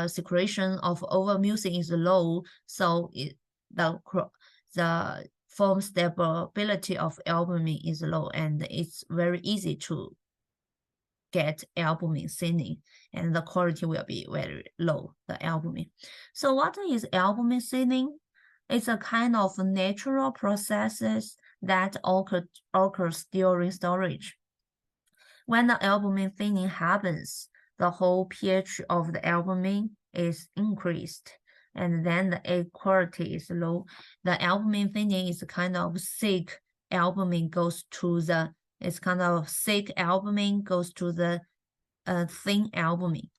secretion of overmucin is low, so the form stability of albumin is low, and it's very easy to get albumin thinning, and the quality will be very low, the albumin. So what is albumin thinning? It's a kind of natural processes that occurs during storage. When the albumin thinning happens, the whole pH of the albumin is increased, and then the egg quality is low. The albumin thinning is kind of thick albumin goes to the, it's kind of thick albumin goes to the thin albumin.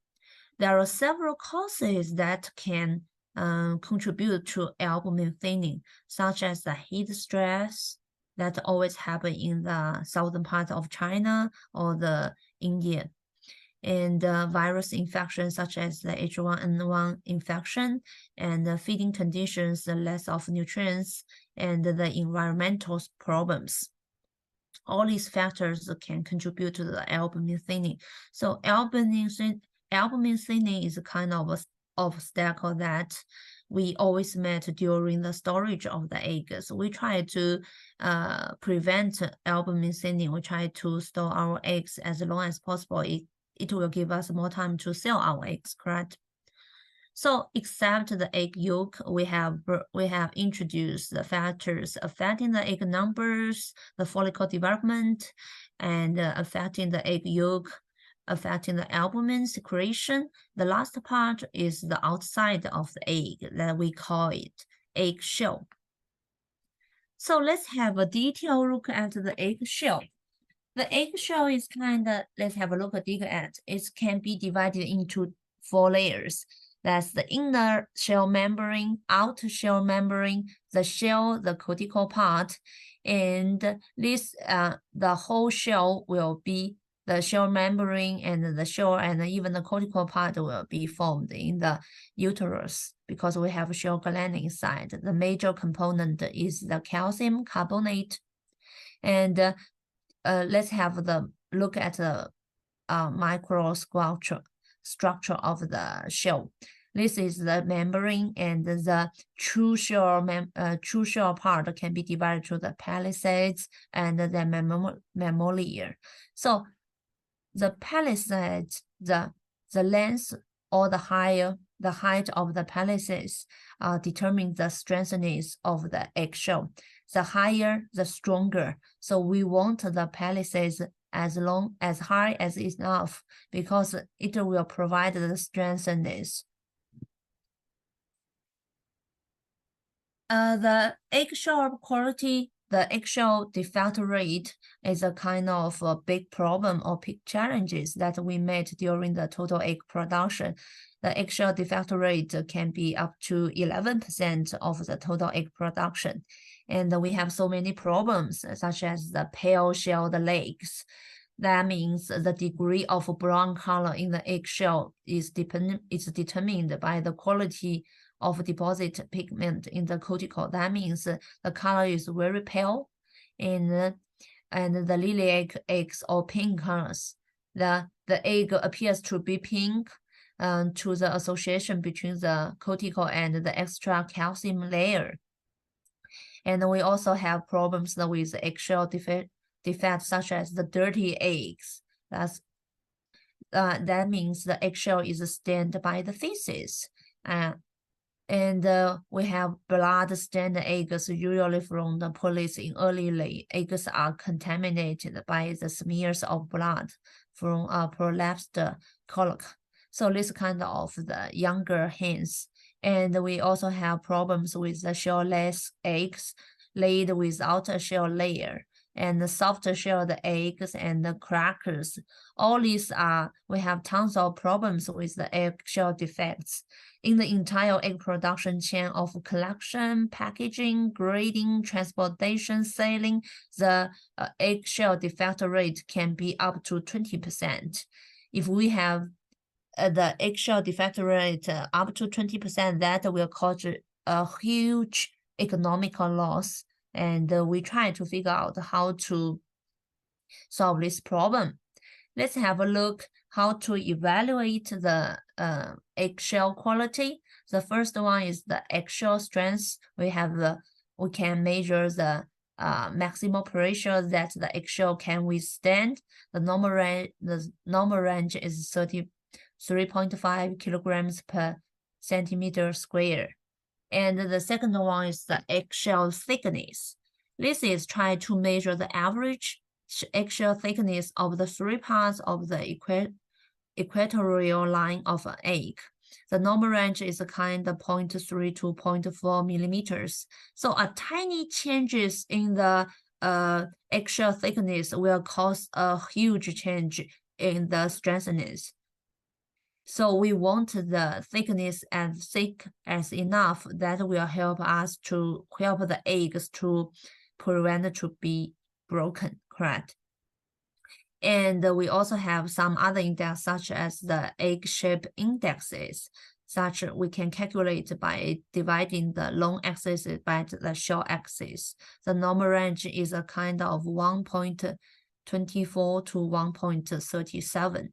There are several causes that can contribute to albumin thinning, such as the heat stress that always happen in the southern part of China or the India, and virus infections such as the H1N1 infection, and the feeding conditions, the less of nutrients, and the environmental problems. All these factors can contribute to the albumin thinning. So albumin thinning is a kind of a obstacle that we always met during the storage of the eggs. We try to prevent albumin thinning. We try to store our eggs as long as possible. It will give us more time to sell our eggs, correct? So except the egg yolk, we have introduced the factors affecting the egg numbers, the follicle development, and affecting the egg yolk, affecting the albumin secretion. The last part is the outside of the egg that we call it eggshell. So let's have a detailed look at the eggshell. The eggshell is let's have a look at it. It can be divided into 4 layers. That's the inner shell membrane, outer shell membrane, the shell, the cortical part, and this the whole shell will be the shell membrane, and the shell and even the cortical part will be formed in the uterus because we have shell gland inside. The major component is the calcium carbonate, and let's have the look at the microstructure of the shell. This is the membrane, and the true shell part can be divided to the palisades and the mammalia. So the palisades, the length or the height of the palisades determines the strengthness of the eggshell. The higher, the stronger. So we want the palisades as high as enough because it will provide the strengthness. The eggshell quality, the eggshell defect rate is a kind of a big problem or big challenges that we met during the total egg production. The eggshell defect rate can be up to 11% of the total egg production. And we have so many problems, such as the pale-shelled legs. That means the degree of brown color in the eggshell is determined by the quality of deposit pigment in the cortical. That means the color is very pale, and the lily eggs or pink colors. The egg appears to be pink to the association between the cortical and the extra calcium layer. And we also have problems with eggshell defects such as the dirty eggs. That means the eggshell is stained by the feces. And we have blood-stained eggs, usually from the police in early lay. Eggs are contaminated by the smears of blood from a prolapsed colic. So this kind of the younger hens. And we also have problems with the shell-less eggs laid without a shell layer, and the soft-shelled eggs and the crackers. All these we have tons of problems with the eggshell defects. In the entire egg production chain of collection, packaging, grading, transportation, selling, the eggshell defect rate can be up to 20%. If we have the eggshell defect rate up to 20%, that will cause a huge economical loss. And we try to figure out how to solve this problem. Let's have a look how to evaluate the eggshell quality. The first one is the eggshell strength. We can measure the maximum pressure that the eggshell can withstand. The normal range is 33.5 kilograms per centimeter square. And the second one is the eggshell thickness. This is trying to measure the average eggshell thickness of the 3 parts of the equatorial line of an egg. The normal range is a kind of 0.3 to 0.4 millimeters. So a tiny changes in the eggshell thickness will cause a huge change in the strengthness. So we want the thickness as thick as enough that will help us to help the eggs to prevent to be broken, correct? And we also have some other index such as the egg shape indexes, such we can calculate by dividing the long axis by the short axis. The normal range is a kind of 1.24 to 1.37.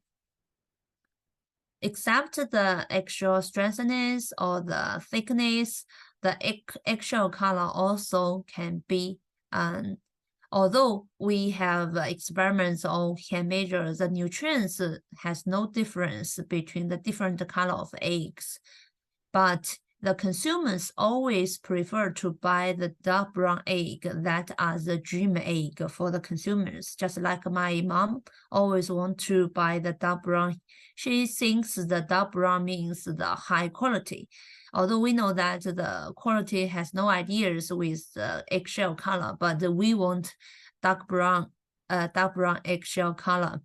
Except the actual strengthness or the thickness, the actual color also can be, although we have experiments or can measure the nutrients has no difference between the different color of eggs, but the consumers always prefer to buy the dark brown egg that are the dream egg for the consumers. Just like my mom always want to buy the dark brown. She thinks the dark brown means the high quality. Although we know that the quality has no ideas with the eggshell color, but we want dark brown eggshell color.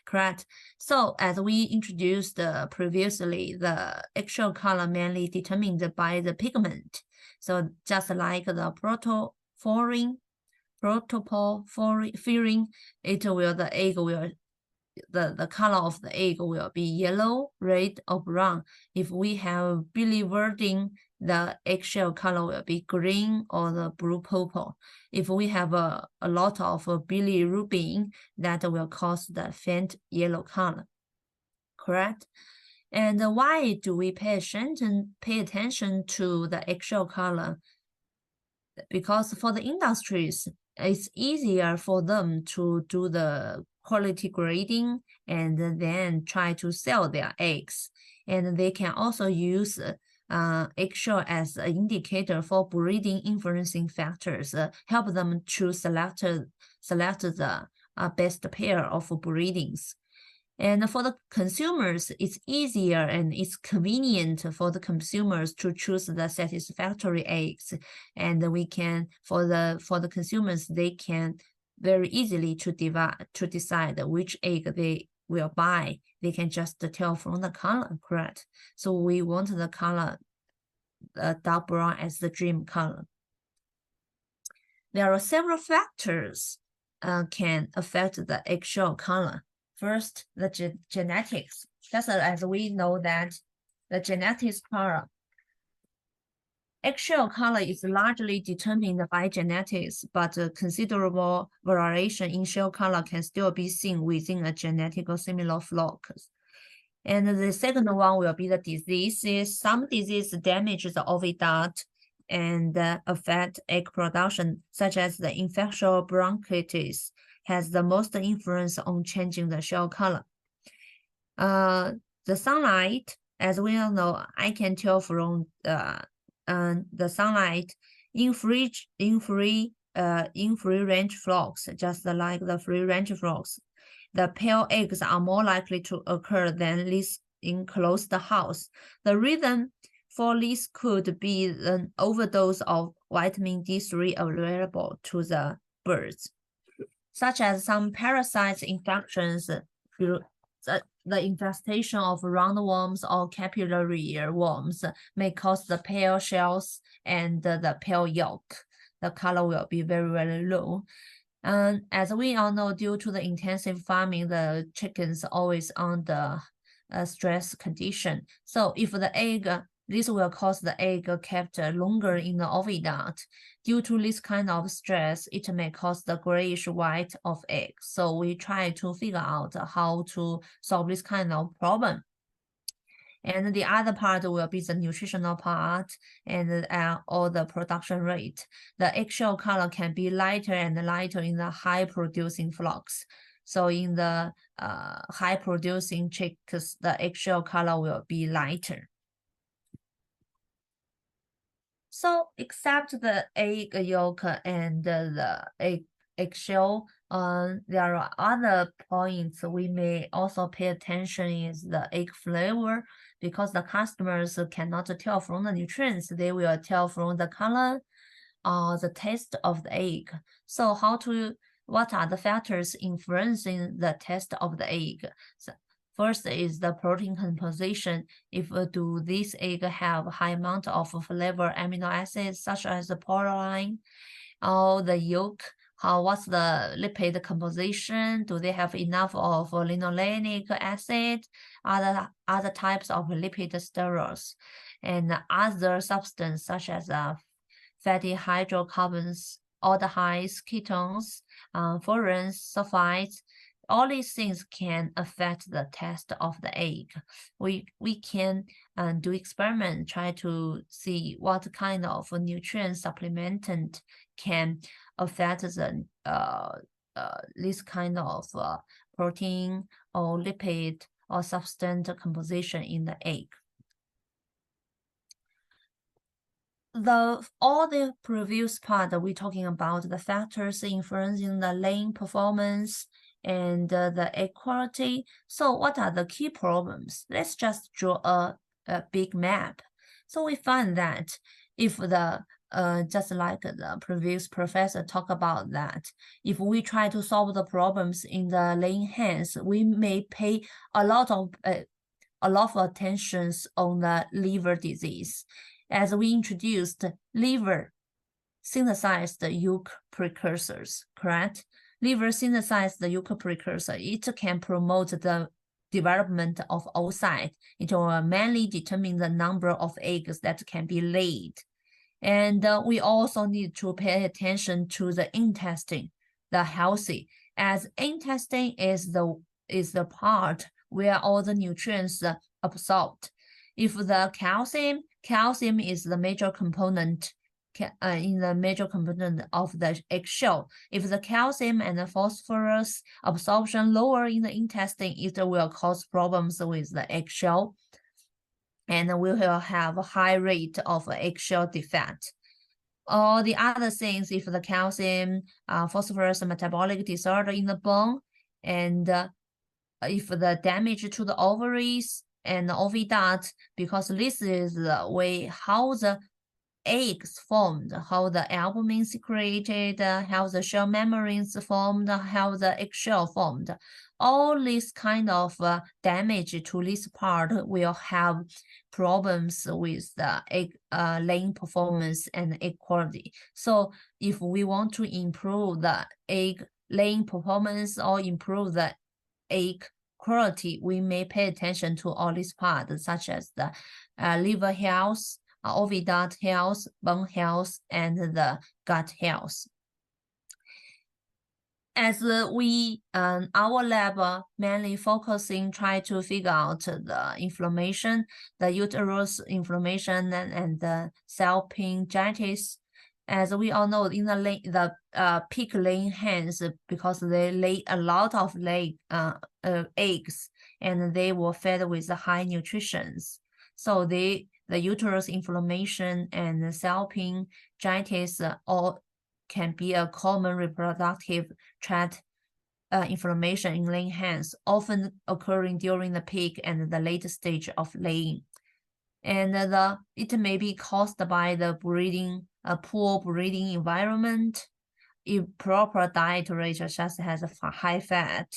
Correct. So as we introduced previously, the eggshell color mainly determined by the pigment. So just like the protopophyrin, the color of the egg will be yellow, red, or brown. If we have biliverdin, the eggshell color will be green or the blue purple. If we have a lot of bilirubin, that will cause the faint yellow color. Correct? And why do we pay attention to the eggshell color? Because for the industries, it's easier for them to do the quality grading and then try to sell their eggs. And they can also use eggshell as an indicator for breeding influencing factors, help them to select the best pair of breedings. And for the consumers, it's easier and it's convenient for the consumers to choose the satisfactory eggs. And we can, for the consumers, they can very easily to decide which egg they will buy. They can just tell from the color, correct? So we want the color, dark brown as the dream color. There are several factors can affect the eggshell color. First, the genetics. Just as we know that the genetics color, eggshell color is largely determined by genetics, but considerable variation in shell color can still be seen within a genetically similar flock. And the second one will be the diseases. Some disease damage the oviduct and affect egg production, such as the infectious bronchitis, has the most influence on changing the shell color. The sunlight, as we all know, I can tell from the sunlight in free range flocks, just like the free range flocks. The pale eggs are more likely to occur than these in closed house. The reason for this could be an overdose of vitamin D3 available to the birds, such as some parasite infections, the infestation of roundworms or capillary worms may cause the pale shells and the pale yolk. The color will be very, very low. And as we all know, due to the intensive farming, the chickens always on the stress condition. So if the egg, this will cause the egg kept longer in the oviduct. Due to this kind of stress, it may cause the grayish white of egg. So we try to figure out how to solve this kind of problem. And the other part will be the nutritional part and or the production rate. The eggshell color can be lighter and lighter in the high producing flocks. So in the high producing chicks, the eggshell color will be lighter. So except the egg yolk and the eggshell, there are other points we may also pay attention is the egg flavor, because the customers cannot tell from the nutrients, they will tell from the color or the taste of the egg. So what are the factors influencing the taste of the egg? So First is the protein composition. If do this egg have high amount of flavor amino acids such as the proline or the yolk? What's the lipid composition? Do they have enough of linoleic acid, other types of lipid sterols, and other substances such as fatty hydrocarbons, aldehydes, ketones, furans, sulfides. All these things can affect the taste of the egg. We can do experiment, try to see what kind of nutrient supplementant can affect the this kind of protein or lipid or substance composition in the egg. All the previous part we're talking about the factors influencing the laying performance and the egg quality. So what are the key problems? Let's just draw a big map. So we find that if the just like the previous professor talked about that, if we try to solve the problems in the laying hens, we may pay a lot of attention on the liver disease. As we introduced, liver synthesized yolk precursors, correct? Liver synthesized the yolk precursor. It can promote the development of oocyte. It will mainly determine the number of eggs that can be laid. And we also need to pay attention to the intestine, the healthy, as intestine is the part where all the nutrients are absorbed. If the calcium is the major component in the major component of the eggshell. If the calcium and the phosphorus absorption lower in the intestine, it will cause problems with the eggshell. And we will have a high rate of eggshell defect. All the other things, if the calcium, phosphorus metabolic disorder in the bone, and if the damage to the ovaries and the oviduct, because this is the way how the eggs formed, how the albumin secreted, how the shell membranes formed, how the eggshell formed. All this kind of damage to this part will have problems with the egg laying performance and egg quality. So if we want to improve the egg laying performance or improve the egg quality, we may pay attention to all these parts, such as the liver health, oviduct health, bone health, and the gut health. As we, our lab mainly focusing, try to figure out the inflammation, the uterus inflammation and the salpingitis. As we all know, in the pig laying hens, because they lay a lot of eggs, and they were fed with high nutrition. So the uterus inflammation and the salpingitis all can be a common reproductive tract inflammation in laying hens, often occurring during the peak and the late stage of laying. And it may be caused by the poor breeding environment, improper dietary, such as a high fat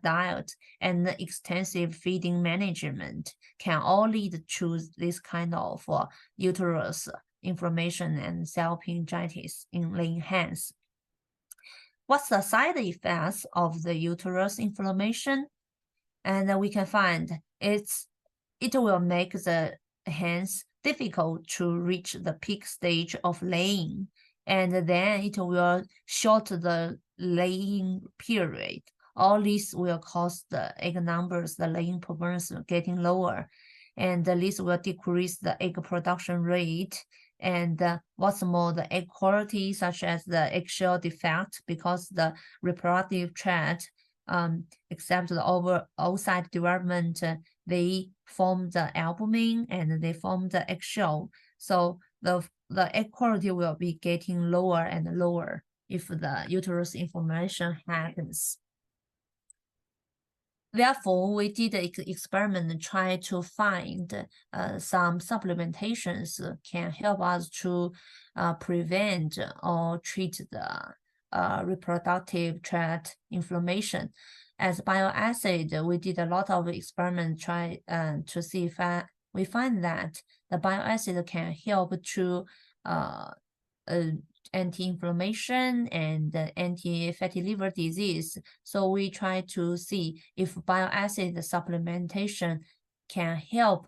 diet, and extensive feeding management can all lead to this kind of uterus inflammation and salpingitis in laying hens. What's the side effects of the uterus inflammation? And we can find it will make the hens difficult to reach the peak stage of laying, and then it will shorten the laying period. All this will cause the egg numbers, the laying performance getting lower, and this will decrease the egg production rate. And what's more, the egg quality, such as the eggshell defect, because the reproductive tract, except the oocyte development, they form the albumin and they form the eggshell. So the egg quality will be getting lower and lower if the uterus inflammation happens. Therefore, we did an experiment and try to find some supplementations can help us to prevent or treat the reproductive tract inflammation. As bile acid, we did a lot of experiments to see if we find that the bile acid can help to anti-inflammation and anti-fatty liver disease. So we try to see if bile acid supplementation can help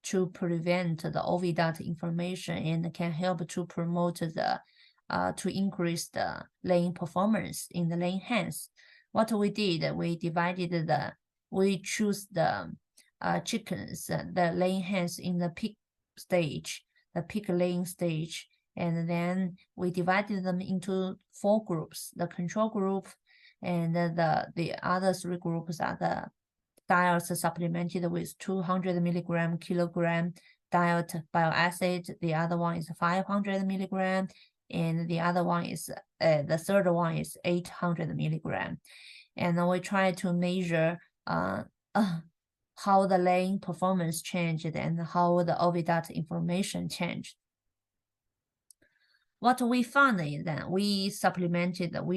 to prevent the oviduct inflammation and can help to promote the to increase the laying performance in the laying hens. What we did, we choose the chickens, the laying hens in the peak stage, the peak laying stage, and then we divided them into 4 groups: the control group, and the other 3 groups are the diets supplemented with 200 milligram kilogram diet bile acid. The other one is 500 milligram, and the other one is the third one is 800 milligram. And we try to measure how the laying performance changed and how the oviduct inflammation changed. What we found is that we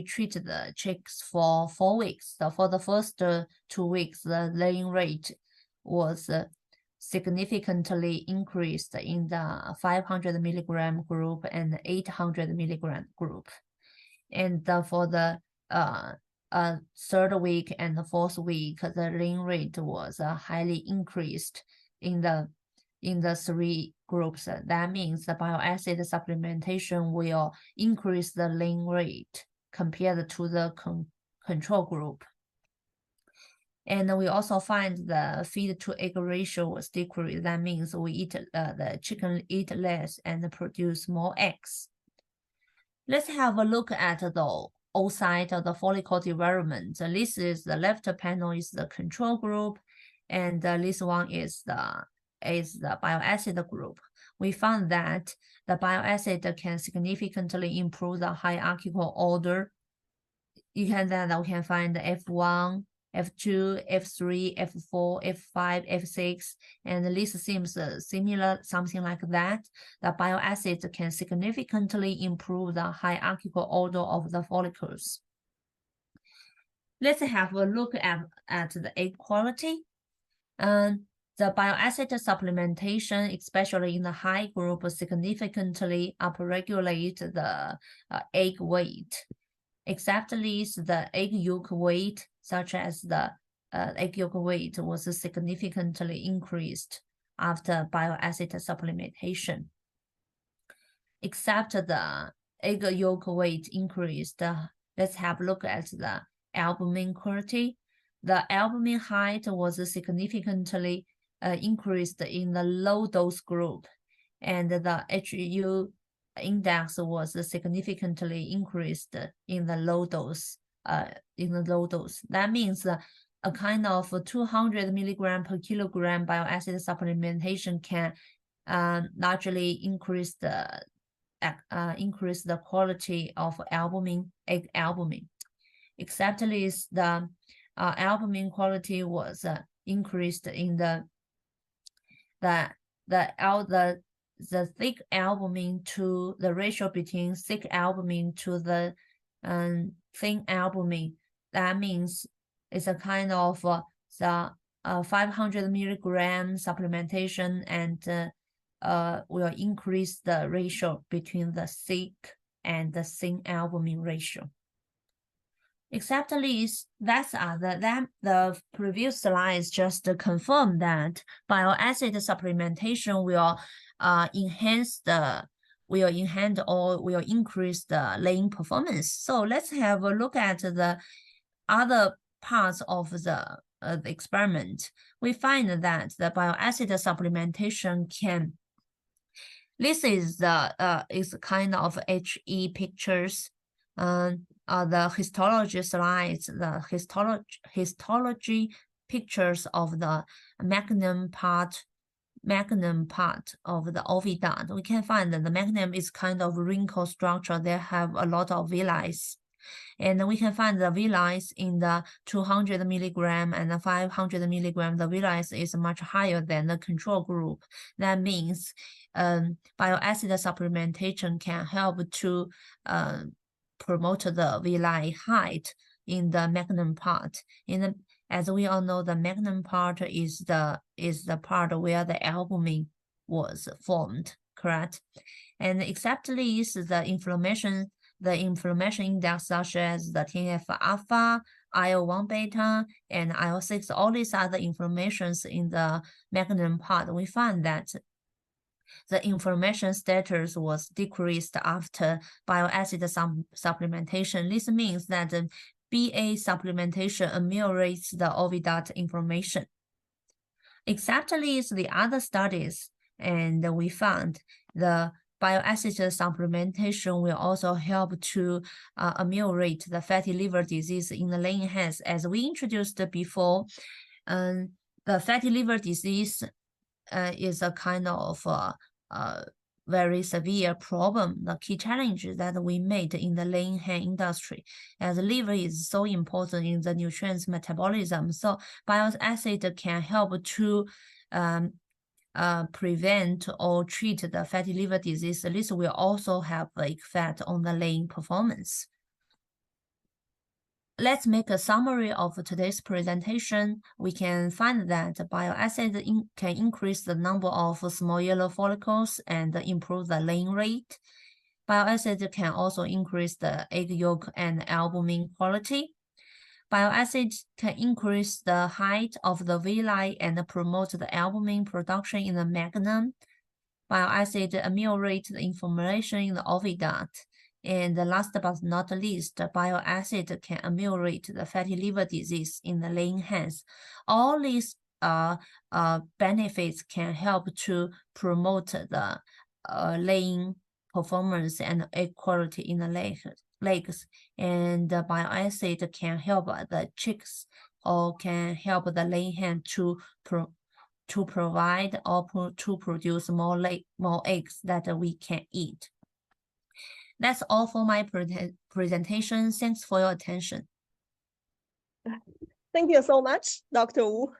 treated the chicks for 4 weeks. So for the first 2 weeks, the laying rate was significantly increased in the 500 milligram group and the 800 milligram group. And for the 3rd week and the 4th week, the laying rate was highly increased in the 3 groups. That means the bile acid supplementation will increase the laying rate compared to the control group. And we also find the feed to egg ratio was decreased. That means the chicken eat less and produce more eggs. Let's have a look at the oocyte of the follicle development. This is the left panel is the control group, and this one is the bile acid group. We found that the bile acid can significantly improve the hierarchical order. We can find the F1, F2, F3, F4, F5, F6, and this seems similar, something like that. The bile acid can significantly improve the hierarchical order of the follicles. Let's have a look at the egg quality. The bile acid supplementation, especially in the high group, significantly upregulate the egg weight. Except this, the egg yolk weight, such as the egg yolk weight, was significantly increased after bile acid supplementation. Except the egg yolk weight increased, let's have a look at the albumin quality. The albumin height was significantly increased in the low dose group, and the HU index was significantly increased in the low dose. That means a kind of 200 milligram per kilogram bile acid supplementation can largely increase the quality of egg albumin. Except this, the albumin quality was increased in the thick albumin to the ratio between thick albumin to the thin albumin. That means it's a kind of the 500 milligram supplementation and will increase the ratio between the thick and the thin albumin ratio. Except this, the previous slides just confirm that bile acid supplementation will increase the laying performance. So let's have a look at the other parts of the experiment. We find that the bile acid supplementation can. This is kind of HE pictures. The histology slides, the histology pictures of the magnum part of the oviduct. We can find that the magnum is kind of wrinkle structure. They have a lot of villi. And we can find the villi in the 200 milligram and the 500 milligram. The villi is much higher than the control group. That means bile acid supplementation can help to promote the villi height in the magnum part. As we all know, the magnum part is the part where the albumin was formed, correct? And exactly is the inflammation index such as the TNF-alpha, IL-1 beta, and IL-6, all these other inflammations in the magnum part, we find that the inflammation status was decreased after bile acid supplementation. This means that the BA supplementation ameliorates the oviduct inflammation. Exactly is the other studies, and we found the bile acid supplementation will also help to ameliorate the fatty liver disease in the laying hens. As we introduced before, the fatty liver disease is a kind of very severe problem, the key challenge that we made in the laying hen industry, as the liver is so important in the nutrients metabolism. So bile acid can help to prevent or treat the fatty liver disease. This will also have an effect on the laying performance. Let's make a summary of today's presentation. We can find that bile acid can increase the number of small yellow follicles and improve the laying rate. Bile acid can also increase the egg yolk and albumin quality. Bile acid can increase the height of the villi and promote the albumin production in the magnum. Bile acid ameliorates the inflammation in the oviduct. And last but not least, bile acid can ameliorate the fatty liver disease in the laying hens. All these benefits can help to promote the laying performance and egg quality in the legs. And the bile acid can help the chicks or can help the laying hen to provide or to produce more eggs that we can eat. That's all for my presentation. Thanks for your attention. Thank you so much, Dr. Wu.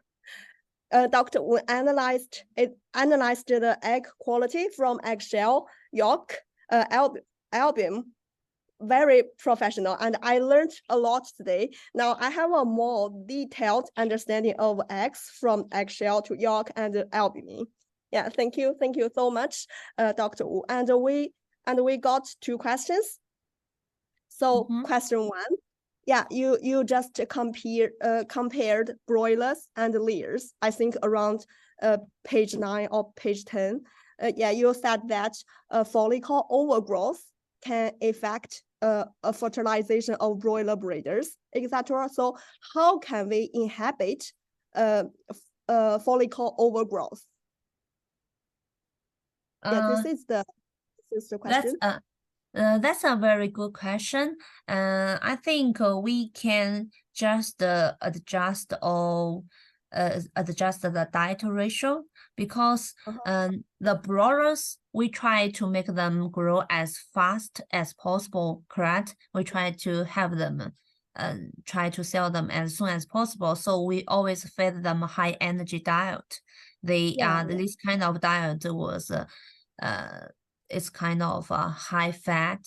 Dr. Wu analyzed the egg quality from eggshell, yolk, albumin. Very professional, and I learned a lot today. Now I have a more detailed understanding of eggs from eggshell to yolk and albumin. Yeah, thank you so much, Dr. Wu. And we got 2 questions. So question 1, yeah, you just compared broilers and layers, I think around page 9 or page 10. Yeah, you said that follicle overgrowth can affect a fertilization of broiler breeders, etc. So how can we inhibit follicle overgrowth? Yeah, this is the question. That's a very good question. I think we can just adjust the diet ratio, because the broilers, we try to make them grow as fast as possible, correct? We try to have them try to sell them as soon as possible. So we always fed them a high energy diet. This kind of diet was it's kind of high fat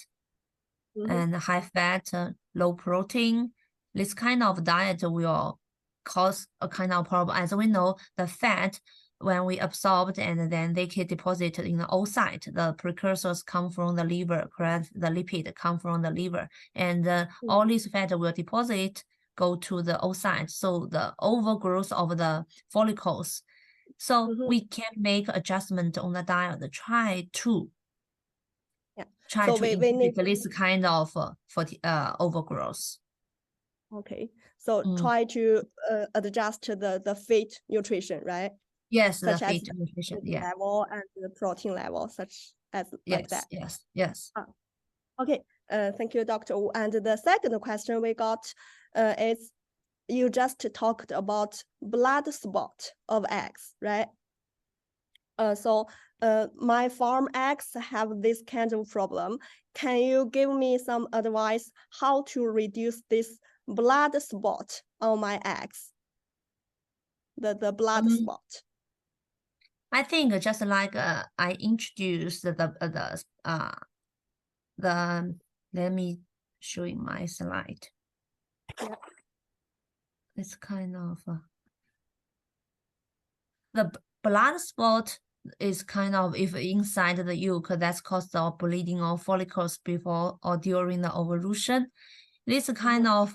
and low protein. This kind of diet will cause a kind of problem. As we know, the fat, when we absorbed and then they get deposited in the oocyte, the precursors come from the liver, correct? The lipid come from the liver, and all these fat will deposit, go to the oocyte. So the overgrowth of the follicles. So we can make adjustment on the diet, try to inhibit this kind of overgrowth. Okay, so try to adjust the feed nutrition, right? Yes, such the as feed nutrition, yeah. level and the protein level, such as like that. Yes. Okay, thank you, Dr. Wu. And the second question we got is, you just talked about blood spot of eggs, right? So my farm eggs have this kind of problem. Can you give me some advice how to reduce this blood spot on my eggs? The blood spot. I think just like I introduced let me showing my slide. Yeah. It's kind of the blood spot is kind of if inside the yolk, that's caused of bleeding of follicles before or during the ovulation. This kind of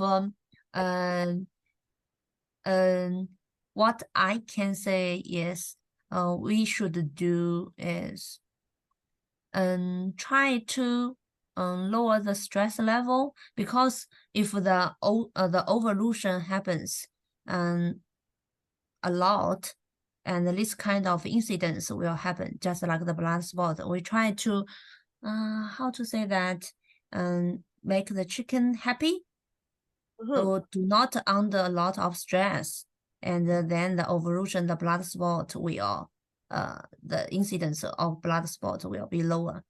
what I can say is we should do is try to lower the stress level, because if the ovulation happens a lot, and this kind of incidents will happen, just like the blood spot. We try to how to say that, make the chicken happy, or do not under a lot of stress, and then the ovulation, the blood spot will the incidence of blood spot will be lower.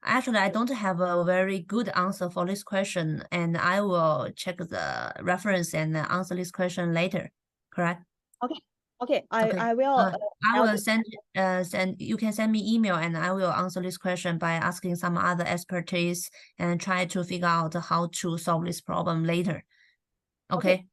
Actually, I don't have a very good answer for this question, and I will check the reference and answer this question later. Correct? Okay, Okay. I will. I will send you can send me email, and I will answer this question by asking some other expertise and try to figure out how to solve this problem later. Okay.